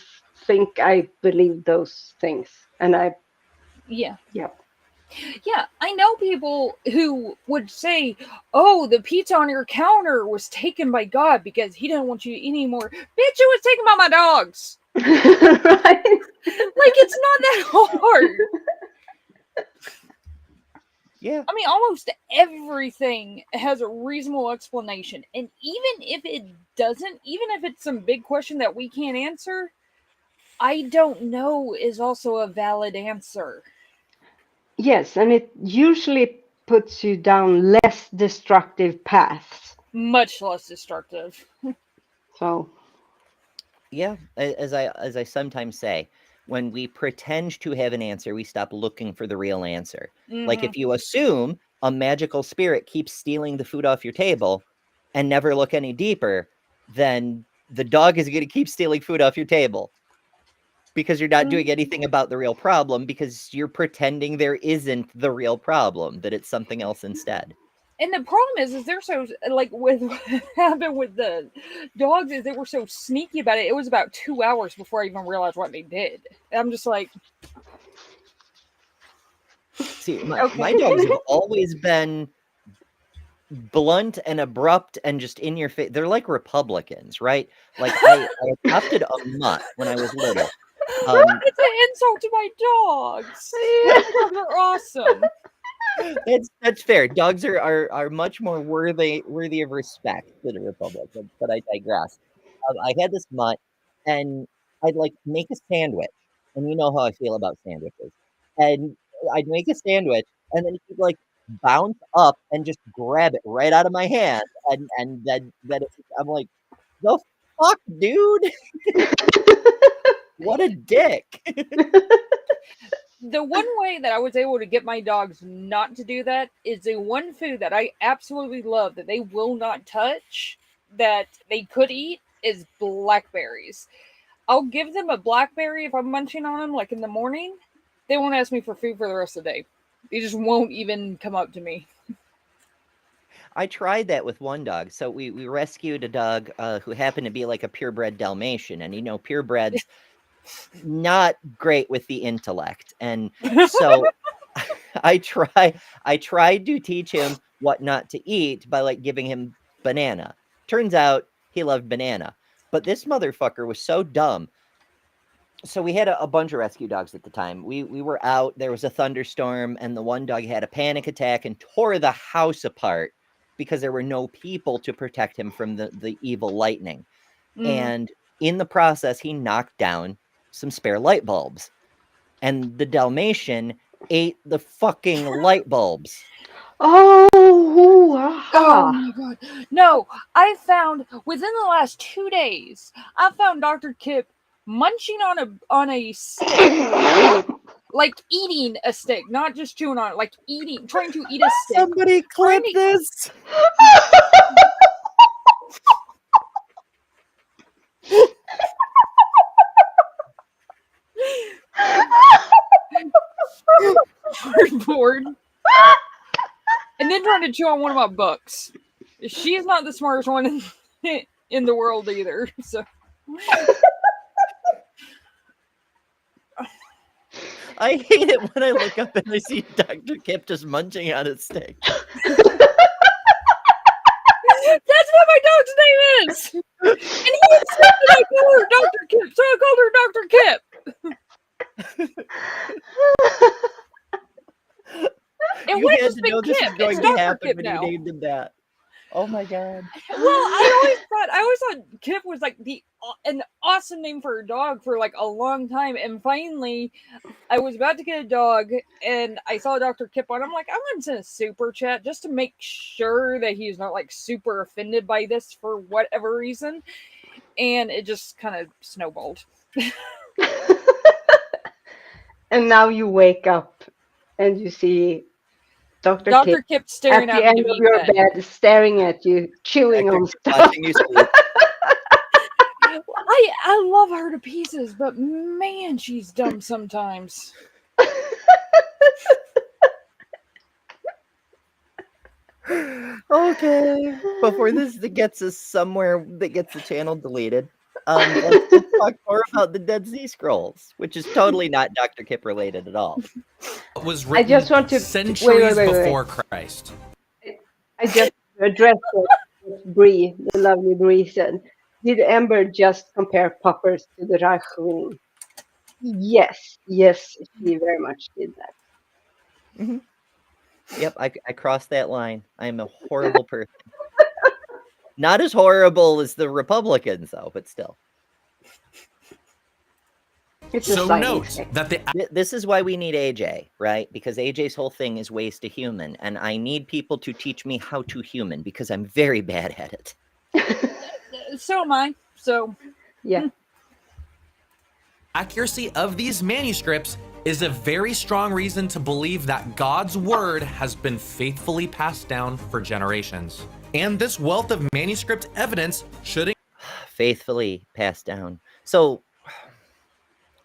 think I believe those things. And Yeah, I know people who would say, oh, the pizza on your counter was taken by God because he didn't want you to eat anymore. Bitch, it was taken by my dogs. right? Like, it's not that hard. Yeah. I mean, almost everything has a reasonable explanation. And even if it doesn't, even if it's some big question that we can't answer, I don't know is also a valid answer. Yes, and it usually puts you down less destructive paths. Much less destructive. So, yeah, as I sometimes say, when we pretend to have an answer, we stop looking for the real answer. Like if you assume a magical spirit keeps stealing the food off your table and never look any deeper, then the dog is going to keep stealing food off your table because you're not doing anything about the real problem, because you're pretending there isn't the real problem, that it's something else instead. And the problem is they're so, like, with what happened with the dogs, is they were so sneaky about it. It was about 2 hours before I even realized what they did. And I'm just like, See, my dogs have always been blunt and abrupt and just in your face. They're like Republicans, right? Like I adopted a mutt when I was little. It's an insult to my dogs. My dogs are awesome. That's fair. Dogs are much more worthy of respect than a Republican, but I digress. I had this mutt, and I'd like make a sandwich, and you know how I feel about sandwiches. And I'd make a sandwich, and then he'd like bounce up and just grab it right out of my hand, and then I'm like, the fuck, dude! What a dick! The one way that I was able to get my dogs not to do that is the one food that I absolutely love that they will not touch, that they could eat, is blackberries. I'll give them a blackberry if I'm munching on them, like in the morning. They won't ask me for food for the rest of the day. They just won't even come up to me. I tried that with one dog. So we rescued a dog who happened to be like a purebred Dalmatian, and purebreds not great with the intellect, and so I tried to teach him what not to eat by like giving him banana. Turns out he loved banana, but this motherfucker was so dumb. So we had a bunch of rescue dogs at the time. We were out, there was a thunderstorm, and the one dog had a panic attack and tore the house apart because there were no people to protect him from the evil lightning. And in the process, he knocked down some spare light bulbs, and the Dalmatian ate the fucking light bulbs. Oh my god! No, I found within the last 2 days, I found Dr. Kip munching on a stick, like eating a stick, not just chewing on it, like trying to eat a stick. Somebody clip this. Board. And then trying to chew on one of my books. She's not the smartest one in the world either. So I hate it when I look up and I see Dr. Kip just munching on a stick. That's what my dog's name is. And he insisted I call her Dr. Kip, so I called her Dr. Kip. It You wouldn't had just to be know this Kip. was going It's to Dr. happen Kip when now. you named him that. Oh my god. Well, I always thought Kip was like an awesome name for a dog for like a long time, and finally, I was about to get a dog, and I saw Dr. Kip on. I'm like, I'm gonna send a super chat just to make sure that he's not like super offended by this for whatever reason, and it just kind of snowballed. And now you wake up and you see Dr. Kip staring at at the end me of your bed, staring at you, chewing on stuff. Watching you sleep. I love her to pieces, but man, she's dumb sometimes. Okay. Before this gets us somewhere that gets the channel deleted, let's talk more about the Dead Sea Scrolls, which is totally not Dr. Kip related at all. It was I written just want to centuries wait. before Christ. I just addressed what Bree, the lovely Bree, said. Did Ember just compare poppers to the Reichwein? Yes, she very much did that. Mm-hmm. Yep, I crossed that line. I'm a horrible person. Not as horrible as the Republicans, though, but still. It's a So side note effect. that This is why we need AJ, right? Because AJ's whole thing is ways to human, and I need people to teach me how to human because I'm very bad at it. So am I. So Yeah. accuracy of these manuscripts is a very strong reason to believe that God's word has been faithfully passed down for generations. And this wealth of manuscript evidence should Faithfully passed down. So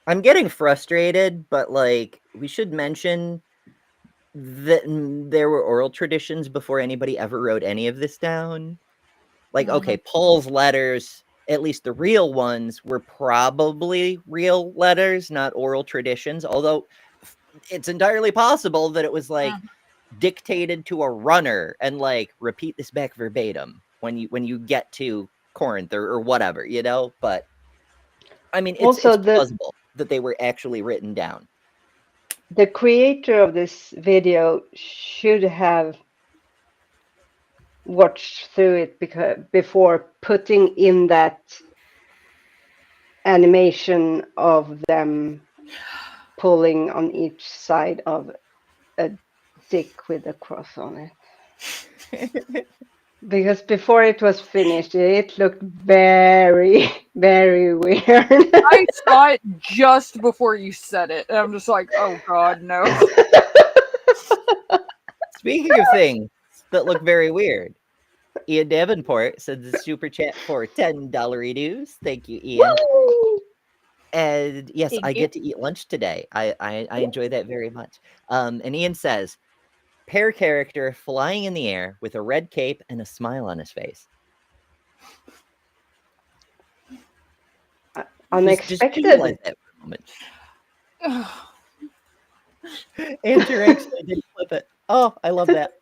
I'm getting frustrated, but like we should mention that there were oral traditions before anybody ever wrote any of this down. Like, okay, Paul's letters, at least the real ones, were probably real letters, not oral traditions. Although it's entirely possible that it was like dictated to a runner and like repeat this back verbatim when you get to Corinth or whatever, you know. But I mean, it's plausible that they were actually written down. The creator of this video should have watched through it before putting in that animation of them pulling on each side of a dick with a cross on it. Because before it was finished, it looked very, very weird. I saw it just before you said it, and I'm just like, oh god, no. Speaking of things that look very weird, Ian Davenport said the super chat for $10 dues. Thank you, Ian. Woo! And yes, Thank I you. get to eat lunch today. I enjoy that very much. And Ian says, pair character flying in the air with a red cape and a smile on his face. Unexpected. Just visualize that for a moment. Andrew actually did flip it. Oh, I love that.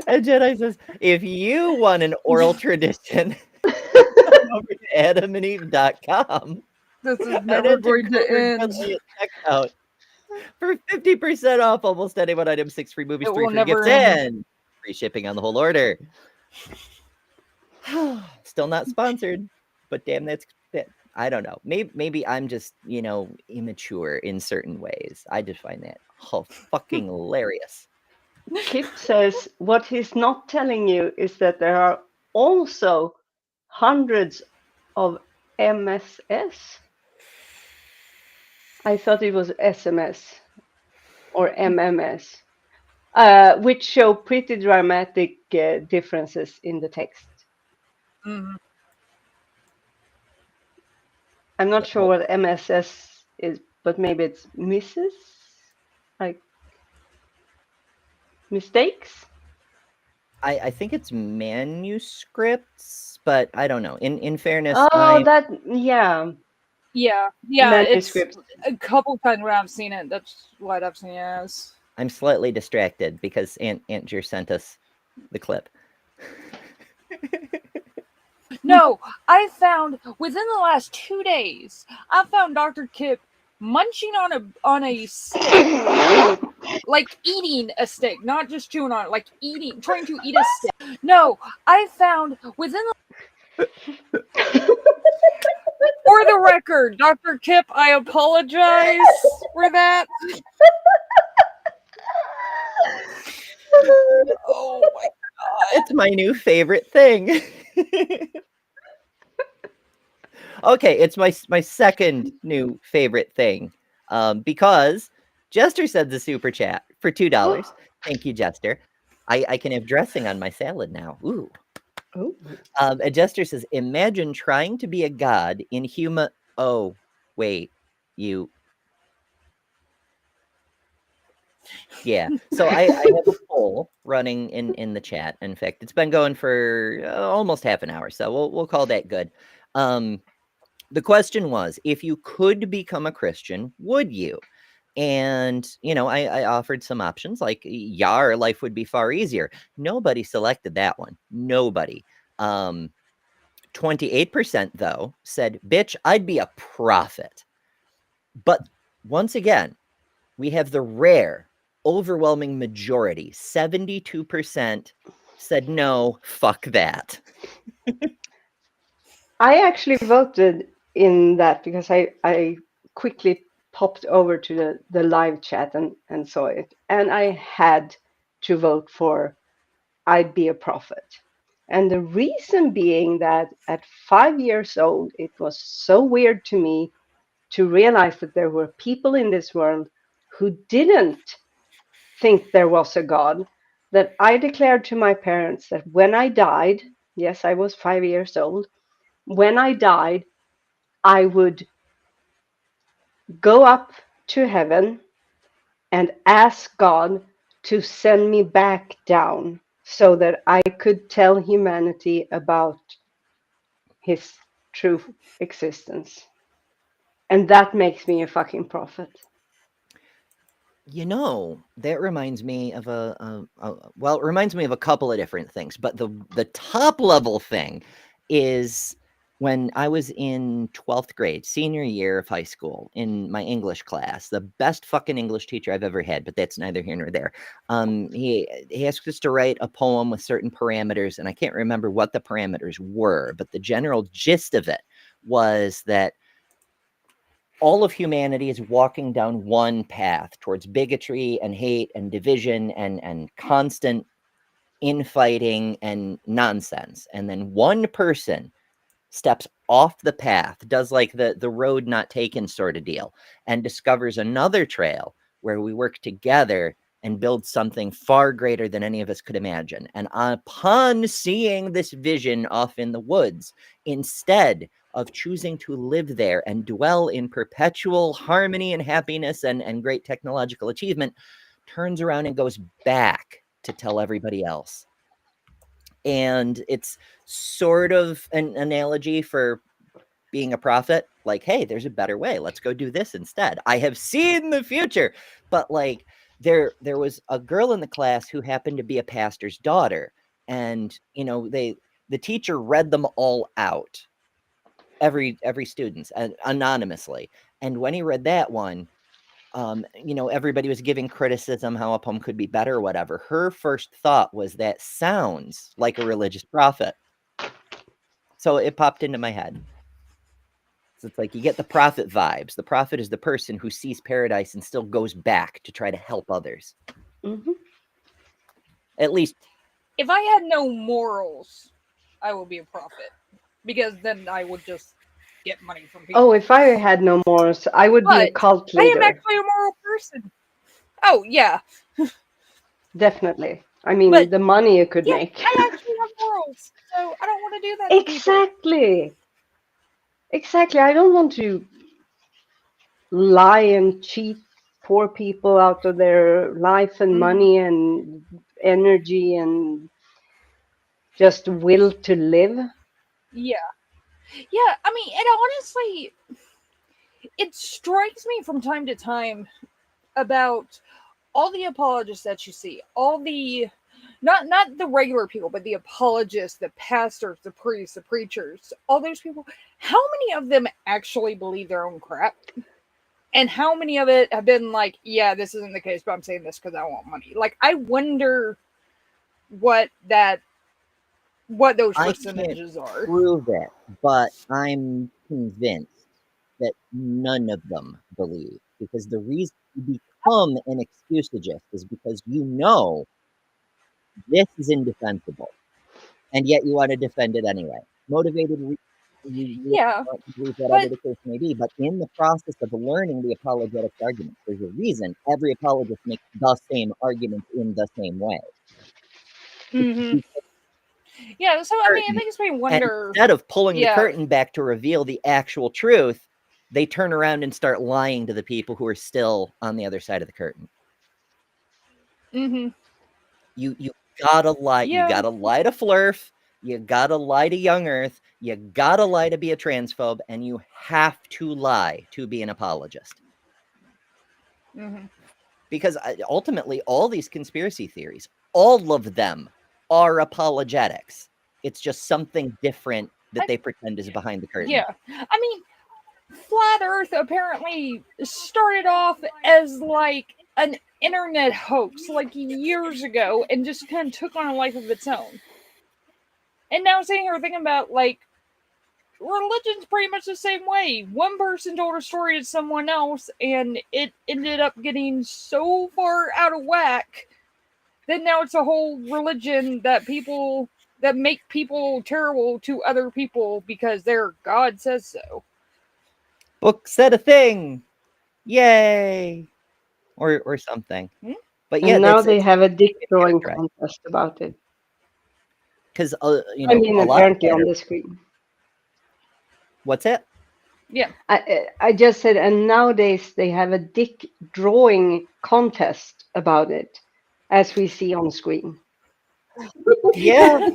And Jedi says, if you want an oral tradition, come over to adamandeve.com. This is and never enter going to code end. Dudley at checkout for 50% off almost any one item, 6 free movies, It 3 will free never gifts, end. and free shipping on the whole order. Still not sponsored, but damn, that. I don't know. Maybe I'm just, you know, immature in certain ways. I just find that fucking hilarious. Kip says what he's not telling you is that there are also hundreds of MSS. I thought it was SMS or MMS, which show pretty dramatic differences in the text. Mhm. I'm not sure what MSS is, but maybe it's Mrs. Like mistakes. I think it's manuscripts, but I don't know. In fairness, Oh, Yeah, it's manuscripts. a couple times where I've seen it. That's what I've seen it as. I'm slightly distracted because Aunt Jer sent us the clip. No, I found within the last 2 days, I found Dr. Kip munching on a stick, like eating a stick, not just chewing on it, like trying to eat a stick. No, I found within the for the record, Dr. Kip, I apologize for that. Oh my god. It's my new favorite thing. Okay, it's my second new favorite thing. Because Jester said the super chat for $2. Thank you, Jester. I can have dressing on my salad now. Ooh. Ooh. And Jester says, imagine trying to be a god in human. Oh, wait, you. Yeah. So I have a poll running in the chat. In fact, it's been going for almost half an hour, so we'll call that good. The question was, if you could become a Christian, would you? And, you know, I offered some options like, yeah, our life would be far easier. Nobody selected that one. Nobody. 28%, though, said, bitch, I'd be a prophet. But once again, we have the rare, overwhelming majority. 72% said, no, fuck that. I actually voted in that because I quickly popped over to the live chat and saw it. And I had to vote for I'd be a prophet. And the reason being that at 5 years old, it was so weird to me to realize that there were people in this world who didn't think there was a God, that I declared to my parents that when I died, yes, I was 5 years old, when I died, I would go up to heaven and ask God to send me back down so that I could tell humanity about his true existence. And that makes me a fucking prophet. You know, that reminds me of well, it reminds me of a couple of different things, but the top level thing is when I was in 12th grade, senior year of high school, in my English class, the best fucking English teacher I've ever had, but that's neither here nor there. He asked us to write a poem with certain parameters, and I can't remember what the parameters were, but the general gist of it was that all of humanity is walking down one path towards bigotry and hate and division and constant infighting and nonsense. And then one person steps off the path, does like the road not taken sort of deal, and discovers another trail where we work together and build something far greater than any of us could imagine. And upon seeing this vision off in the woods, instead of choosing to live there and dwell in perpetual harmony and happiness and great technological achievement, turns around and goes back to tell everybody else. And it's sort of an analogy for being a prophet. Like, hey, there's a better way. Let's go do this instead. I have seen the future. But like, there was a girl in the class who happened to be a pastor's daughter. And, you know, the teacher read them all out, every student, anonymously. And when he read that one, you know, everybody was giving criticism how a poem could be better or whatever. Her first thought was, that sounds like a religious prophet. So it popped into my head. So it's like you get the prophet vibes. The prophet is the person who sees paradise and still goes back to try to help others. Mm-hmm. At least, if I had no morals, I would be a prophet, because then I would just get money from people. Oh, if I had no morals, I would be a cult leader. I am actually a moral person. Oh, yeah. Definitely. I mean, But, the money you could make. I actually have morals, so I don't want to do that. Exactly. Exactly. I don't want to lie and cheat poor people out of their life and money and energy and just will to live. Yeah. Yeah, I mean, it honestly, it strikes me from time to time about all the apologists that you see, all the, not the regular people, but the apologists, the pastors, the priests, the preachers, all those people, how many of them actually believe their own crap? And how many of it have been like, yeah, this isn't the case, but I'm saying this because I want money? Like, I wonder what those percentages are. I can't prove it, but I'm convinced that none of them believe, because the reason you become an excusagist is because you know this is indefensible, and yet you want to defend it anyway. Motivated, you want to believe whatever the case may be, but in the process of learning the apologetics argument, there's a reason every apologist makes the same argument in the same way. Mm-hmm. Yeah, so I mean, it makes me wonder. And instead of pulling the curtain back to reveal the actual truth, they turn around and start lying to the people who are still on the other side of the curtain. Mm-hmm. You gotta lie. Yeah. You gotta lie to Flurf. You gotta lie to Young Earth. You gotta lie to be a transphobe, and you have to lie to be an apologist. Mm-hmm. Because ultimately, all these conspiracy theories, all of them are apologetics. It's just something different that they pretend is behind the curtain. Yeah. I mean, Flat Earth apparently started off as like an internet hoax like years ago and just kind of took on a life of its own. And now sitting here thinking about, like, religion's pretty much the same way. One person told a story to someone else and it ended up getting so far out of whack that now it's a whole religion that make people terrible to other people because their God says so. Book said a thing. Yay. Or something. But yeah, and now they have a dick drawing contest about it. Because you know, I mean, apparently on the screen. What's it? Yeah. I just said, and nowadays they have a dick drawing contest about it, as we see on screen. Yeah,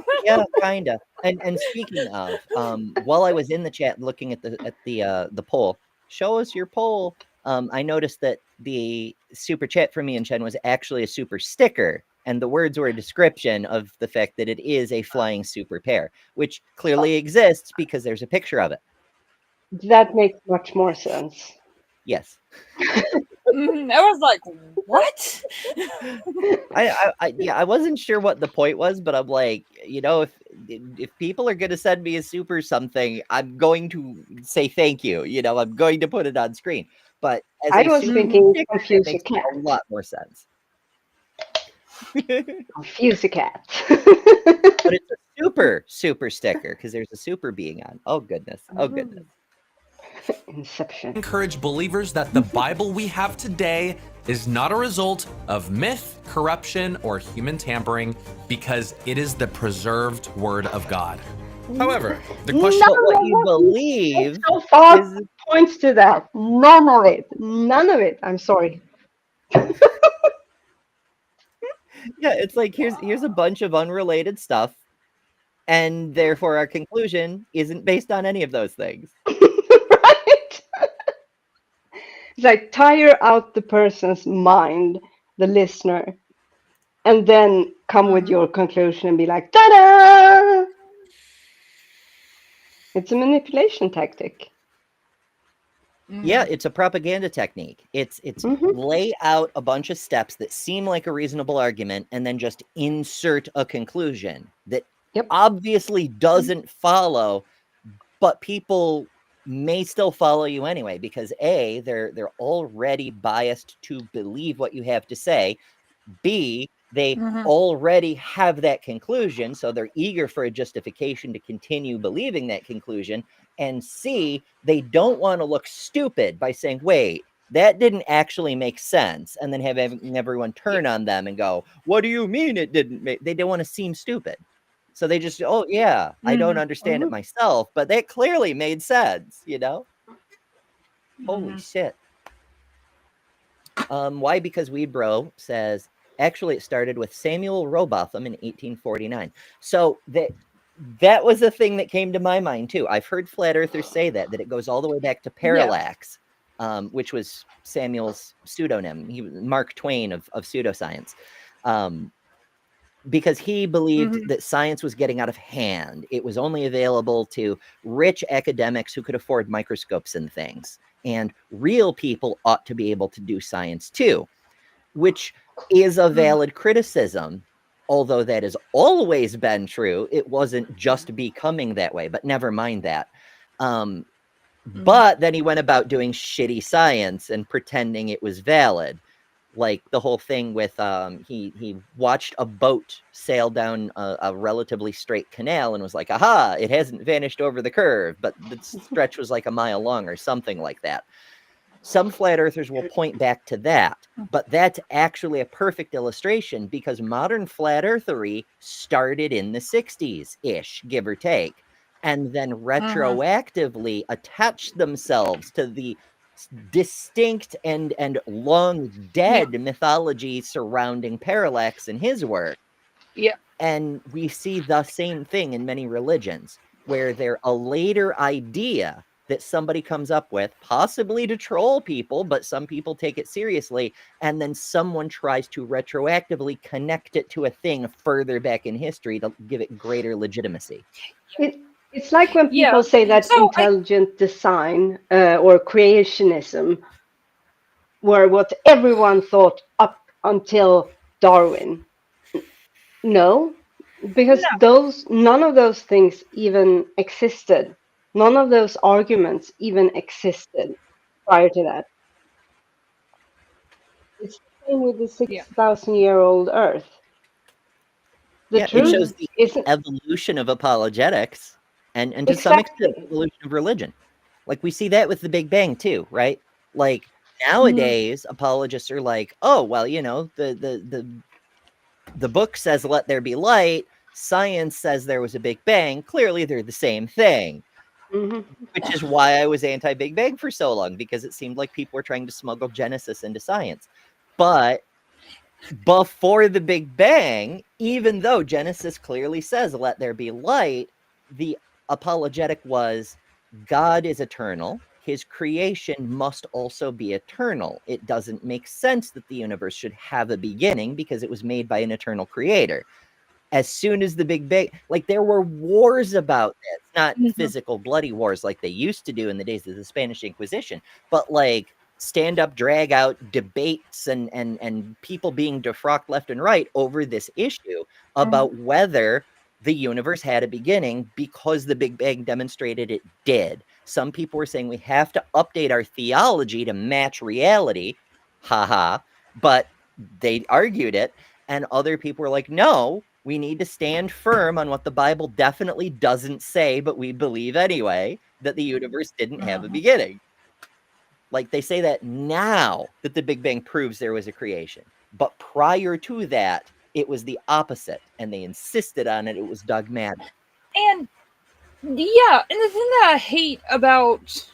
kind of. And speaking of, while I was in the chat looking at the poll, show us your poll. I noticed that the super chat from me and Chen was actually a super sticker, and the words were a description of the fact that it is a flying super pair, which clearly exists because there's a picture of it. That makes much more sense. Yes. I was like, what? I wasn't sure what the point was, but I'm like, you know, if people are going to send me a super something, I'm going to say thank you. You know, I'm going to put it on screen. But as I a was super thinking sticker, confuse it a makes cat. a lot more sense. Confuse a cat. But it's a super sticker because there's a super being on. Oh goodness. Oh goodness. Inception. Encourage believers that the Bible we have today is not a result of myth, corruption, or human tampering, because it is the preserved Word of God. However, the question... But what you believe so far is... points to that. None of it. None of it. I'm sorry. Yeah, it's like here's a bunch of unrelated stuff, and therefore our conclusion isn't based on any of those things. Right? It's like tire out the person's mind, the listener, and then come with your conclusion and be like, ta-da! It's a manipulation tactic. Yeah, it's a propaganda technique. It's lay out a bunch of steps that seem like a reasonable argument and then just insert a conclusion that obviously doesn't follow, but people may still follow you anyway because A, they're already biased to believe what you have to say. B, they already have that conclusion, so they're eager for a justification to continue believing that conclusion. And C, they don't want to look stupid by saying, wait, that didn't actually make sense, and then having everyone turn on them and go, what do you mean it didn't make... They don't want to seem stupid. So they just, oh yeah, I don't understand it myself, but that clearly made sense, you know? Holy shit. Why? Because Weed Bro says, actually, it started with Samuel Robotham in 1849. So that was a thing that came to my mind, too. I've heard flat earthers say that it goes all the way back to Parallax, which was Samuel's pseudonym. He was Mark Twain of pseudoscience. Because he believed that science was getting out of hand. It was only available to rich academics who could afford microscopes and things. And real people ought to be able to do science too, which is a valid criticism, although that has always been true. It wasn't just becoming that way, but never mind that. But then he went about doing shitty science and pretending it was valid. Like the whole thing with he watched a boat sail down a relatively straight canal and was like, aha, it hasn't vanished over the curve, but the stretch was like a mile long or something like that. Some flat earthers will point back to that, but that's actually a perfect illustration because modern flat earthery started in the 60s-ish, give or take, and then retroactively attached themselves to the distinct and long dead mythology surrounding Parallax and his work. Yeah. And we see the same thing in many religions, where they're a later idea that somebody comes up with, possibly to troll people, but some people take it seriously, and then someone tries to retroactively connect it to a thing further back in history to give it greater legitimacy. It's like when people say that intelligent design or creationism were what everyone thought up until Darwin. No, because none of those things even existed. None of those arguments even existed prior to that. It's the same with the 6,000-year-old Earth. The truth it shows the evolution of apologetics and to some extent the evolution of religion. Like we see that with the Big Bang too, right? Like nowadays apologists are like, oh well, you know, the book says let there be light, science says there was a Big Bang, clearly they're the same thing. Which is why I was anti-Big Bang for so long, because it seemed like people were trying to smuggle Genesis into science. But before the Big Bang, even though Genesis clearly says let there be light, the apologetic was God is eternal. his creation must also be eternal. It doesn't make sense that the universe should have a beginning because it was made by an eternal creator. As soon as the Big Bang, like there were wars about this, not physical bloody wars like they used to do in the days of the Spanish Inquisition, but like stand up, drag out debates and people being defrocked left and right over this issue about whether the universe had a beginning because the Big Bang demonstrated it did. Some people were saying we have to update our theology to match reality. Haha. But they argued it. And other people were like, no, we need to stand firm on what the Bible definitely doesn't say, but we believe anyway, that the universe didn't have a beginning. Like they say that now that the Big Bang proves there was a creation. But prior to that, it was the opposite, and they insisted on it. It was dogmatic. And yeah, and the thing that I hate about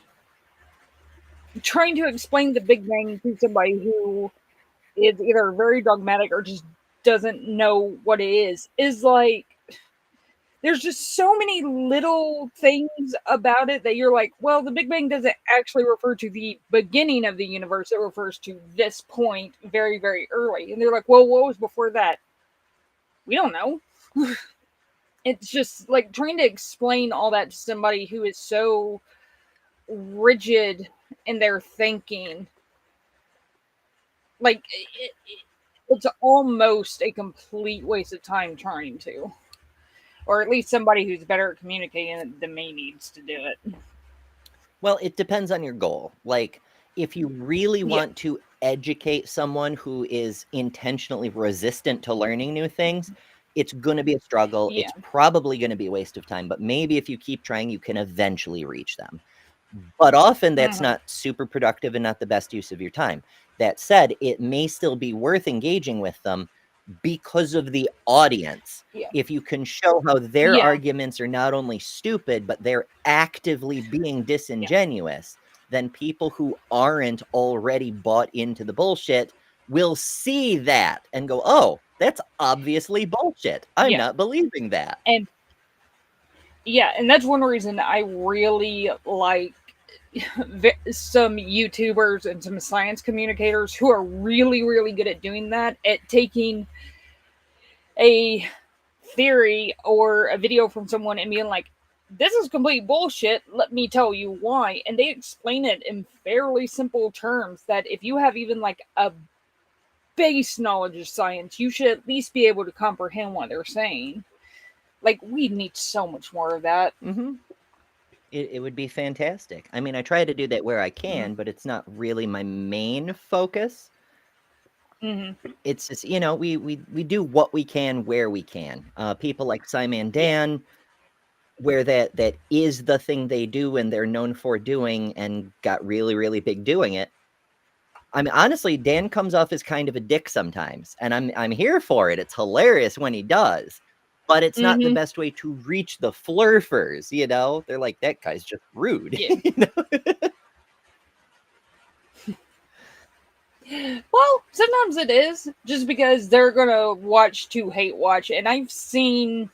trying to explain the Big Bang to somebody who is either very dogmatic or just doesn't know what it is like, there's just so many little things about it that you're like, well, the Big Bang doesn't actually refer to the beginning of the universe. It refers to this point very, very early. And they're like, well, what was before that? We don't know. It's just like trying to explain all that to somebody who is so rigid in their thinking. Like, it's almost a complete waste of time trying to. Or at least somebody who's better at communicating than me needs to do it. Well, it depends on your goal. Like, if you really want to educate someone who is intentionally resistant to learning new things, it's going to be a struggle. It's probably going to be a waste of time. But maybe if you keep trying, you can eventually reach them. But often that's not super productive and not the best use of your time. That said, it may still be worth engaging with them because of the audience. If you can show how their arguments are not only stupid, but they're actively being disingenuous, then people who aren't already bought into the bullshit will see that and go, oh, that's obviously bullshit. I'm not believing that. And that's one reason I really like some YouTubers and some science communicators who are really, really good at doing that, at taking a theory or a video from someone and being like, this is complete bullshit, let me tell you why. And they explain it in fairly simple terms that if you have even like a base knowledge of science, you should at least be able to comprehend what they're saying. Like, we need so much more of that. It would be fantastic. I mean, I try to do that where I can, but it's not really my main focus. It's just, you know, we do what we can where we can. People like Simon Dan, where that is the thing they do and they're known for doing and got really, really big doing it. I mean, honestly, Dan comes off as kind of a dick sometimes, and I'm here for it. It's hilarious when he does. But it's not the best way to reach the flurfers, you know? They're like, that guy's just rude. You know? Well, sometimes it is, just because they're gonna watch to hate watch, and I've seen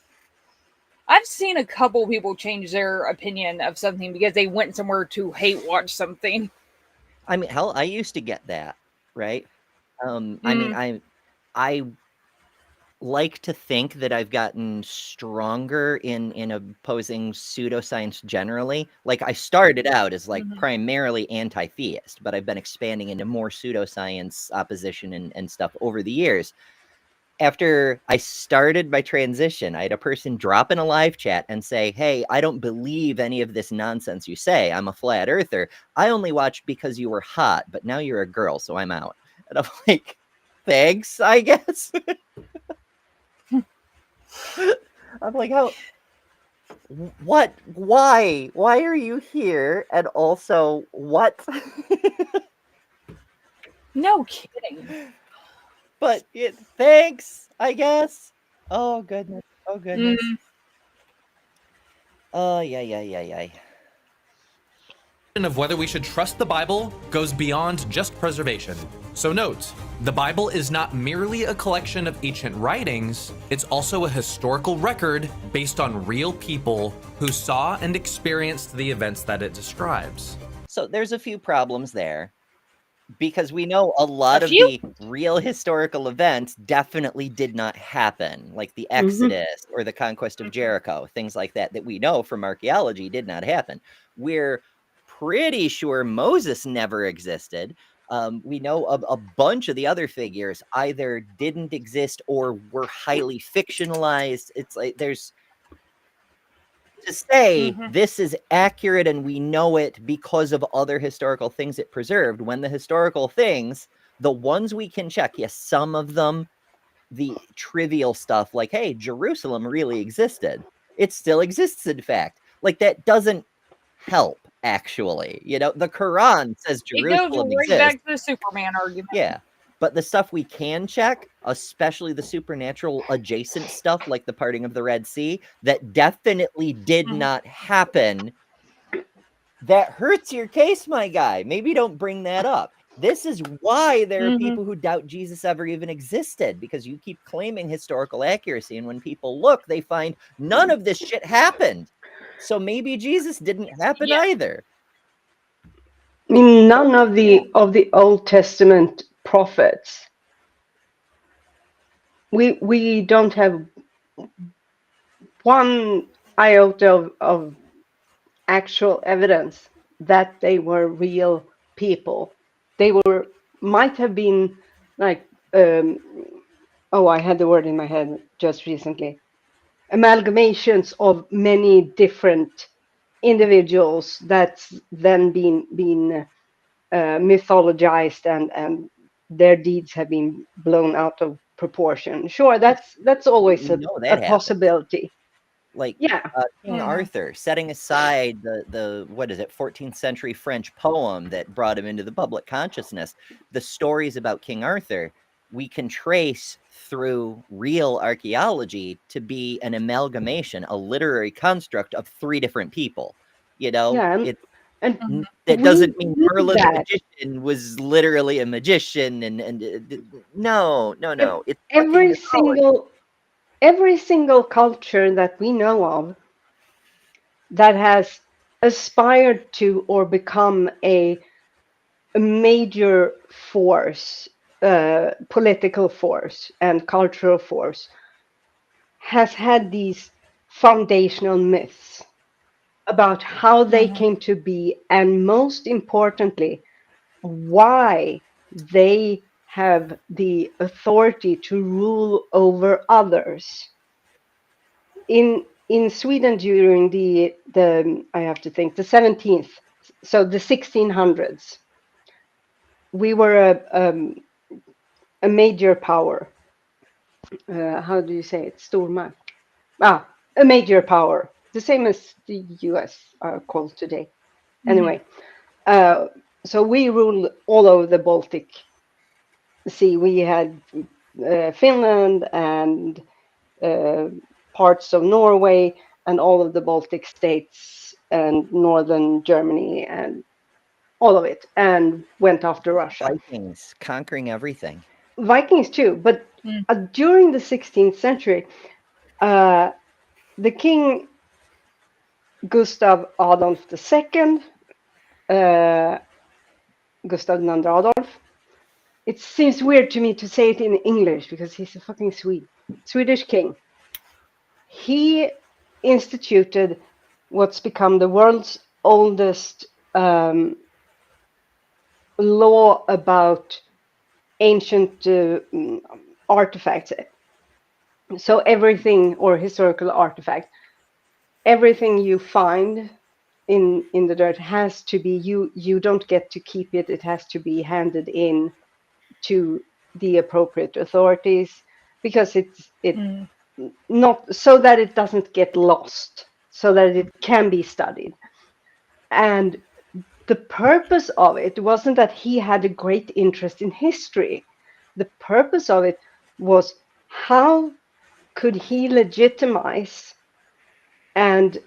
a couple people change their opinion of something because they went somewhere to hate watch something. I mean, hell, I used to get that, right? I mean, I like to think that I've gotten stronger in opposing pseudoscience generally. Like, I started out as like primarily anti-theist, but I've been expanding into more pseudoscience opposition and stuff over the years. After I started my transition, I had a person drop in a live chat and say, hey, I don't believe any of this nonsense you say. I'm a flat earther. I only watched because you were hot, but now you're a girl, so I'm out. And I'm like, thanks, I guess. I'm like, how? What? Why? Why are you here? And also, what? No kidding. But thanks, I guess. Oh goodness. Oh goodness. Oh yeah. Of whether we should trust the Bible goes beyond just preservation. So note, the Bible is not merely a collection of ancient writings, it's also a historical record based on real people who saw and experienced the events that it describes. So there's a few problems there, because we know a lot A of few? the real historical events definitely did not happen, like the Mhm. Exodus or the conquest of Jericho, things like that, that we know from archaeology did not happen. We're pretty sure Moses never existed. We know a bunch of the other figures either didn't exist or were highly fictionalized. It's like there's to say this is accurate and we know it because of other historical things it preserved, when the historical things, the ones we can check, yes, some of them, the trivial stuff like, hey, Jerusalem really existed. It still exists, in fact. Like, that doesn't help, actually. You know, the Quran says It goes Jerusalem right exists. back to the Superman argument. Yeah. But the stuff we can check, especially the supernatural adjacent stuff like the parting of the Red Sea, that definitely did not happen, that hurts your case, my guy. Maybe don't bring that up. This is why there are people who doubt Jesus ever even existed, because you keep claiming historical accuracy, and when people look, they find none of this shit happened. So maybe Jesus didn't happen either. I mean, none of the Old Testament prophets. We don't have one iota of actual evidence that they were real people. They might have been like I had the word in my head just recently. Amalgamations of many different individuals that's then been mythologized, and their deeds have been blown out of proportion. Sure, that's always We know that a happens. possibility. Like Yeah. King Arthur, setting aside the what is it, 14th century French poem that brought him into the public consciousness, the stories about King Arthur we can trace through real archaeology to be an amalgamation, a literary construct of 3 different people. You know, Yeah, and that we doesn't mean knew Merlin the that. magician was literally a magician, and no. It's fucking Every mythology. single culture that we know of that has aspired to or become a major force, political force and cultural force, has had these foundational myths about how they came to be, and most importantly, why they have the authority to rule over others. In Sweden during the I have to think, the 17th, so the 1600s, we were a major power. How do you say it? Stormakt. A major power, the same as the US are called today. Anyway, so we ruled all over the Baltic Sea. We had Finland and parts of Norway and all of the Baltic states and northern Germany and all of it, and went after Russia. Vikings conquering everything. Vikings too, but during the 16th century, the king Gustav Adolf II, Gustav II Adolf. It seems weird to me to say it in English because he's a fucking Swedish king. He instituted what's become the world's oldest law about ancient artifacts. So everything, or historical artifact, everything you find in the dirt has to be, you don't get to keep it. It has to be handed in to the appropriate authorities, because it's not so that it doesn't get lost, so that it can be studied. And the purpose of it wasn't that he had a great interest in history. The purpose of it was, how could he legitimize and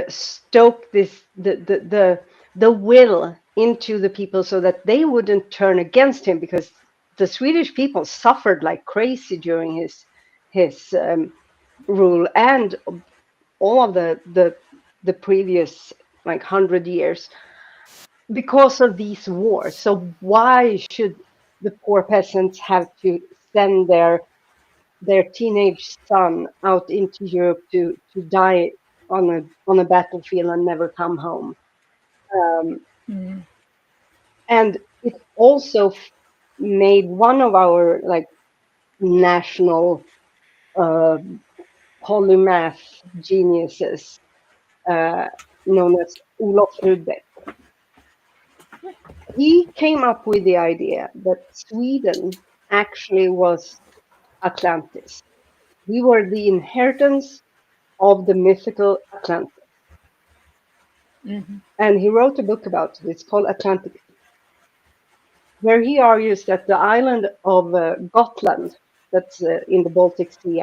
stoke this the will into the people, so that they wouldn't turn against him, because the Swedish people suffered like crazy during his rule, and all of the previous like 100 years. because of these wars. So why should the poor peasants have to send their teenage son out into Europe to die on a battlefield and never come home? Mm. And it also made one of our like national polymath geniuses, known as Olof Rudbeck. He came up with the idea that Sweden actually was Atlantis. We were the inheritance of the mythical Atlantis. Mm-hmm. And he wrote a book about it. It's called Atlantic, where he argues that the island of Gotland, that's in the Baltic Sea,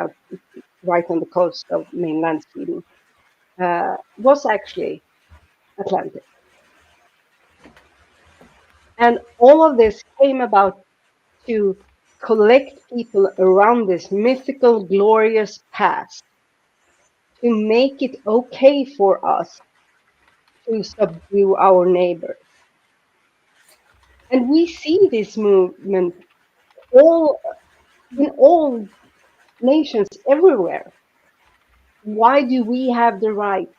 right on the coast of mainland Sweden, was actually Atlantis. And all of this came about to collect people around this mythical, glorious past, to make it okay for us to subdue our neighbors. And we see this movement all in all nations everywhere. Why do we have the right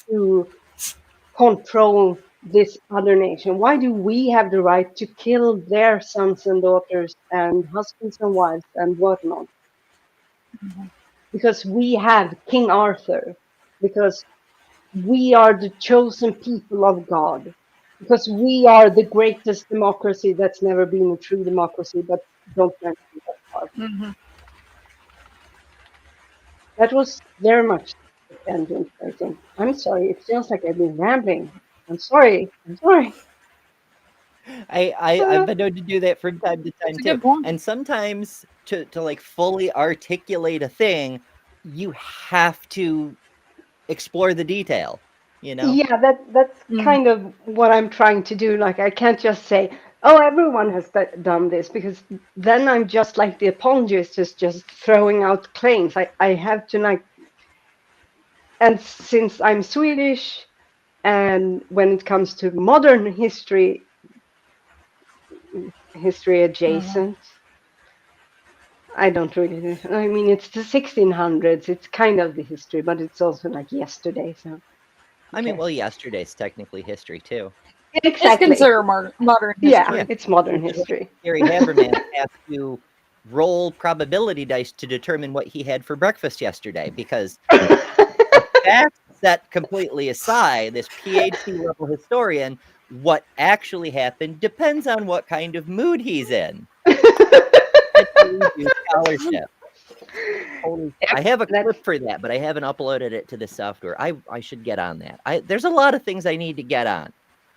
to control this other nation? Why do we have the right to kill their sons and daughters and husbands and wives and whatnot? Because we have King Arthur, because we are the chosen people of God, because we are the greatest democracy that's never been a true democracy, but don't mention that part. Mm-hmm. That was very much the tangent, I think. I'm sorry, it feels like I've been rambling. I'm sorry. I've been known to do that from time to time That's a too. good point. And sometimes to like fully articulate a thing, you have to explore the detail, you know? Yeah, that's kind of what I'm trying to do. Like, I can't just say, "Oh, everyone has done this," because then I'm just like the apologist, is just throwing out claims. I have to like, and since I'm Swedish, and when it comes to modern history adjacent, I don't really. I mean, it's the 1600s. It's kind of the history, but it's also like yesterday. So I mean, well, yesterday's technically history too. It's exactly. considered modern history. Yeah, it's modern history. Gary Habermas has to roll probability dice to determine what he had for breakfast yesterday, because facts set completely aside, this PhD level historian, what actually happened depends on what kind of mood he's in. That's how we do scholarship. I have a clip for that, but I haven't uploaded it to the software. I should get on that. There's a lot of things I need to get on.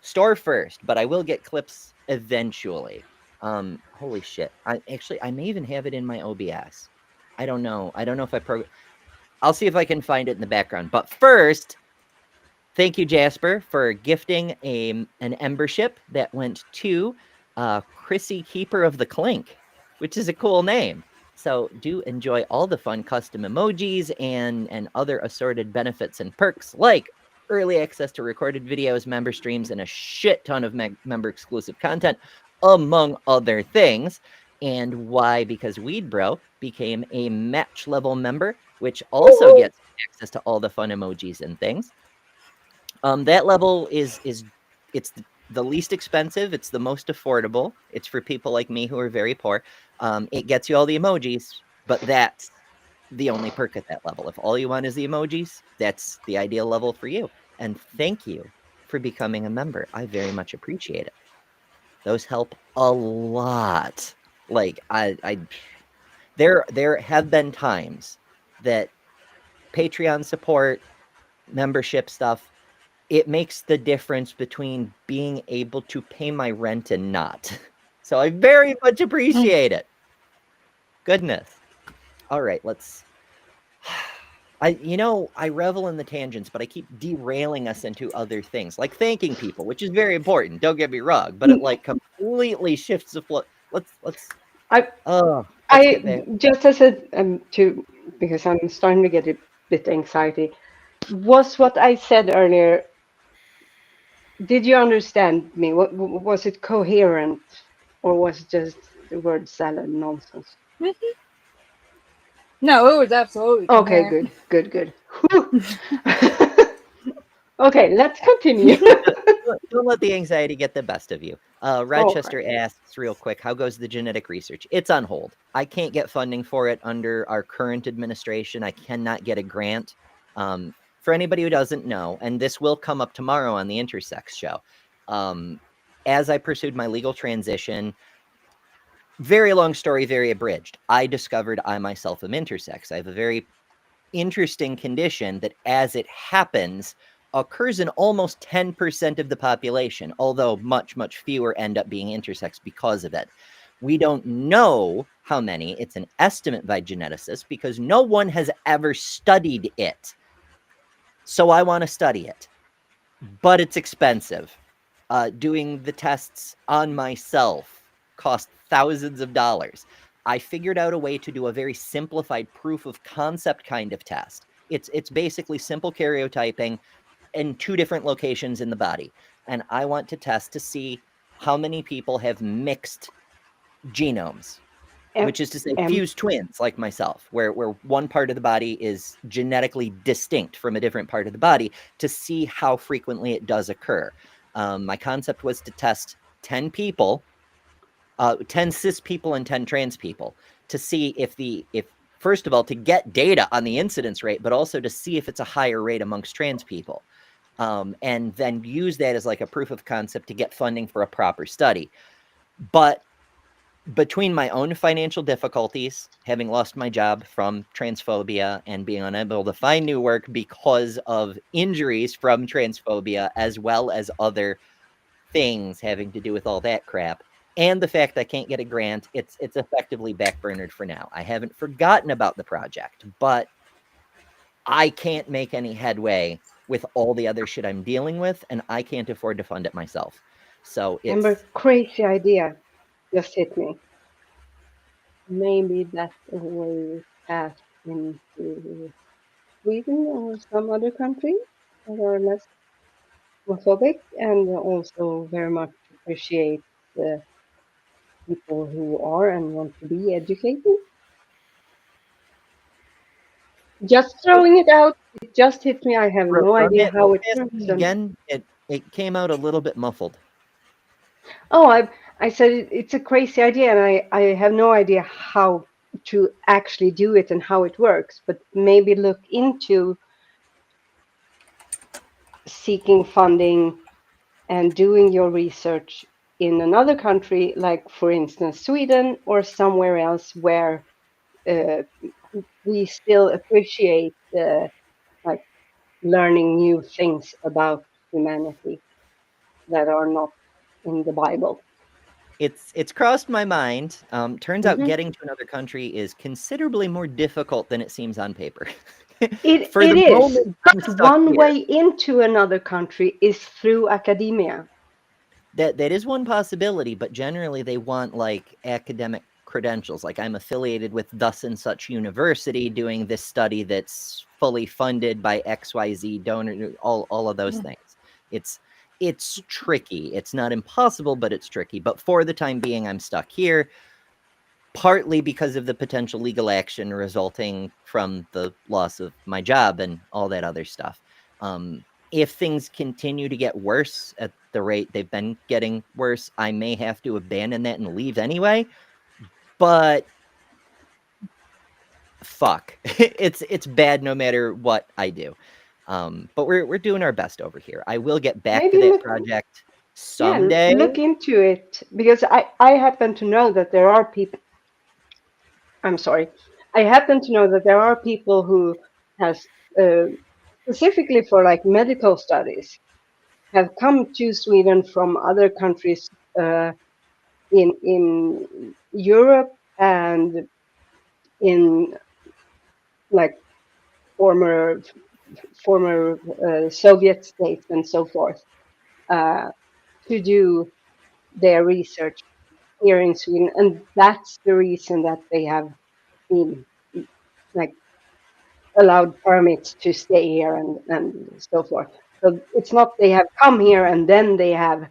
Store first, but I will get clips eventually. Holy shit. I may even have it in my OBS. I don't know. I don't know if I'll see if I can find it in the background. But first, thank you, Jasper, for gifting an membership that went to Chrissy Keeper of the Clink, which is a cool name. So do enjoy all the fun custom emojis and other assorted benefits and perks, like early access to recorded videos, member streams, and a shit ton of member exclusive content, among other things. And why? Because Weed Bro became a match level member, which also gets access to all the fun emojis and things. That level is it's the least expensive. It's the most affordable. It's for people like me who are very poor. It gets you all the emojis, but that's the only perk at that level. If all you want is the emojis, that's the ideal level for you. And thank you for becoming a member. I very much appreciate it. Those help a lot. Like there have been times that Patreon support, membership stuff, it makes the difference between being able to pay my rent and not. So I very much appreciate it. Goodness. All right, let's. I revel in the tangents, but I keep derailing us into other things, like thanking people, which is very important. Don't get me wrong, but it like completely shifts the flow. Let's get back. Just as because I'm starting to get a bit anxiety, was what I said earlier did you understand me? Was it coherent, or was just the word salad nonsense? No, it was absolutely Okay, coherent. good. Okay, let's continue. Don't let the anxiety get the best of you. Rochester asks real quick, how goes the genetic research? It's on hold. I can't get funding for it under our current administration. I cannot get a grant. For anybody who doesn't know, and this will come up tomorrow on the Intersex show, as I pursued my legal transition, very long story, very abridged, I discovered I myself am intersex. I have a very interesting condition that, as it happens, occurs in almost 10% of the population, although much, much fewer end up being intersex because of it. We don't know how many. It's an estimate by geneticists because no one has ever studied it. So I want to study it, but it's expensive. Doing the tests on myself cost thousands of dollars. I figured out a way to do a very simplified proof of concept kind of test. It's basically simple karyotyping in 2 different locations in the body. And I want to test to see how many people have mixed genomes, which is to say fused twins like myself, where one part of the body is genetically distinct from a different part of the body, to see how frequently it does occur. My concept was to test 10 people, 10 cis people and 10 trans people, to see if first of all, to get data on the incidence rate, but also to see if it's a higher rate amongst trans people. And then use that as like a proof of concept to get funding for a proper study. But between my own financial difficulties, having lost my job from transphobia and being unable to find new work because of injuries from transphobia, as well as other things having to do with all that crap, and the fact I can't get a grant, it's effectively backburnered for now. I haven't forgotten about the project, but I can't make any headway with all the other shit I'm dealing with, and I can't afford to fund it myself. So it's Amber, crazy idea just hit me. Maybe that's a way path into Sweden or some other country that are less homophobic and also very much appreciate the people who are and want to be educated. Just throwing it out. It just hit me. I have no idea how it works. Again, it came out a little bit muffled. Oh, I said it's a crazy idea, and I have no idea how to actually do it and how it works. But maybe look into seeking funding and doing your research in another country, like for instance Sweden or somewhere else where we still appreciate like learning new things about humanity that are not in the Bible. It's crossed my mind. Turns out getting to another country is considerably more difficult than it seems on paper. It is, but one way into another country is through academia. That is one possibility, but generally they want like academic credentials. Like, I'm affiliated with thus and such university doing this study that's fully funded by XYZ donor, all of those things. It's tricky. It's not impossible, but it's tricky. But for the time being, I'm stuck here, partly because of the potential legal action resulting from the loss of my job and all that other stuff. If things continue to get worse at the rate they've been getting worse, I may have to abandon that and leave anyway. But fuck, it's bad no matter what I do. But we're doing our best over here. I will get back to that project someday. Yeah, look into it, because I happen to know that there are people. I'm sorry. I happen to know that there are people who has specifically for like medical studies have come to Sweden from other countries in Europe and in like former Soviet states and so forth to do their research here in Sweden, and that's the reason that they have been like allowed permits to stay here and so forth. So it's not they have come here and then they have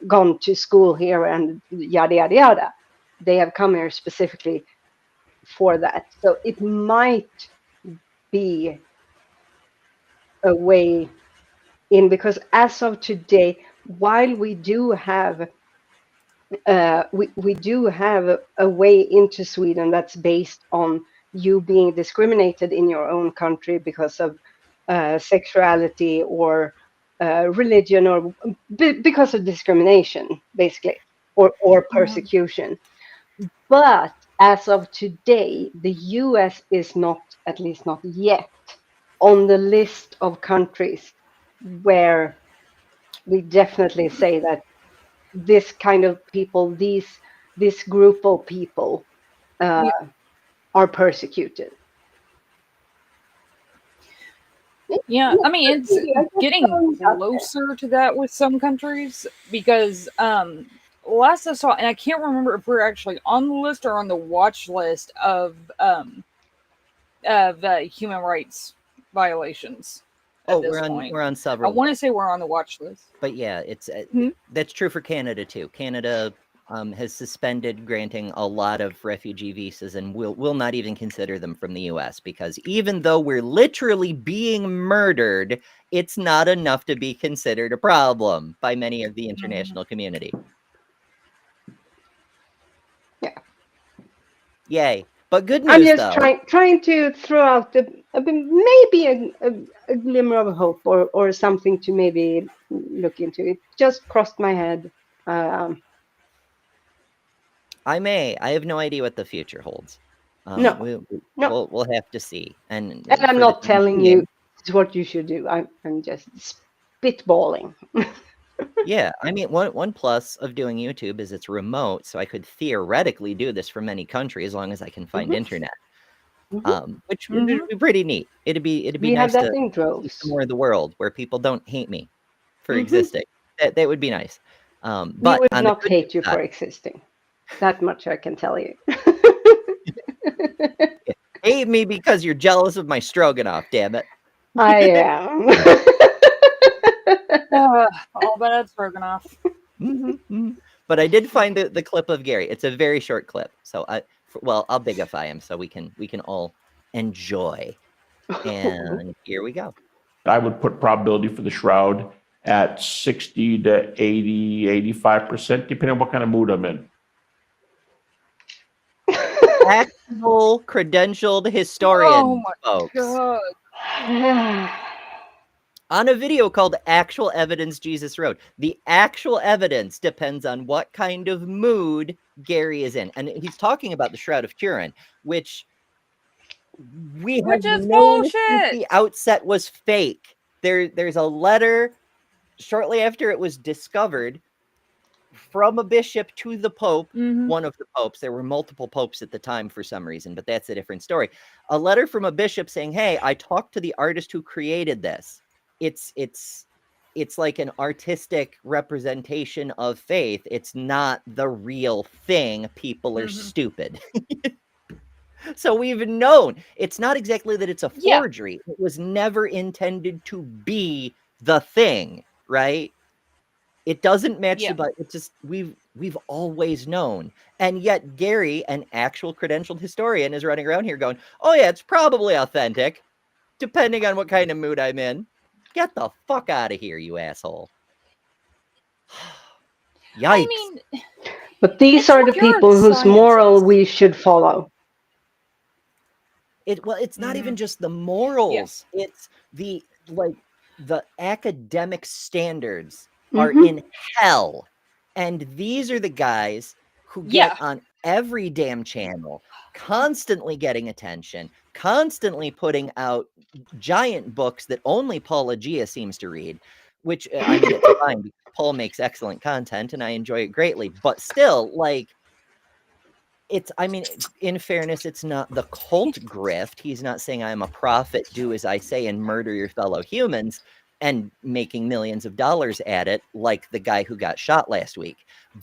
gone to school here and yada yada yada. They have come here specifically for that. So it might be a way in, because as of today, while we do have we do have a way into Sweden that's based on you being discriminated in your own country because of sexuality or religion, or because of discrimination, basically, or persecution. But as of today, the US is not, at least not yet, on the list of countries where we definitely say that this kind of people, this group of people are persecuted. Yeah, I mean, it's getting closer to that with some countries, because last I saw, and I can't remember if we're actually on the list or on the watch list of human rights violations. Oh, we're on several. I want to say we're on the watch list. But yeah, it's that's true for Canada too. Canada has suspended granting a lot of refugee visas, and will not even consider them from the US, because even though we're literally being murdered, it's not enough to be considered a problem by many of the international community. Yeah. Yay. But good news, I'm just though. trying to throw out maybe a glimmer of hope, or something to maybe look into. It just crossed my head. I have no idea what the future holds. No. We'll have to see. And I'm not telling you what you should do. I'm just spitballing. Yeah, I mean, one plus of doing YouTube is it's remote, so I could theoretically do this from any country as long as I can find internet. Which would be pretty neat. It'd be nice to see some more of the world where people don't hate me for existing. That would be nice. But we would not hate you for existing. That much I can tell you. Hate me because you're jealous of my stroganoff, damn it. I am. All but that's Stroganoff. But I did find the clip of Gary. It's a very short clip, so I'll bigify him so we can all enjoy. And here we go. I would put probability for the shroud at 60 to 80, 85%, depending on what kind of mood I'm in. Actual credentialed historian, folks. God. On a video called Actual Evidence Jesus Wrote. The actual evidence depends on what kind of mood Gary is in. And he's talking about the Shroud of Turin, which we have known since the outset was fake. There's a letter shortly after it was discovered from a bishop to the Pope, one of the popes. There were multiple popes at the time for some reason, but that's a different story. A letter from a bishop saying, hey, I talked to the artist who created this. It's like an artistic representation of faith. It's not the real thing. People are stupid. So we've known it's not exactly that it's a forgery. It was never intended to be the thing, right? It doesn't match the but it's just we've always known. And yet Gary, an actual credentialed historian, is running around here going, oh yeah, it's probably authentic, depending on what kind of mood I'm in. Get the fuck out of here, you asshole. Yikes. I mean, but these are the people whose moral we should follow. It's not even just the morals. It's the academic standards are in hell. And these are the guys who get on every damn channel, constantly getting attention, constantly putting out giant books that only Paul Agia seems to read, which I mean, it's fine because Paul makes excellent content and I enjoy it greatly, but still, like, in fairness, it's not the cult grift. He's not saying I'm a prophet, do as I say and murder your fellow humans and making millions of dollars at it like the guy who got shot last week.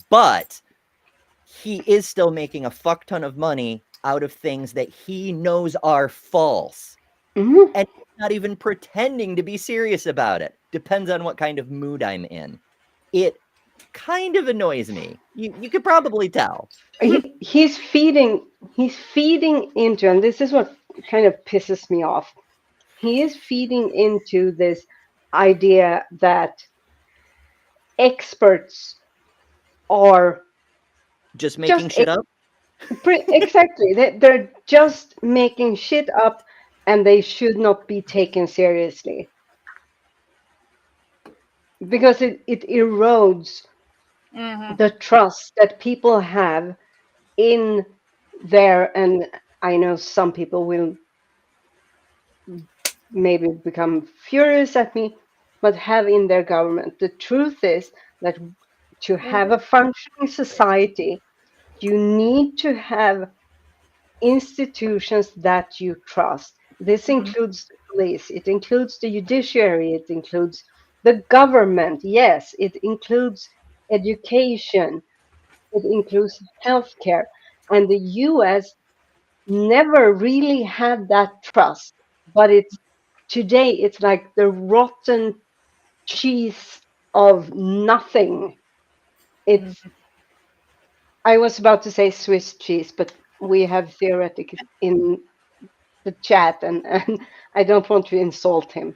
But he is still making a fuck ton of money out of things that he knows are false. And not even pretending to be serious about it, depends on what kind of mood I'm in. It kind of annoys me. You could probably tell. He's feeding into, and this is what kind of pisses me off. He is feeding into this idea that experts are just making shit up. Exactly. They're just making shit up, and they should not be taken seriously. Because it erodes the trust that people have in their, and I know some people will maybe become furious at me, but have in their government. The truth is that to have a functioning society, you need to have institutions that you trust. This includes the police, it includes the judiciary, it includes the government, yes, it includes education, it includes healthcare. And the US never really had that trust, but today it's like the rotten cheese of nothing. I was about to say Swiss cheese, but we have theoretic in the chat, and I don't want to insult him.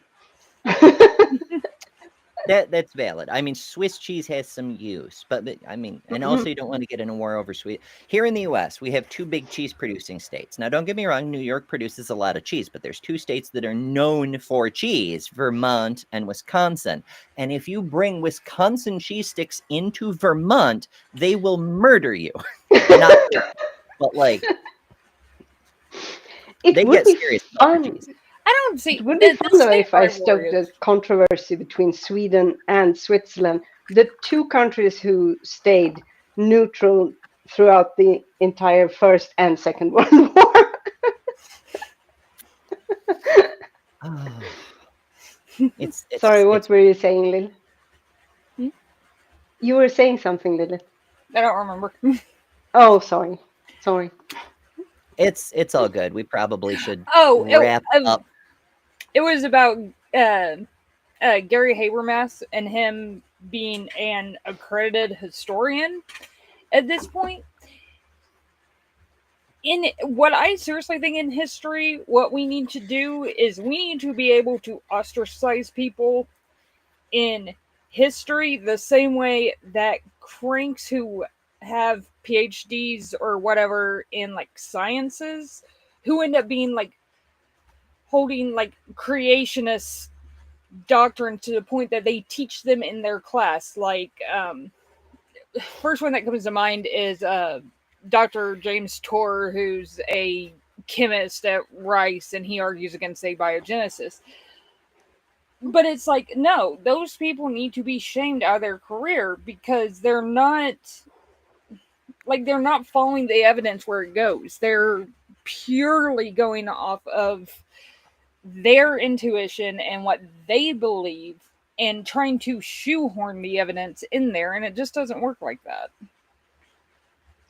That's valid. I mean, Swiss cheese has some use, but I mean, and also you don't want to get in a war over Swiss. Here in the U.S., we have two big cheese producing states. Now, don't get me wrong, New York produces a lot of cheese, but there's two states that are known for cheese, Vermont and Wisconsin. And if you bring Wisconsin cheese sticks into Vermont, they will murder you. But like, they get serious about I don't see. It would be fun though if I stoked the controversy between Sweden and Switzerland, the two countries who stayed neutral throughout the entire First and Second World War. Sorry, what were you saying, Lil? You were saying something, Lil. I don't remember. Oh, sorry. It's all good. We probably should wrap up. It was about Gary Habermas and him being an accredited historian at this point. In what I seriously think in history, what we need to do is we need to be able to ostracize people in history the same way that cranks who have PhDs or whatever in like sciences who end up being like holding like creationist doctrine to the point that they teach them in their class. Like, first one that comes to mind is Dr. James Tour, who's a chemist at Rice, and he argues against abiogenesis. But it's like, no, those people need to be shamed out of their career because they're not following the evidence where it goes. They're purely going off of their intuition and what they believe and trying to shoehorn the evidence in there, and it just doesn't work like that.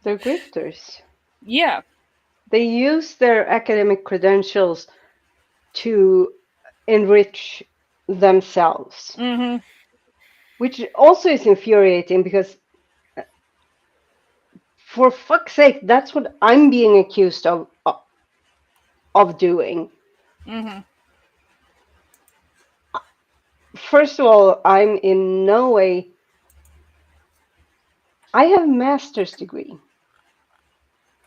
They're grifters. Yeah. They use their academic credentials to enrich themselves. Which also is infuriating because for fuck's sake, that's what I'm being accused of doing. First of all, I'm in no way. I have a master's degree.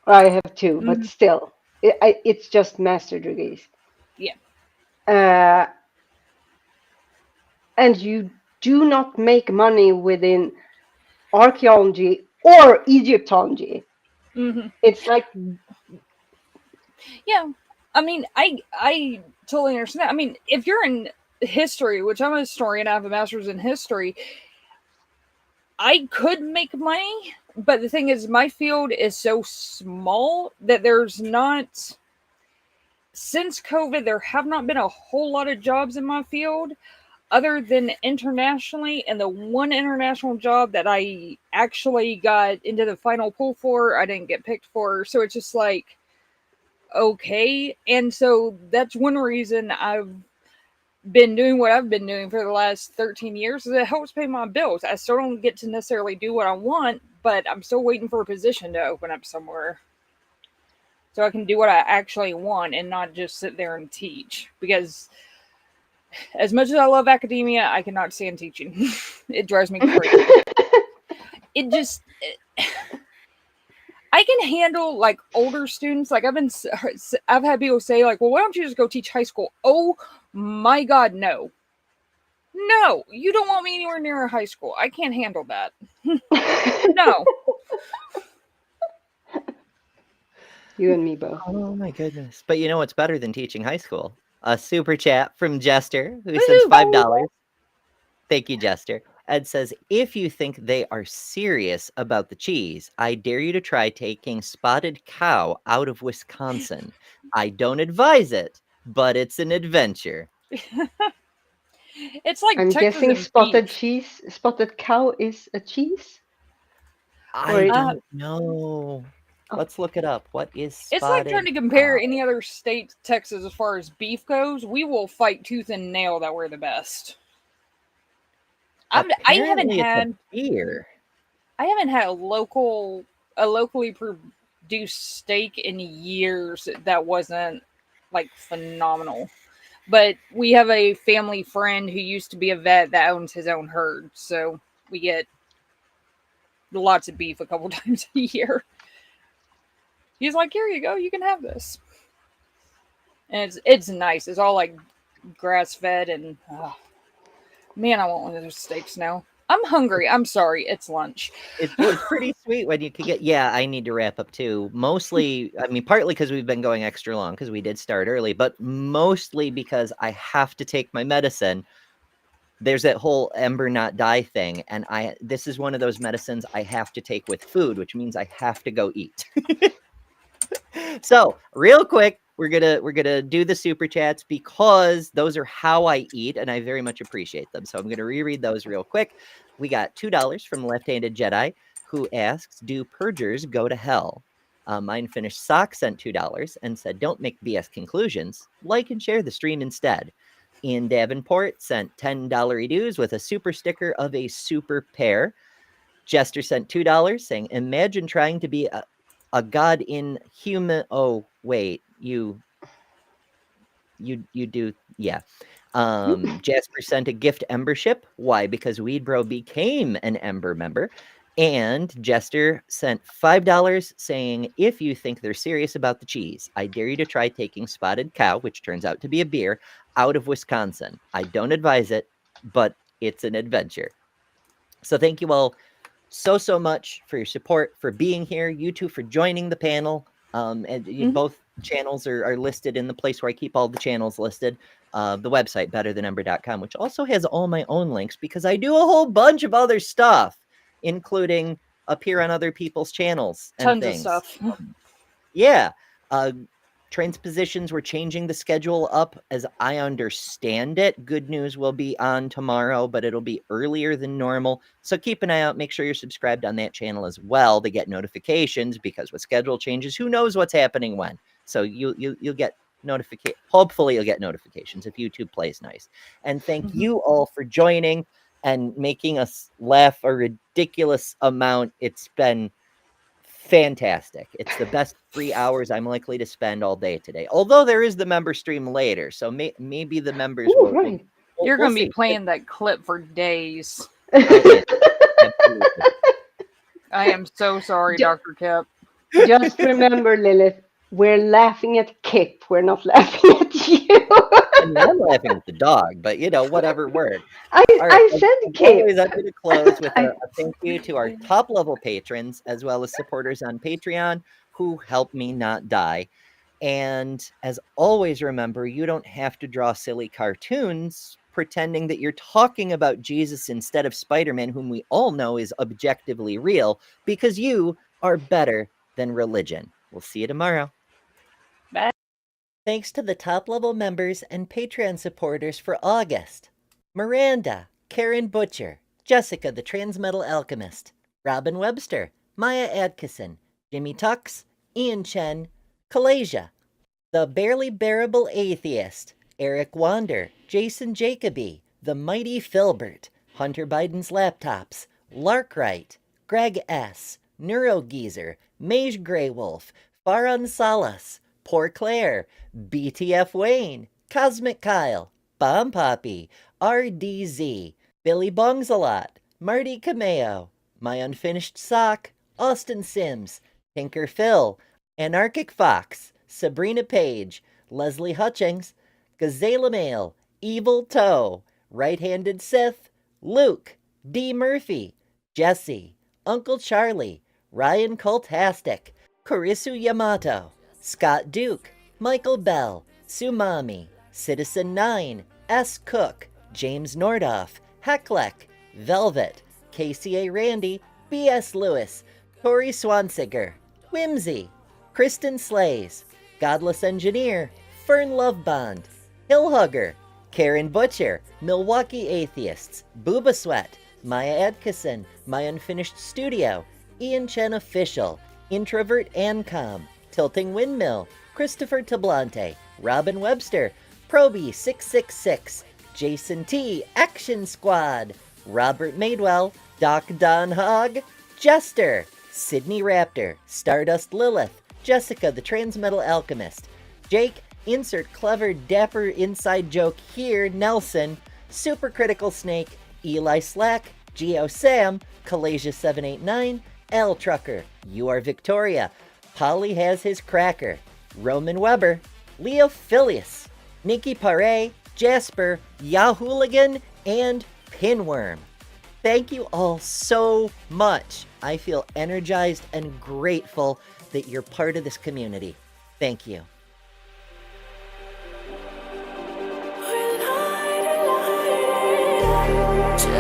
I have two, but still, it's just master degrees. Yeah. And you do not make money within archaeology or Egyptology. It's like, yeah. I mean, I totally understand that. I mean, if you're in history, which I'm a historian, I have a master's in history, I could make money, but the thing is, my field is so small that there's not, since COVID, there have not been a whole lot of jobs in my field other than internationally, and the one international job that I actually got into the final pool for, I didn't get picked for, so it's just like, okay. And so that's one reason I've been doing what I've been doing for the last 13 years is it helps pay my bills. I still don't get to necessarily do what I want, but I'm still waiting for a position to open up somewhere. So I can do what I actually want and not just sit there and teach. Because as much as I love academia, I cannot stand teaching. It drives me crazy. I can handle like older students. Like I've had people say like, well, why don't you just go teach high school? Oh my God, no. No, you don't want me anywhere near a high school. I can't handle that. No. You and me both. Oh my goodness. But you know what's better than teaching high school? A super chat from Jester, who sends $5. Thank you, Jester. Ed says, if you think they are serious about the cheese, I dare you to try taking spotted cow out of Wisconsin. I don't advise it, but it's an adventure. It's like I'm Texas guessing and spotted cow is a cheese? I don't know. Let's look it up. What is spotted It's like trying to compare cow? any other state to Texas as far as beef goes. We will fight tooth and nail that we're the best. I haven't had beer. I haven't had a locally produced steak in years that wasn't like phenomenal. But we have a family friend who used to be a vet that owns his own herd, so we get lots of beef a couple times a year. He's like, here you go, you can have this. And it's nice. It's all like grass fed and man, I want one of those steaks now. I'm hungry. I'm sorry. It's lunch. It's pretty sweet when you can get. Yeah, I need to wrap up too. Mostly, I mean, partly because we've been going extra long because we did start early, but mostly because I have to take my medicine. There's that whole ember not die thing, and this is one of those medicines I have to take with food, which means I have to go eat. So, real quick, we're gonna do the super chats because those are how I eat, and I very much appreciate them. So I'm gonna reread those real quick. We got $2 from Left-Handed Jedi, who asks, "Do purgers go to hell?" Mine Finished Sock sent $2 and said, "Don't make BS conclusions. Like and share the stream instead." Ian Davenport sent $10 dues with a super sticker of a super pear. Jester sent $2 saying, "Imagine trying to be a god in human." Oh, wait, you do, yeah. Jasper sent a gift Embership. Why? Because Weed Bro became an Ember member. And Jester sent $5 saying, "If you think they're serious about the cheese, I dare you to try taking spotted cow, which turns out to be a beer, out of Wisconsin. I don't advise it, but it's an adventure." So thank you all so much for your support, for being here, you two for joining the panel. And both channels are listed in the place where I keep all the channels listed. The website, betterthanember.com, which also has all my own links because I do a whole bunch of other stuff, including appear on other people's channels and Tons things. of stuff. Yeah. Transpositions, we're changing the schedule up as I understand it. Good News will be on tomorrow, but it'll be earlier than normal. So keep an eye out. Make sure you're subscribed on that channel as well to get notifications, because with schedule changes, who knows what's happening when. So you'll get notification. Hopefully you'll get notifications if YouTube plays nice. And thank you all for joining and making us laugh a ridiculous amount. It's been fantastic. It's the best 3 hours I'm likely to spend all day today. Although there is the member stream later, so maybe the members will. Right. You're going to be playing that clip for days. Okay. Absolutely. I am so sorry, Dr. Kip. Just remember, Lilith, we're laughing at Kip. We're not laughing at you. And I'm laughing at the dog, but whatever word. I said Kip. Always, I'm going to close with a thank you to our top level patrons, as well as supporters on Patreon who help me not die. And as always, remember, you don't have to draw silly cartoons pretending that you're talking about Jesus instead of Spider-Man, whom we all know is objectively real, because you are better than religion. We'll see you tomorrow. Bye. Thanks to the top-level members and Patreon supporters for August: Miranda, Karen Butcher, Jessica the Transmetal Alchemist, Robin Webster, Maya Adkison, Jimmy Tux, Ian Chen, Kalasia, The Barely Bearable Atheist, Eric Wander, Jason Jacoby, The Mighty Filbert, Hunter Biden's Laptops, Larkwright, Greg S., Neurogeezer, Mage Greywolf, Faran Salas, Poor Claire, BTF Wayne, Cosmic Kyle, Bomb Poppy, RDZ, Billy Bongsalot, Marty Cameo, My Unfinished Sock, Austin Sims, Tinker Phil, Anarchic Fox, Sabrina Page, Leslie Hutchings, Gazela Mail, Evil Toe, Right-Handed Sith, Luke, D. Murphy, Jesse, Uncle Charlie, Ryan Cultastic, Kurisu Yamato, Scott Duke, Michael Bell, Sumami, Citizen 9, S. Cook, James Nordoff, Hecklek, Velvet, KCA Randy, B.S. Lewis, Tori Swansiger, Whimsy, Kristen Slays, Godless Engineer, Fern Lovebond, Hillhugger, Karen Butcher, Milwaukee Atheists, Booba Sweat, Maya Adkison, My Unfinished Studio, Ian Chen Official, Introvert Ancom, Tilting Windmill, Christopher Tablante, Robin Webster, Proby666, Jason T, Action Squad, Robert Madewell, Doc Don Hogg, Jester, Sydney Raptor, Stardust Lilith, Jessica the Transmetal Alchemist, Jake, insert clever dapper inside joke here, Nelson, Supercritical Snake, Eli Slack, Geo Sam, Kalasia789, L Trucker, You Are Victoria, Polly Has His Cracker, Roman Weber, Leo Filius, Nikki Pare, Jasper, Yahooligan, and Pinworm. Thank you all so much. I feel energized and grateful that you're part of this community. Thank you.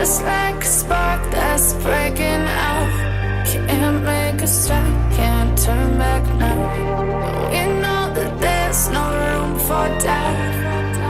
Just like a spark that's breaking out. Can't make a stop, can't turn back